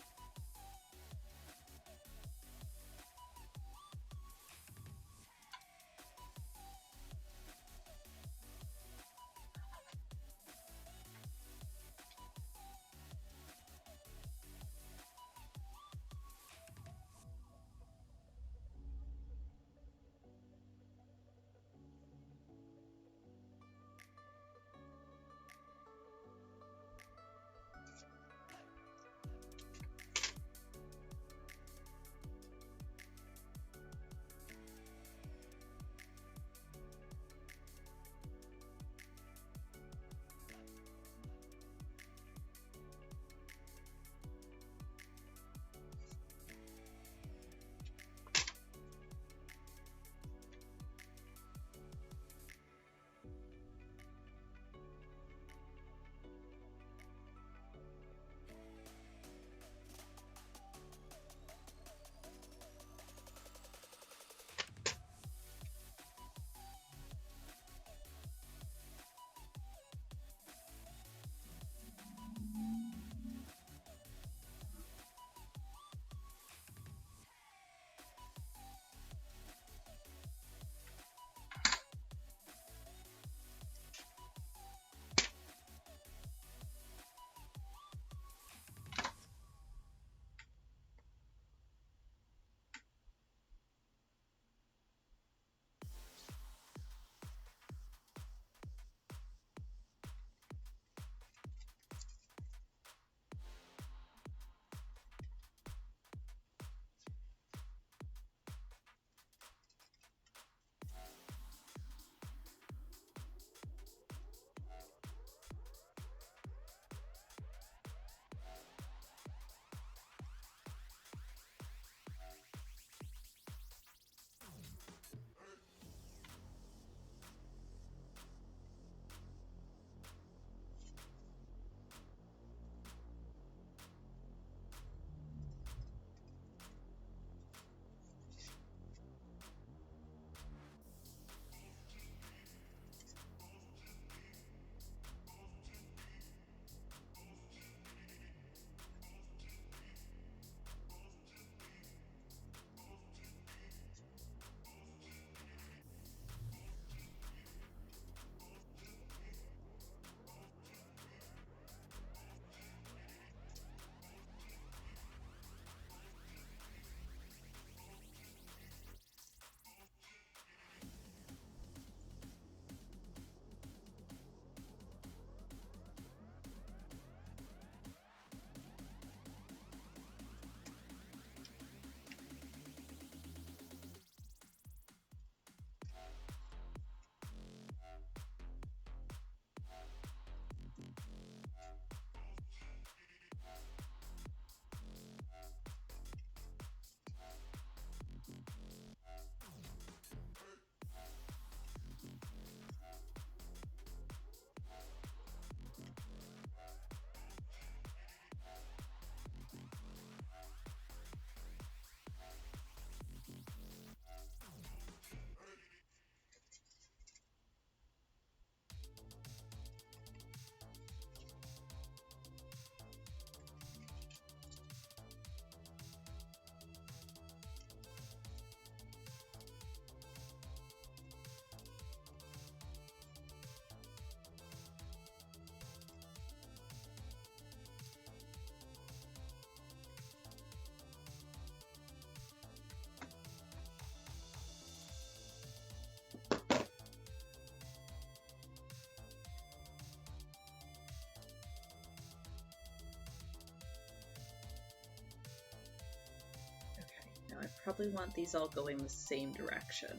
probably want these all going the same direction.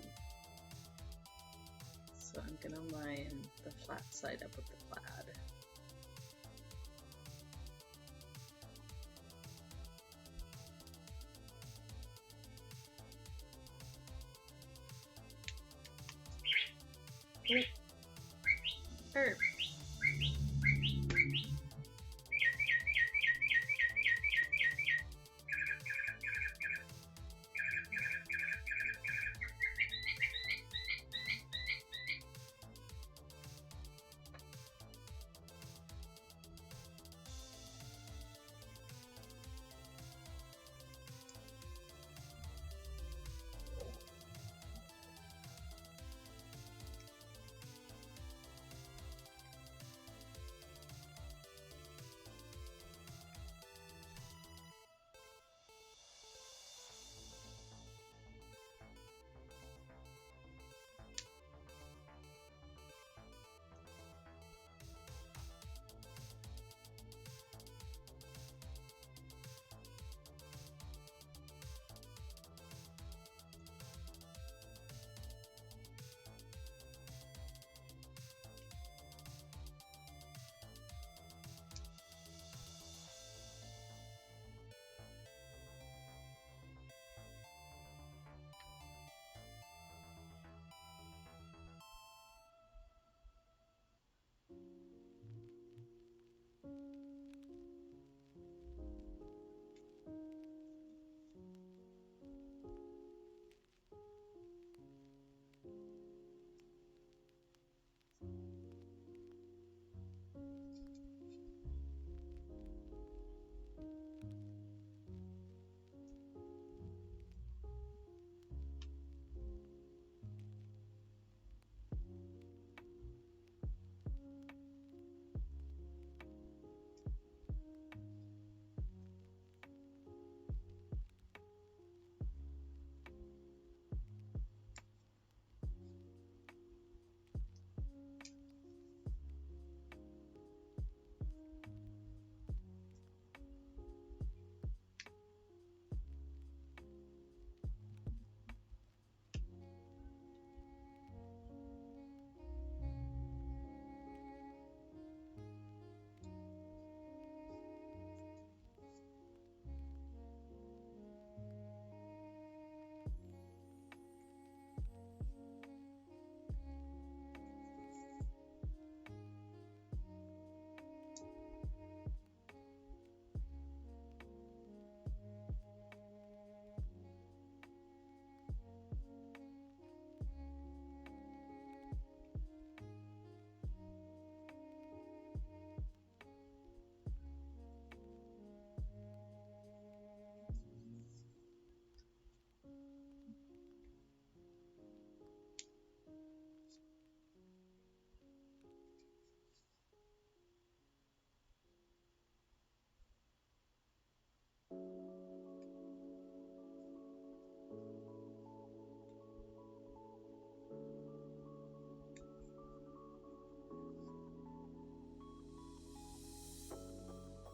So I'm gonna line the flat side up with the plaid. Herb.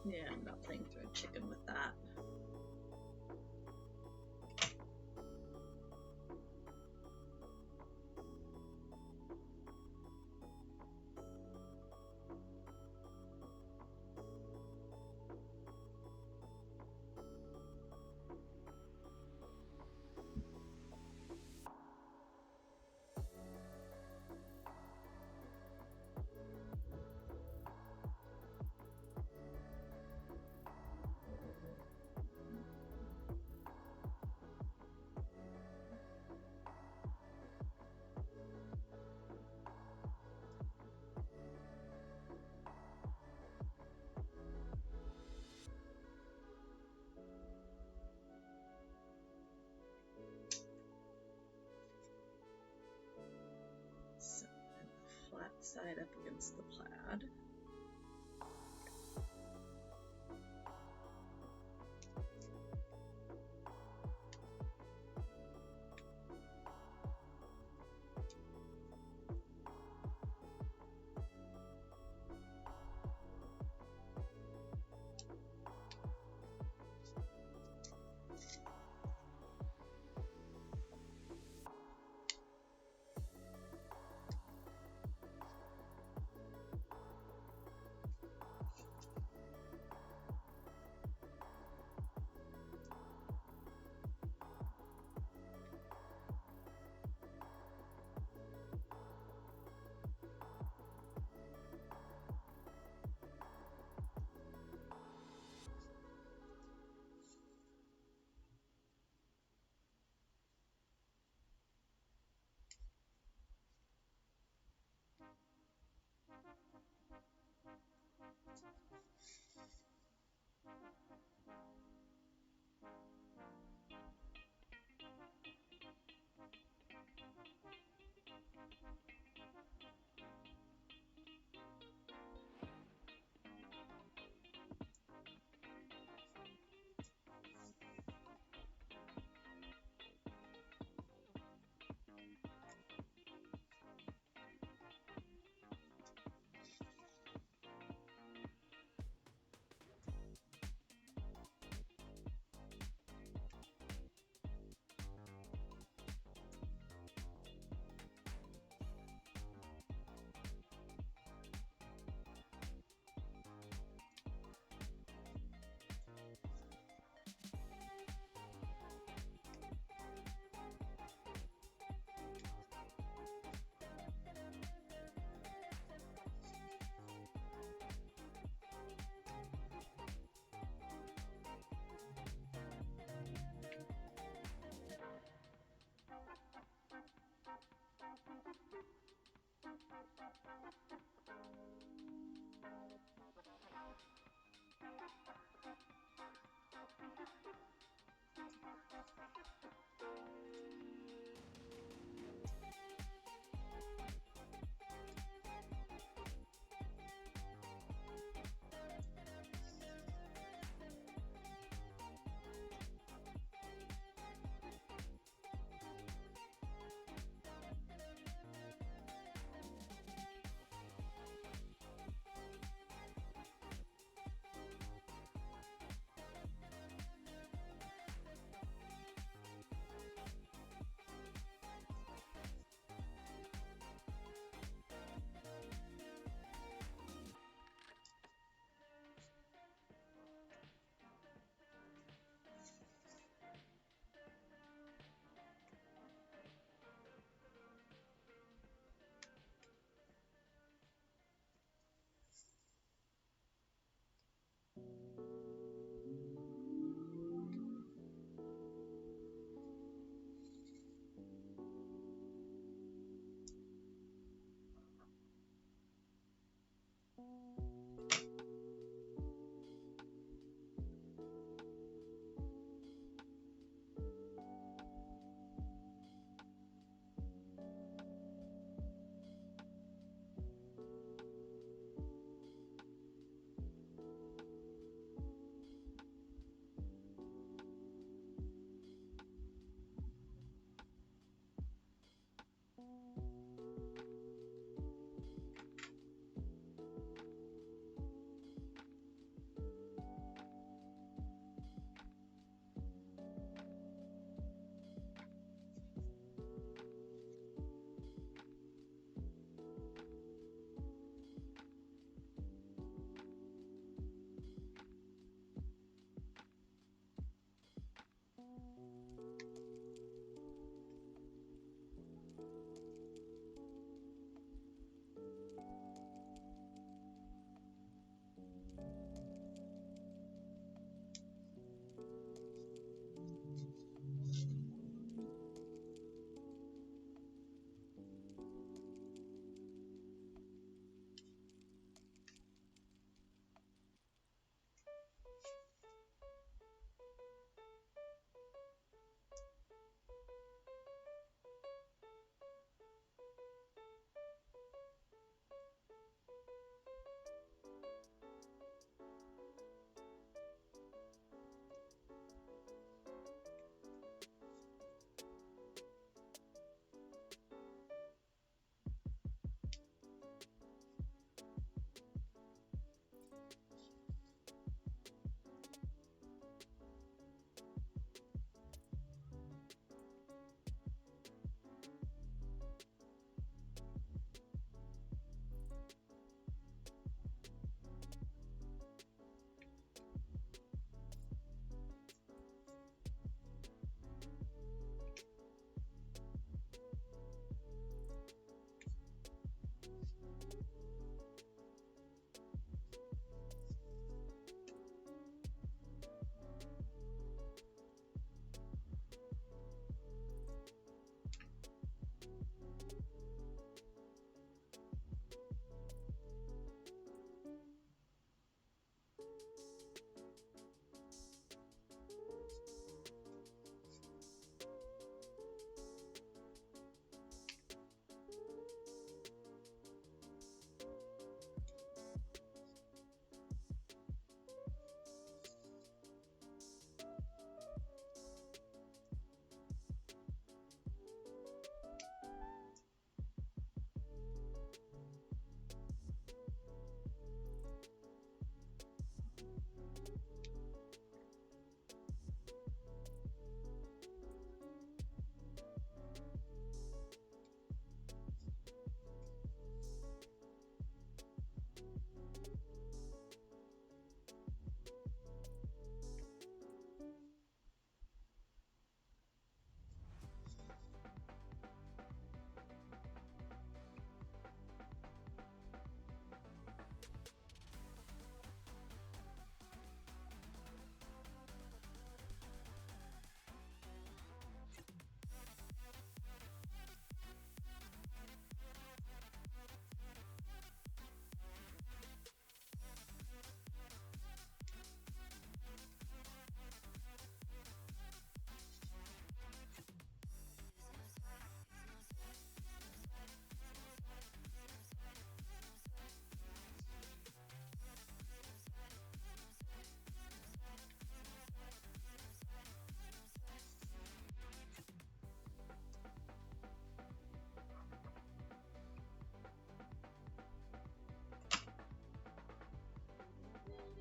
Yeah, I'm not playing thread chicken with that. So, and the flat side up against the plaid.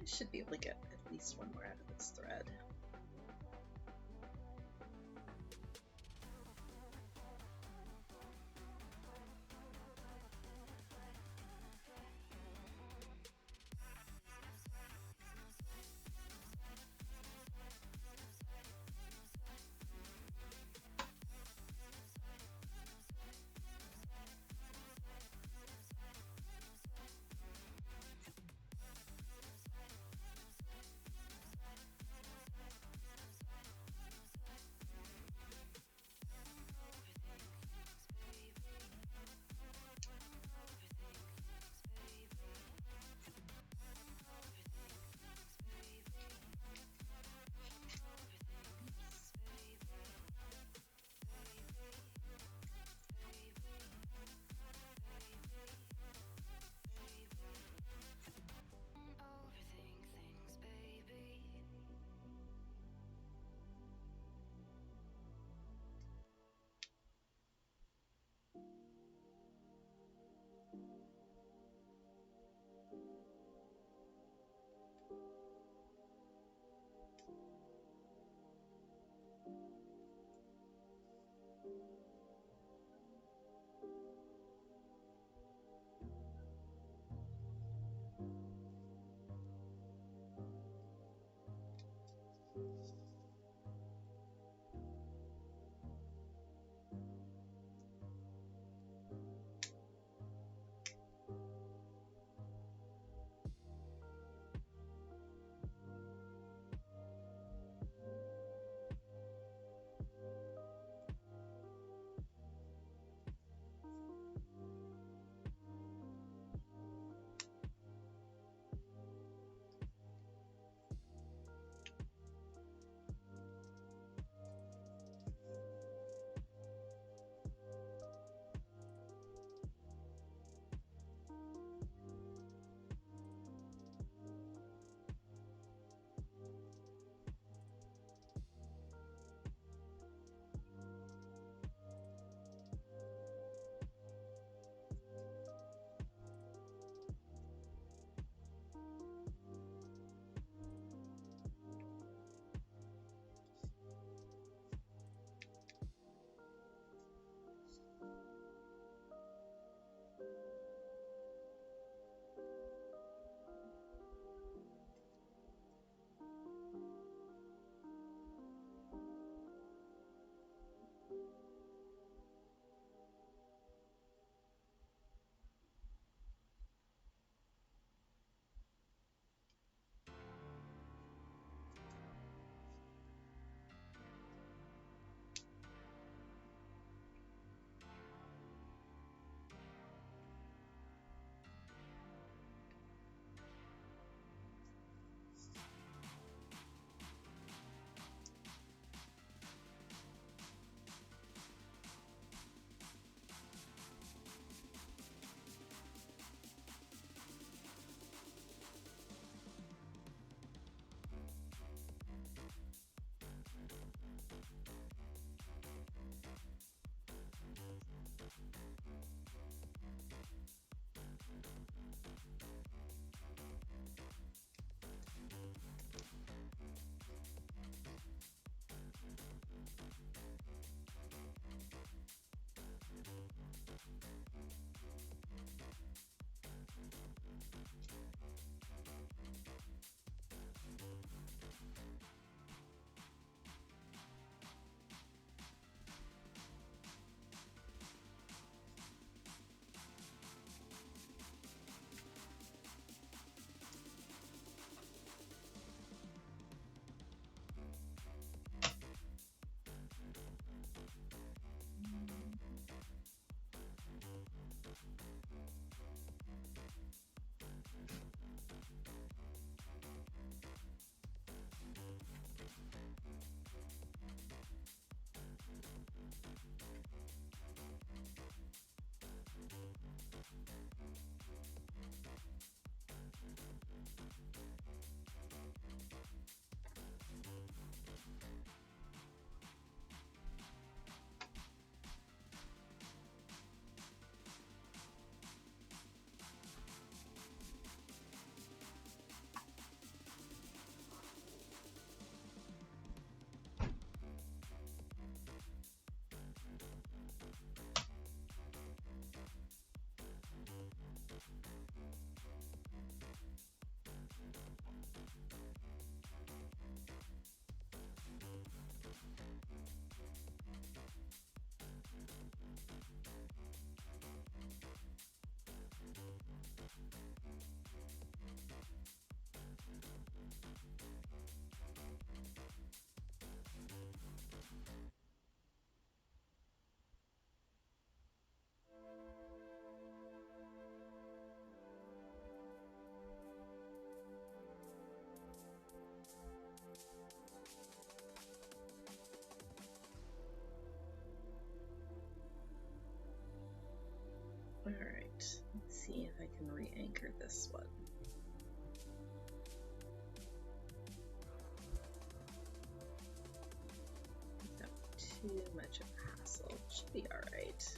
Should be able to get at least one more out of this thread. enter this one. Not too much of a hassle. Should be all right.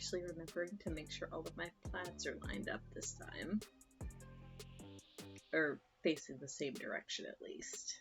actually remembering to make sure all of my plants are lined up this time. Or facing the same direction at least.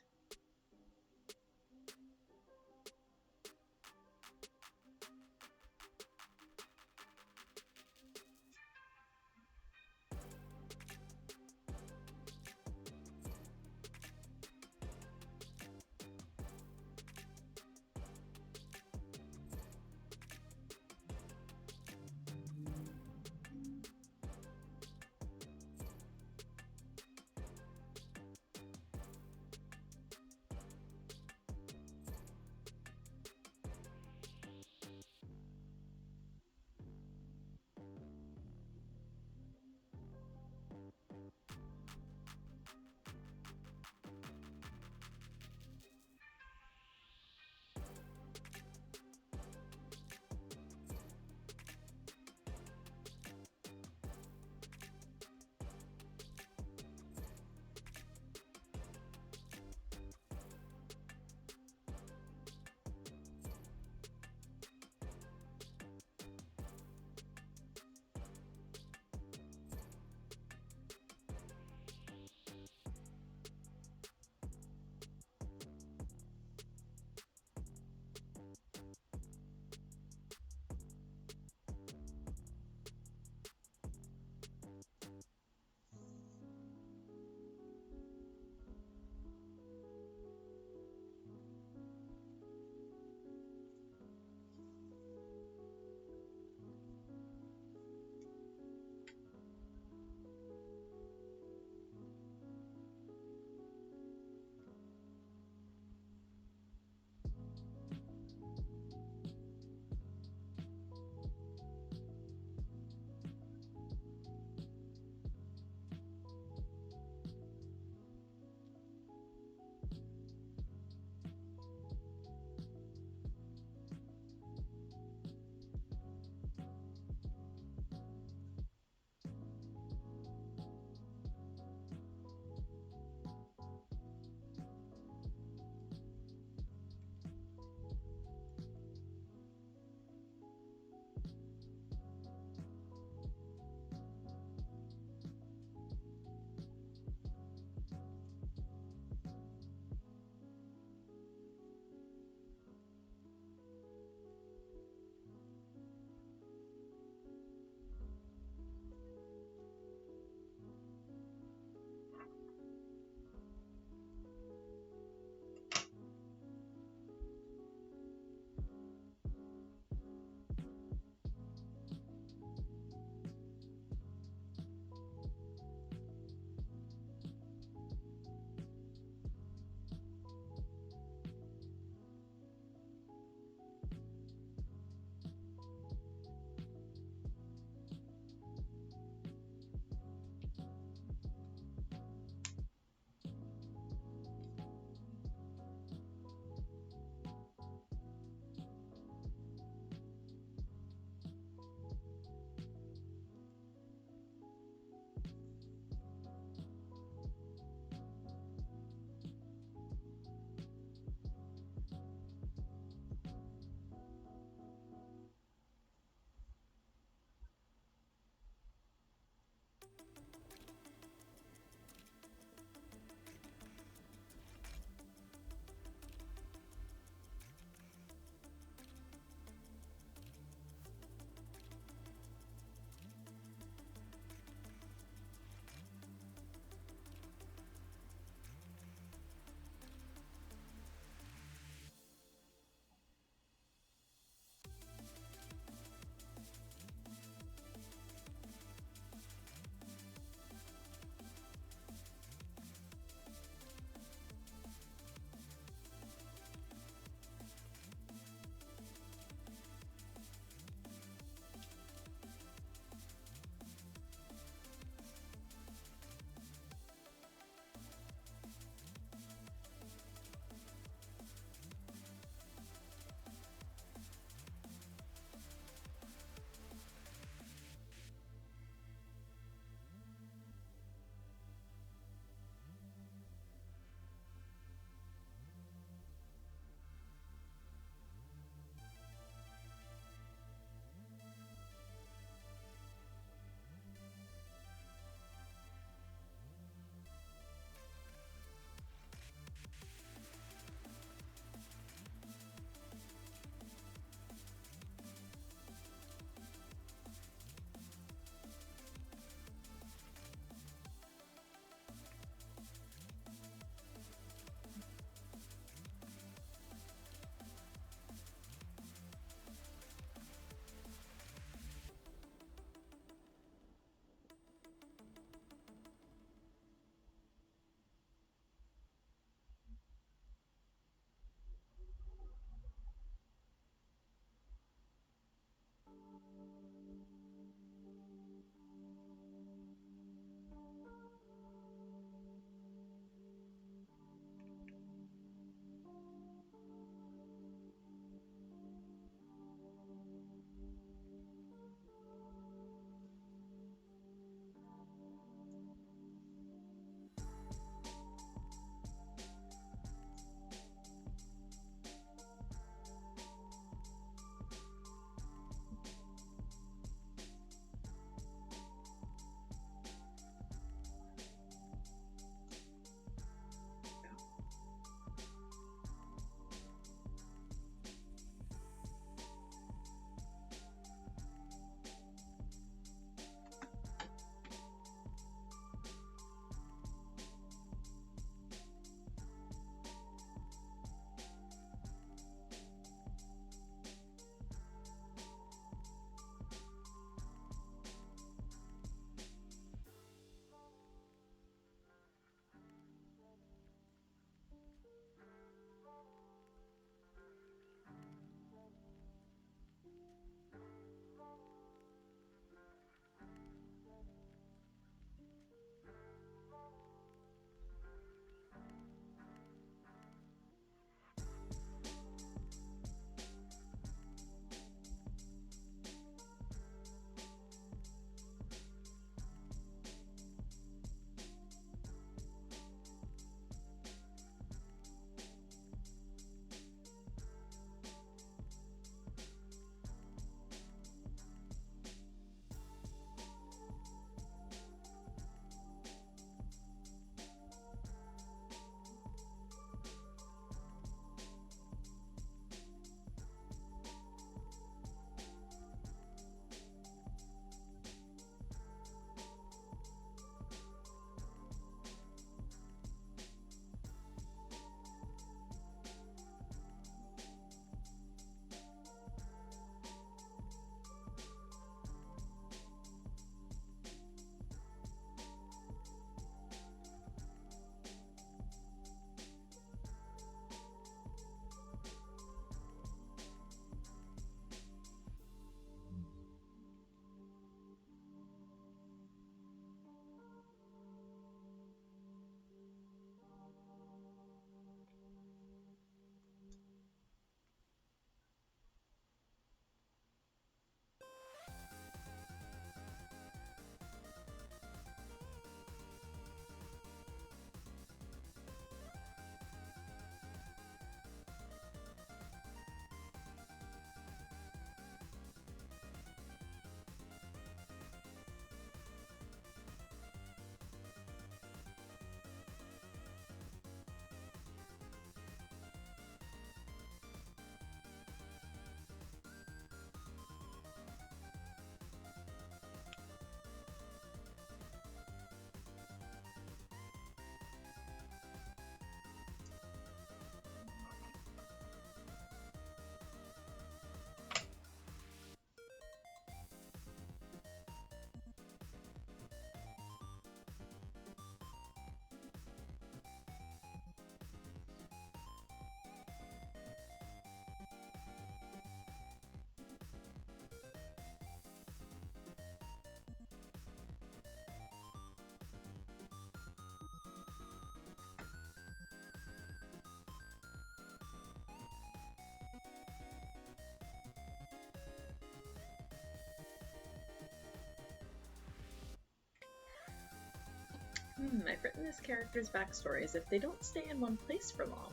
I've written this character's backstory as if they don't stay in one place for long.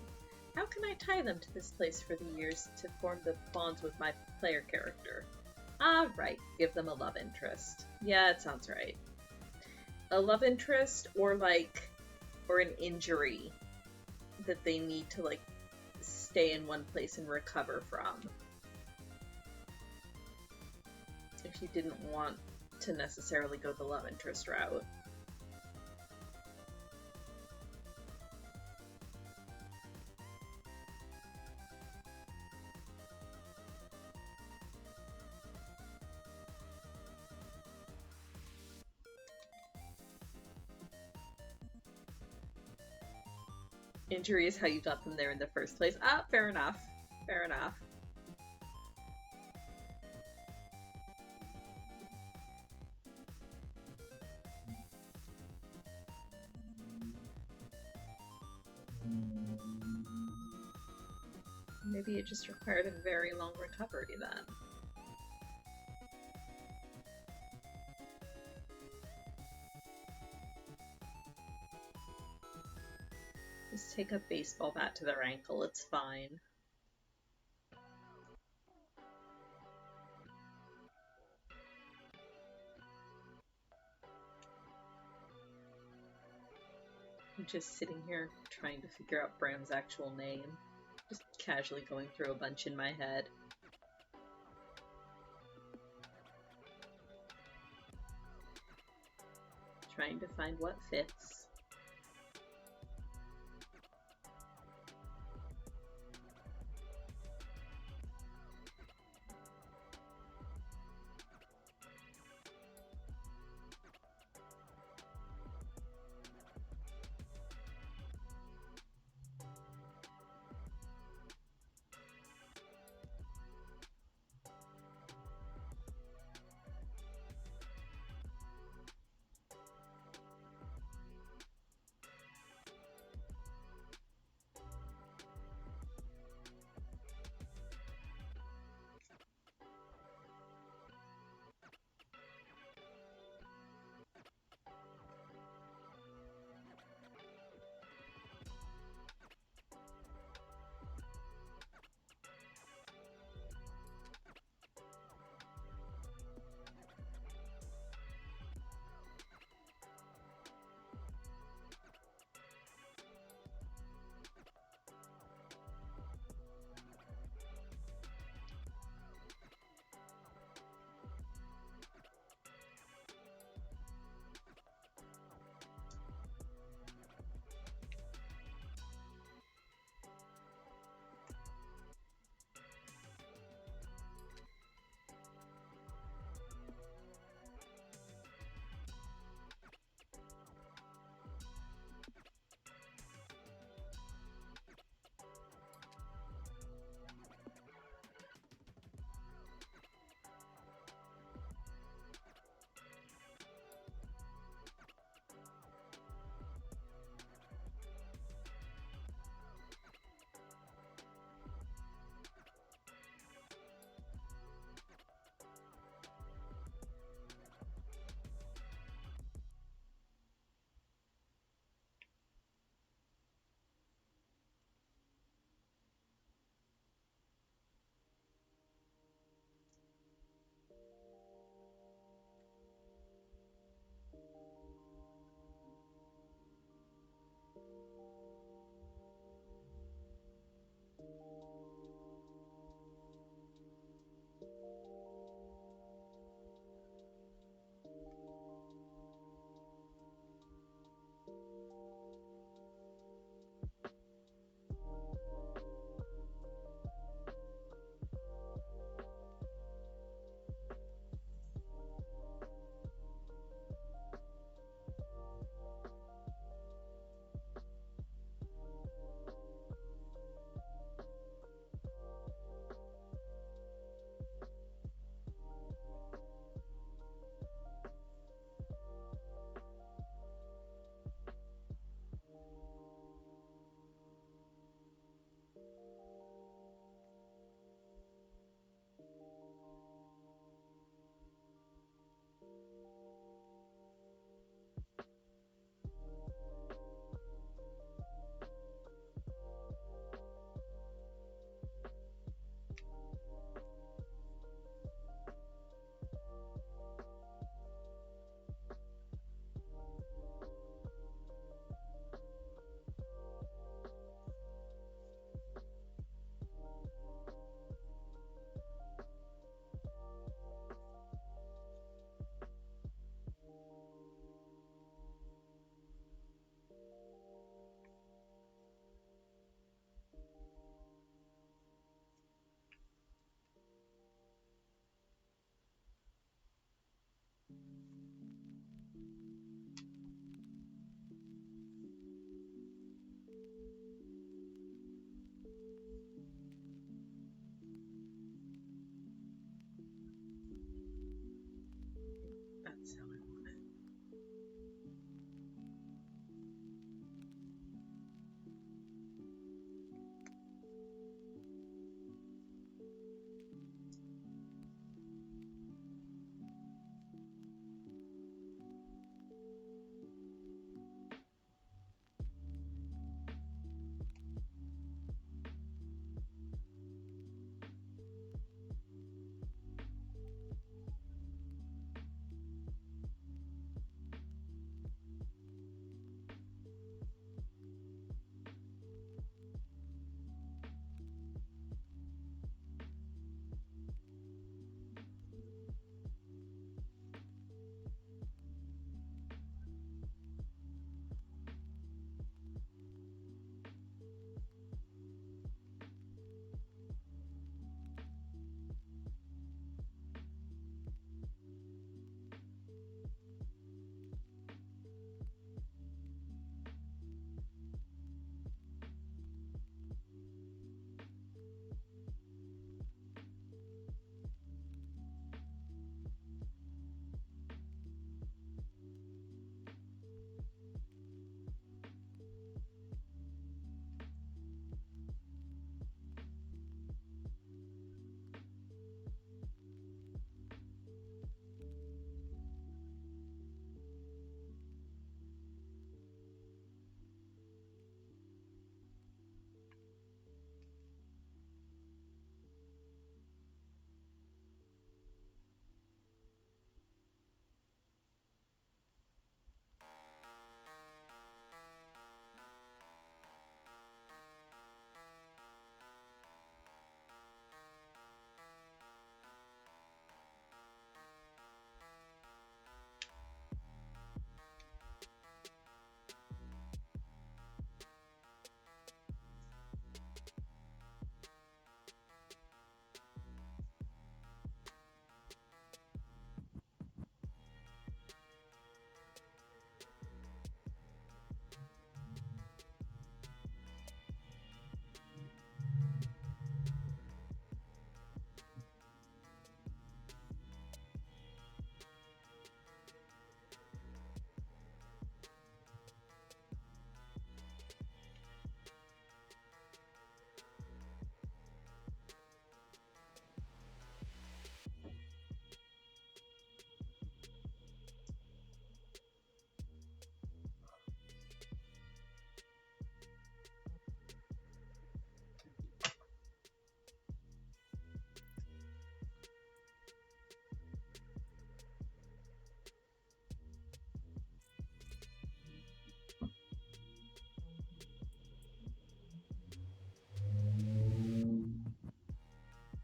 How can I tie them to this place for the years to form the bonds with my player character? Ah, right, give them a love interest. Yeah, it sounds right. A love interest or an injury that they need to stay in one place and recover from. If you didn't want to necessarily go the love interest route. Injury is how you got them there in the first place. Ah, fair enough. Fair enough. Maybe it just required a very long recovery then. Just take a baseball bat to their ankle, it's fine. I'm just sitting here trying to figure out Bram's actual name. Just casually going through a bunch in my head. Trying to find what fits.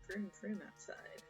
Vroom vroom outside.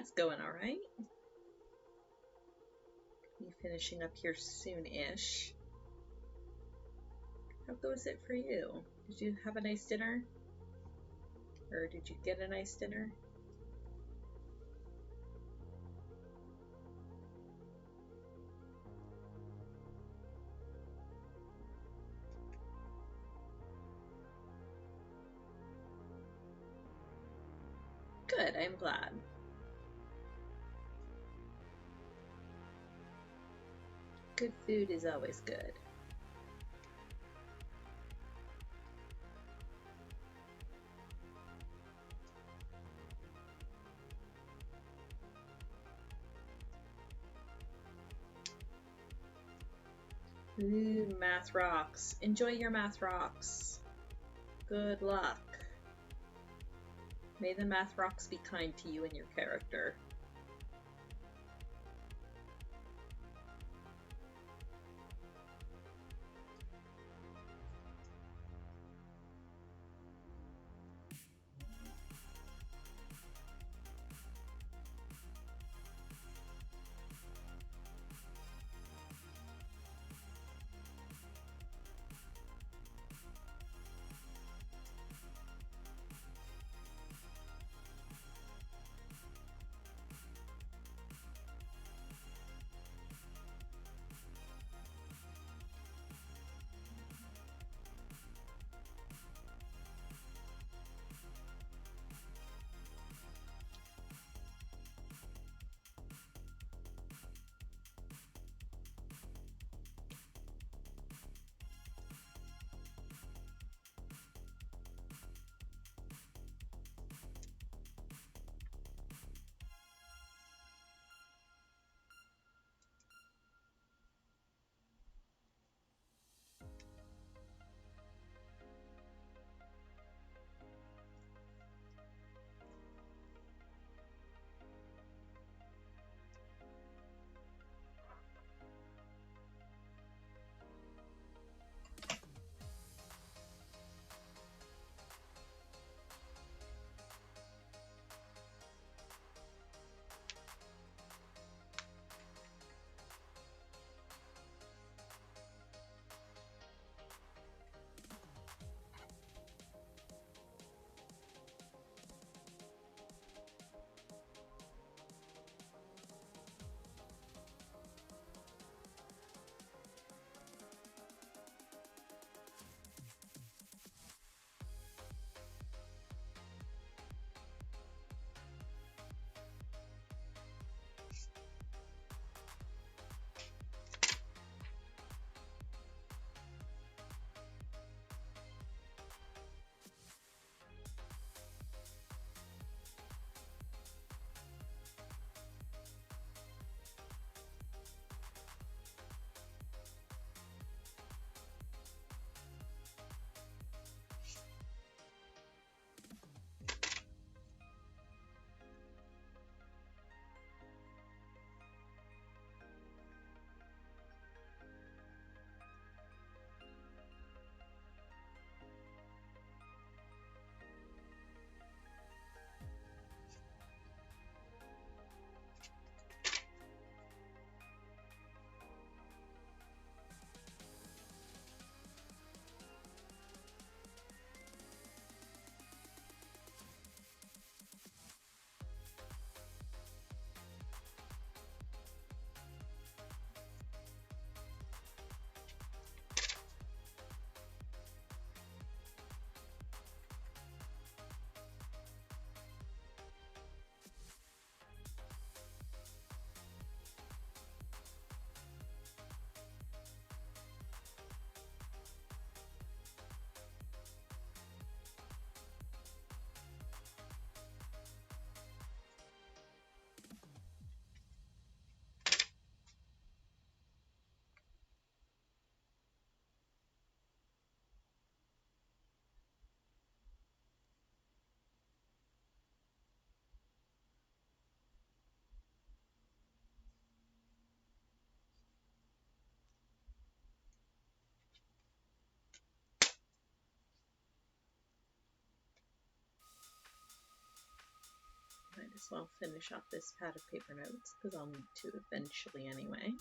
It's going all right. Be finishing up here soon-ish. How goes it for you? Did you have a nice dinner? Or did you get a nice dinner? Good, I'm glad. Good food is always good. Ooh, math rocks. Enjoy your math rocks. Good luck. May the math rocks be kind to you and your character. So I'll finish off this pad of paper notes because I'll need to eventually anyway.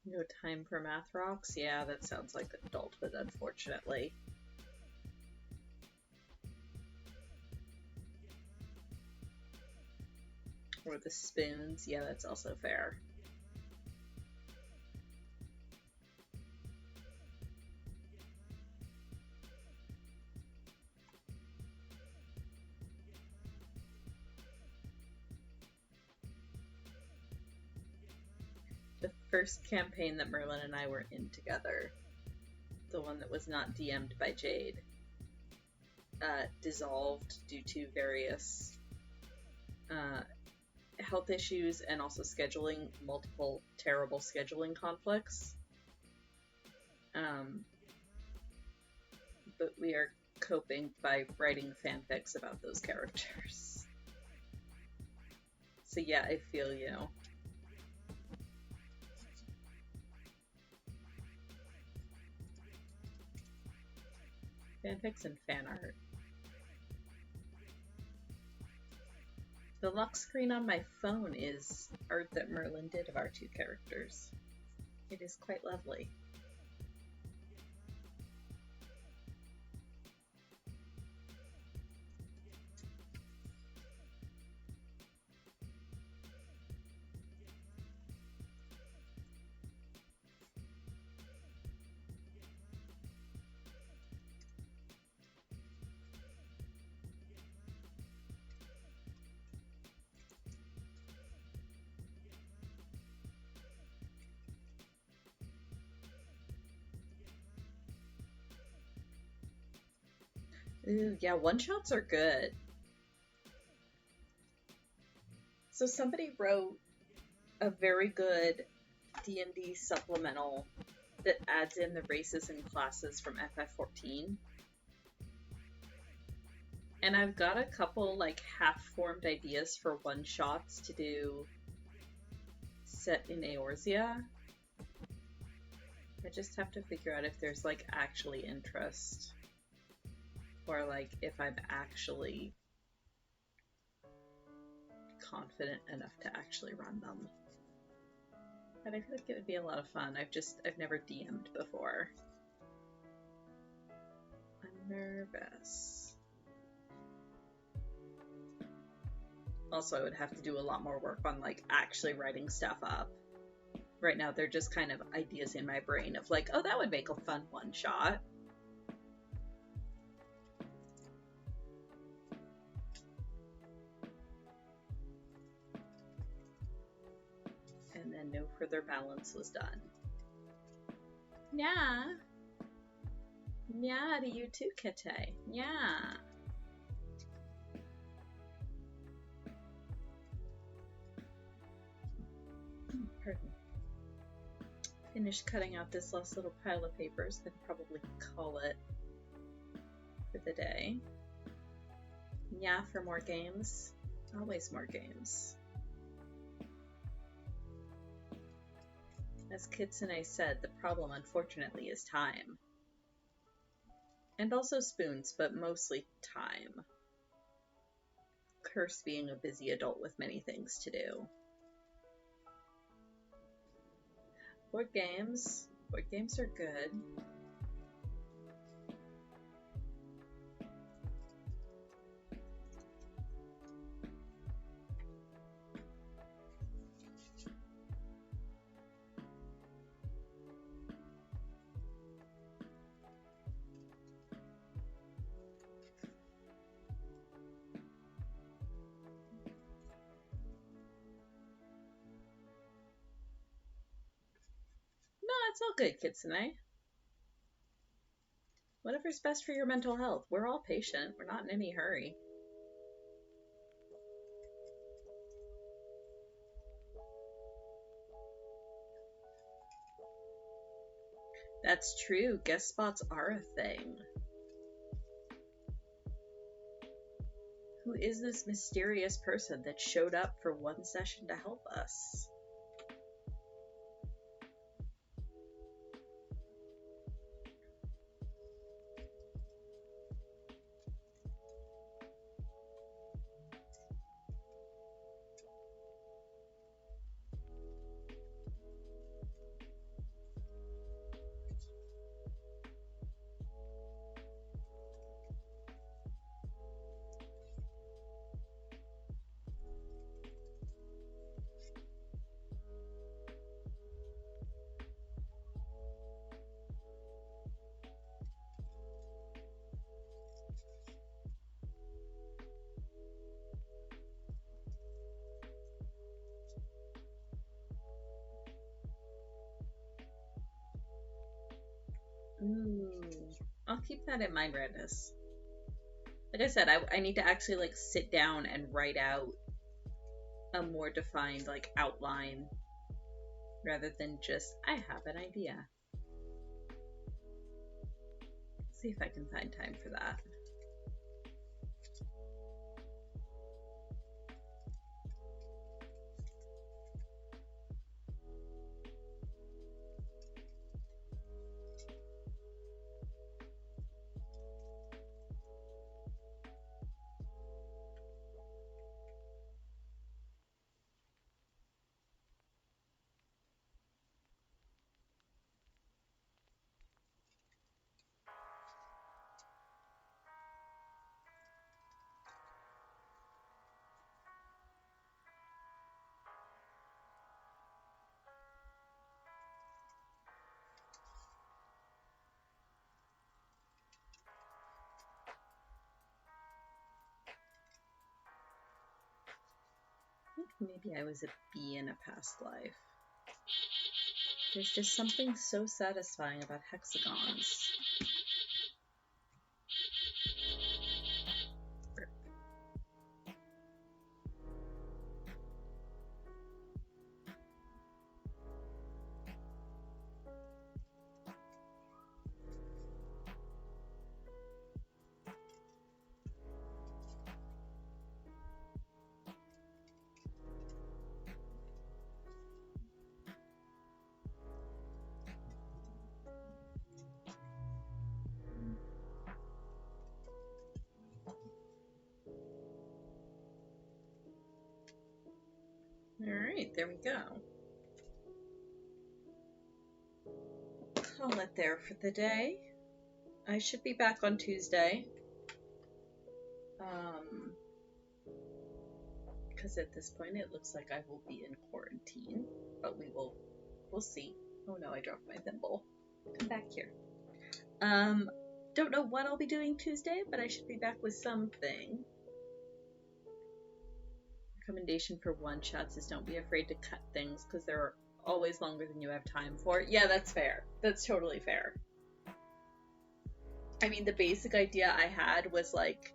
No time for math rocks? Yeah, that sounds like adulthood, unfortunately. Or the spoons? Yeah, that's also fair. The first campaign that Merlin and I were in together, the one that was not DM'd by Jade, dissolved due to various health issues and also scheduling, multiple terrible scheduling conflicts. But we are coping by writing fanfics about those characters. So yeah, I feel you. Fanfics and fan art. The lock screen on my phone is art that Merlin did of our two characters. It is quite lovely. Ooh, yeah, one-shots are good. So somebody wrote a very good D&D supplemental that adds in the races and classes from FF14. And I've got a couple like half-formed ideas for one-shots to do set in Eorzea. I just have to figure out if there's like actually interest. Or like if I'm actually confident enough to actually run them. But I feel like it would be a lot of fun. I've never DM'd before. I'm nervous. Also, I would have to do a lot more work on like actually writing stuff up. Right now, they're just kind of ideas in my brain of like, oh, that would make a fun one shot. and no further balance was done. Yeah. Yeah, to you too, Kete. Yeah. Pardon. Finished cutting out this last little pile of papers, then probably call it for the day. Yeah, for more games. Always more games. As Kitsune said, the problem unfortunately is time. And also spoons, but mostly time. Curse being a busy adult with many things to do. Board games. Board games are good. No, it's all good, Kitsune. Whatever's best for your mental health. We're all patient. We're not in any hurry. That's true. Guest spots are a thing. Who is this mysterious person that showed up for one session to help us? Ooh. I'll keep that in mind, Radness. Like I said, I need to actually like sit down and write out a more defined like outline rather than just I have an idea. See if I can find time for that. I think maybe I was a bee in a past life. There's just something so satisfying about hexagons. Alright, there we go. Call it there for the day. I should be back on Tuesday. Because at this point it looks like I will be in quarantine. But we'll see. Oh no, I dropped my thimble. Come back here. Don't know what I'll be doing Tuesday, but I should be back with something. Recommendation for one-shots is don't be afraid to cut things because there are always longer than you have time for. Yeah, that's fair. That's totally fair. I mean, the basic idea I had was like,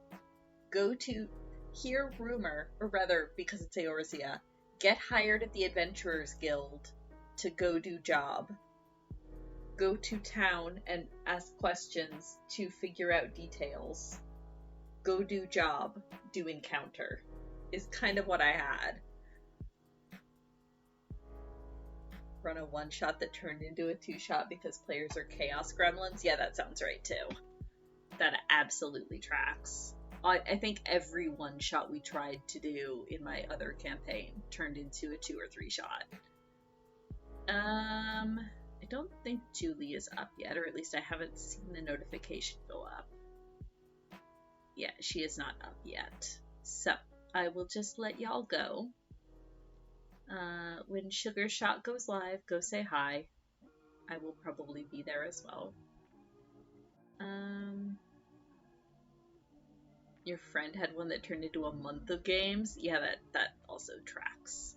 go to hear rumor, or rather, because it's Eorzea, get hired at the Adventurers Guild to go do job. Go to town and ask questions to figure out details. Go do job, do encounter, is kind of what I had. Run a one-shot that turned into a two-shot because players are chaos gremlins. Yeah, that sounds right too. That absolutely tracks. I think every one-shot we tried to do in my other campaign turned into a 2 or 3 shot. I don't think Julie is up yet, or at least I haven't seen the notification go up. Yeah, she is not up yet. So, I will just let y'all go. When Sugar Shot goes live, go say hi. I will probably be there as well. Your friend had one that turned into a month of games. Yeah, that also tracks.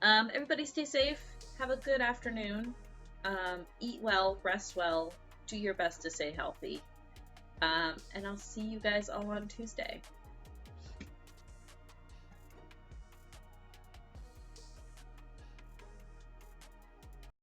Everybody stay safe. Have a good afternoon. Eat well, rest well, do your best to stay healthy. And I'll see you guys all on Tuesday.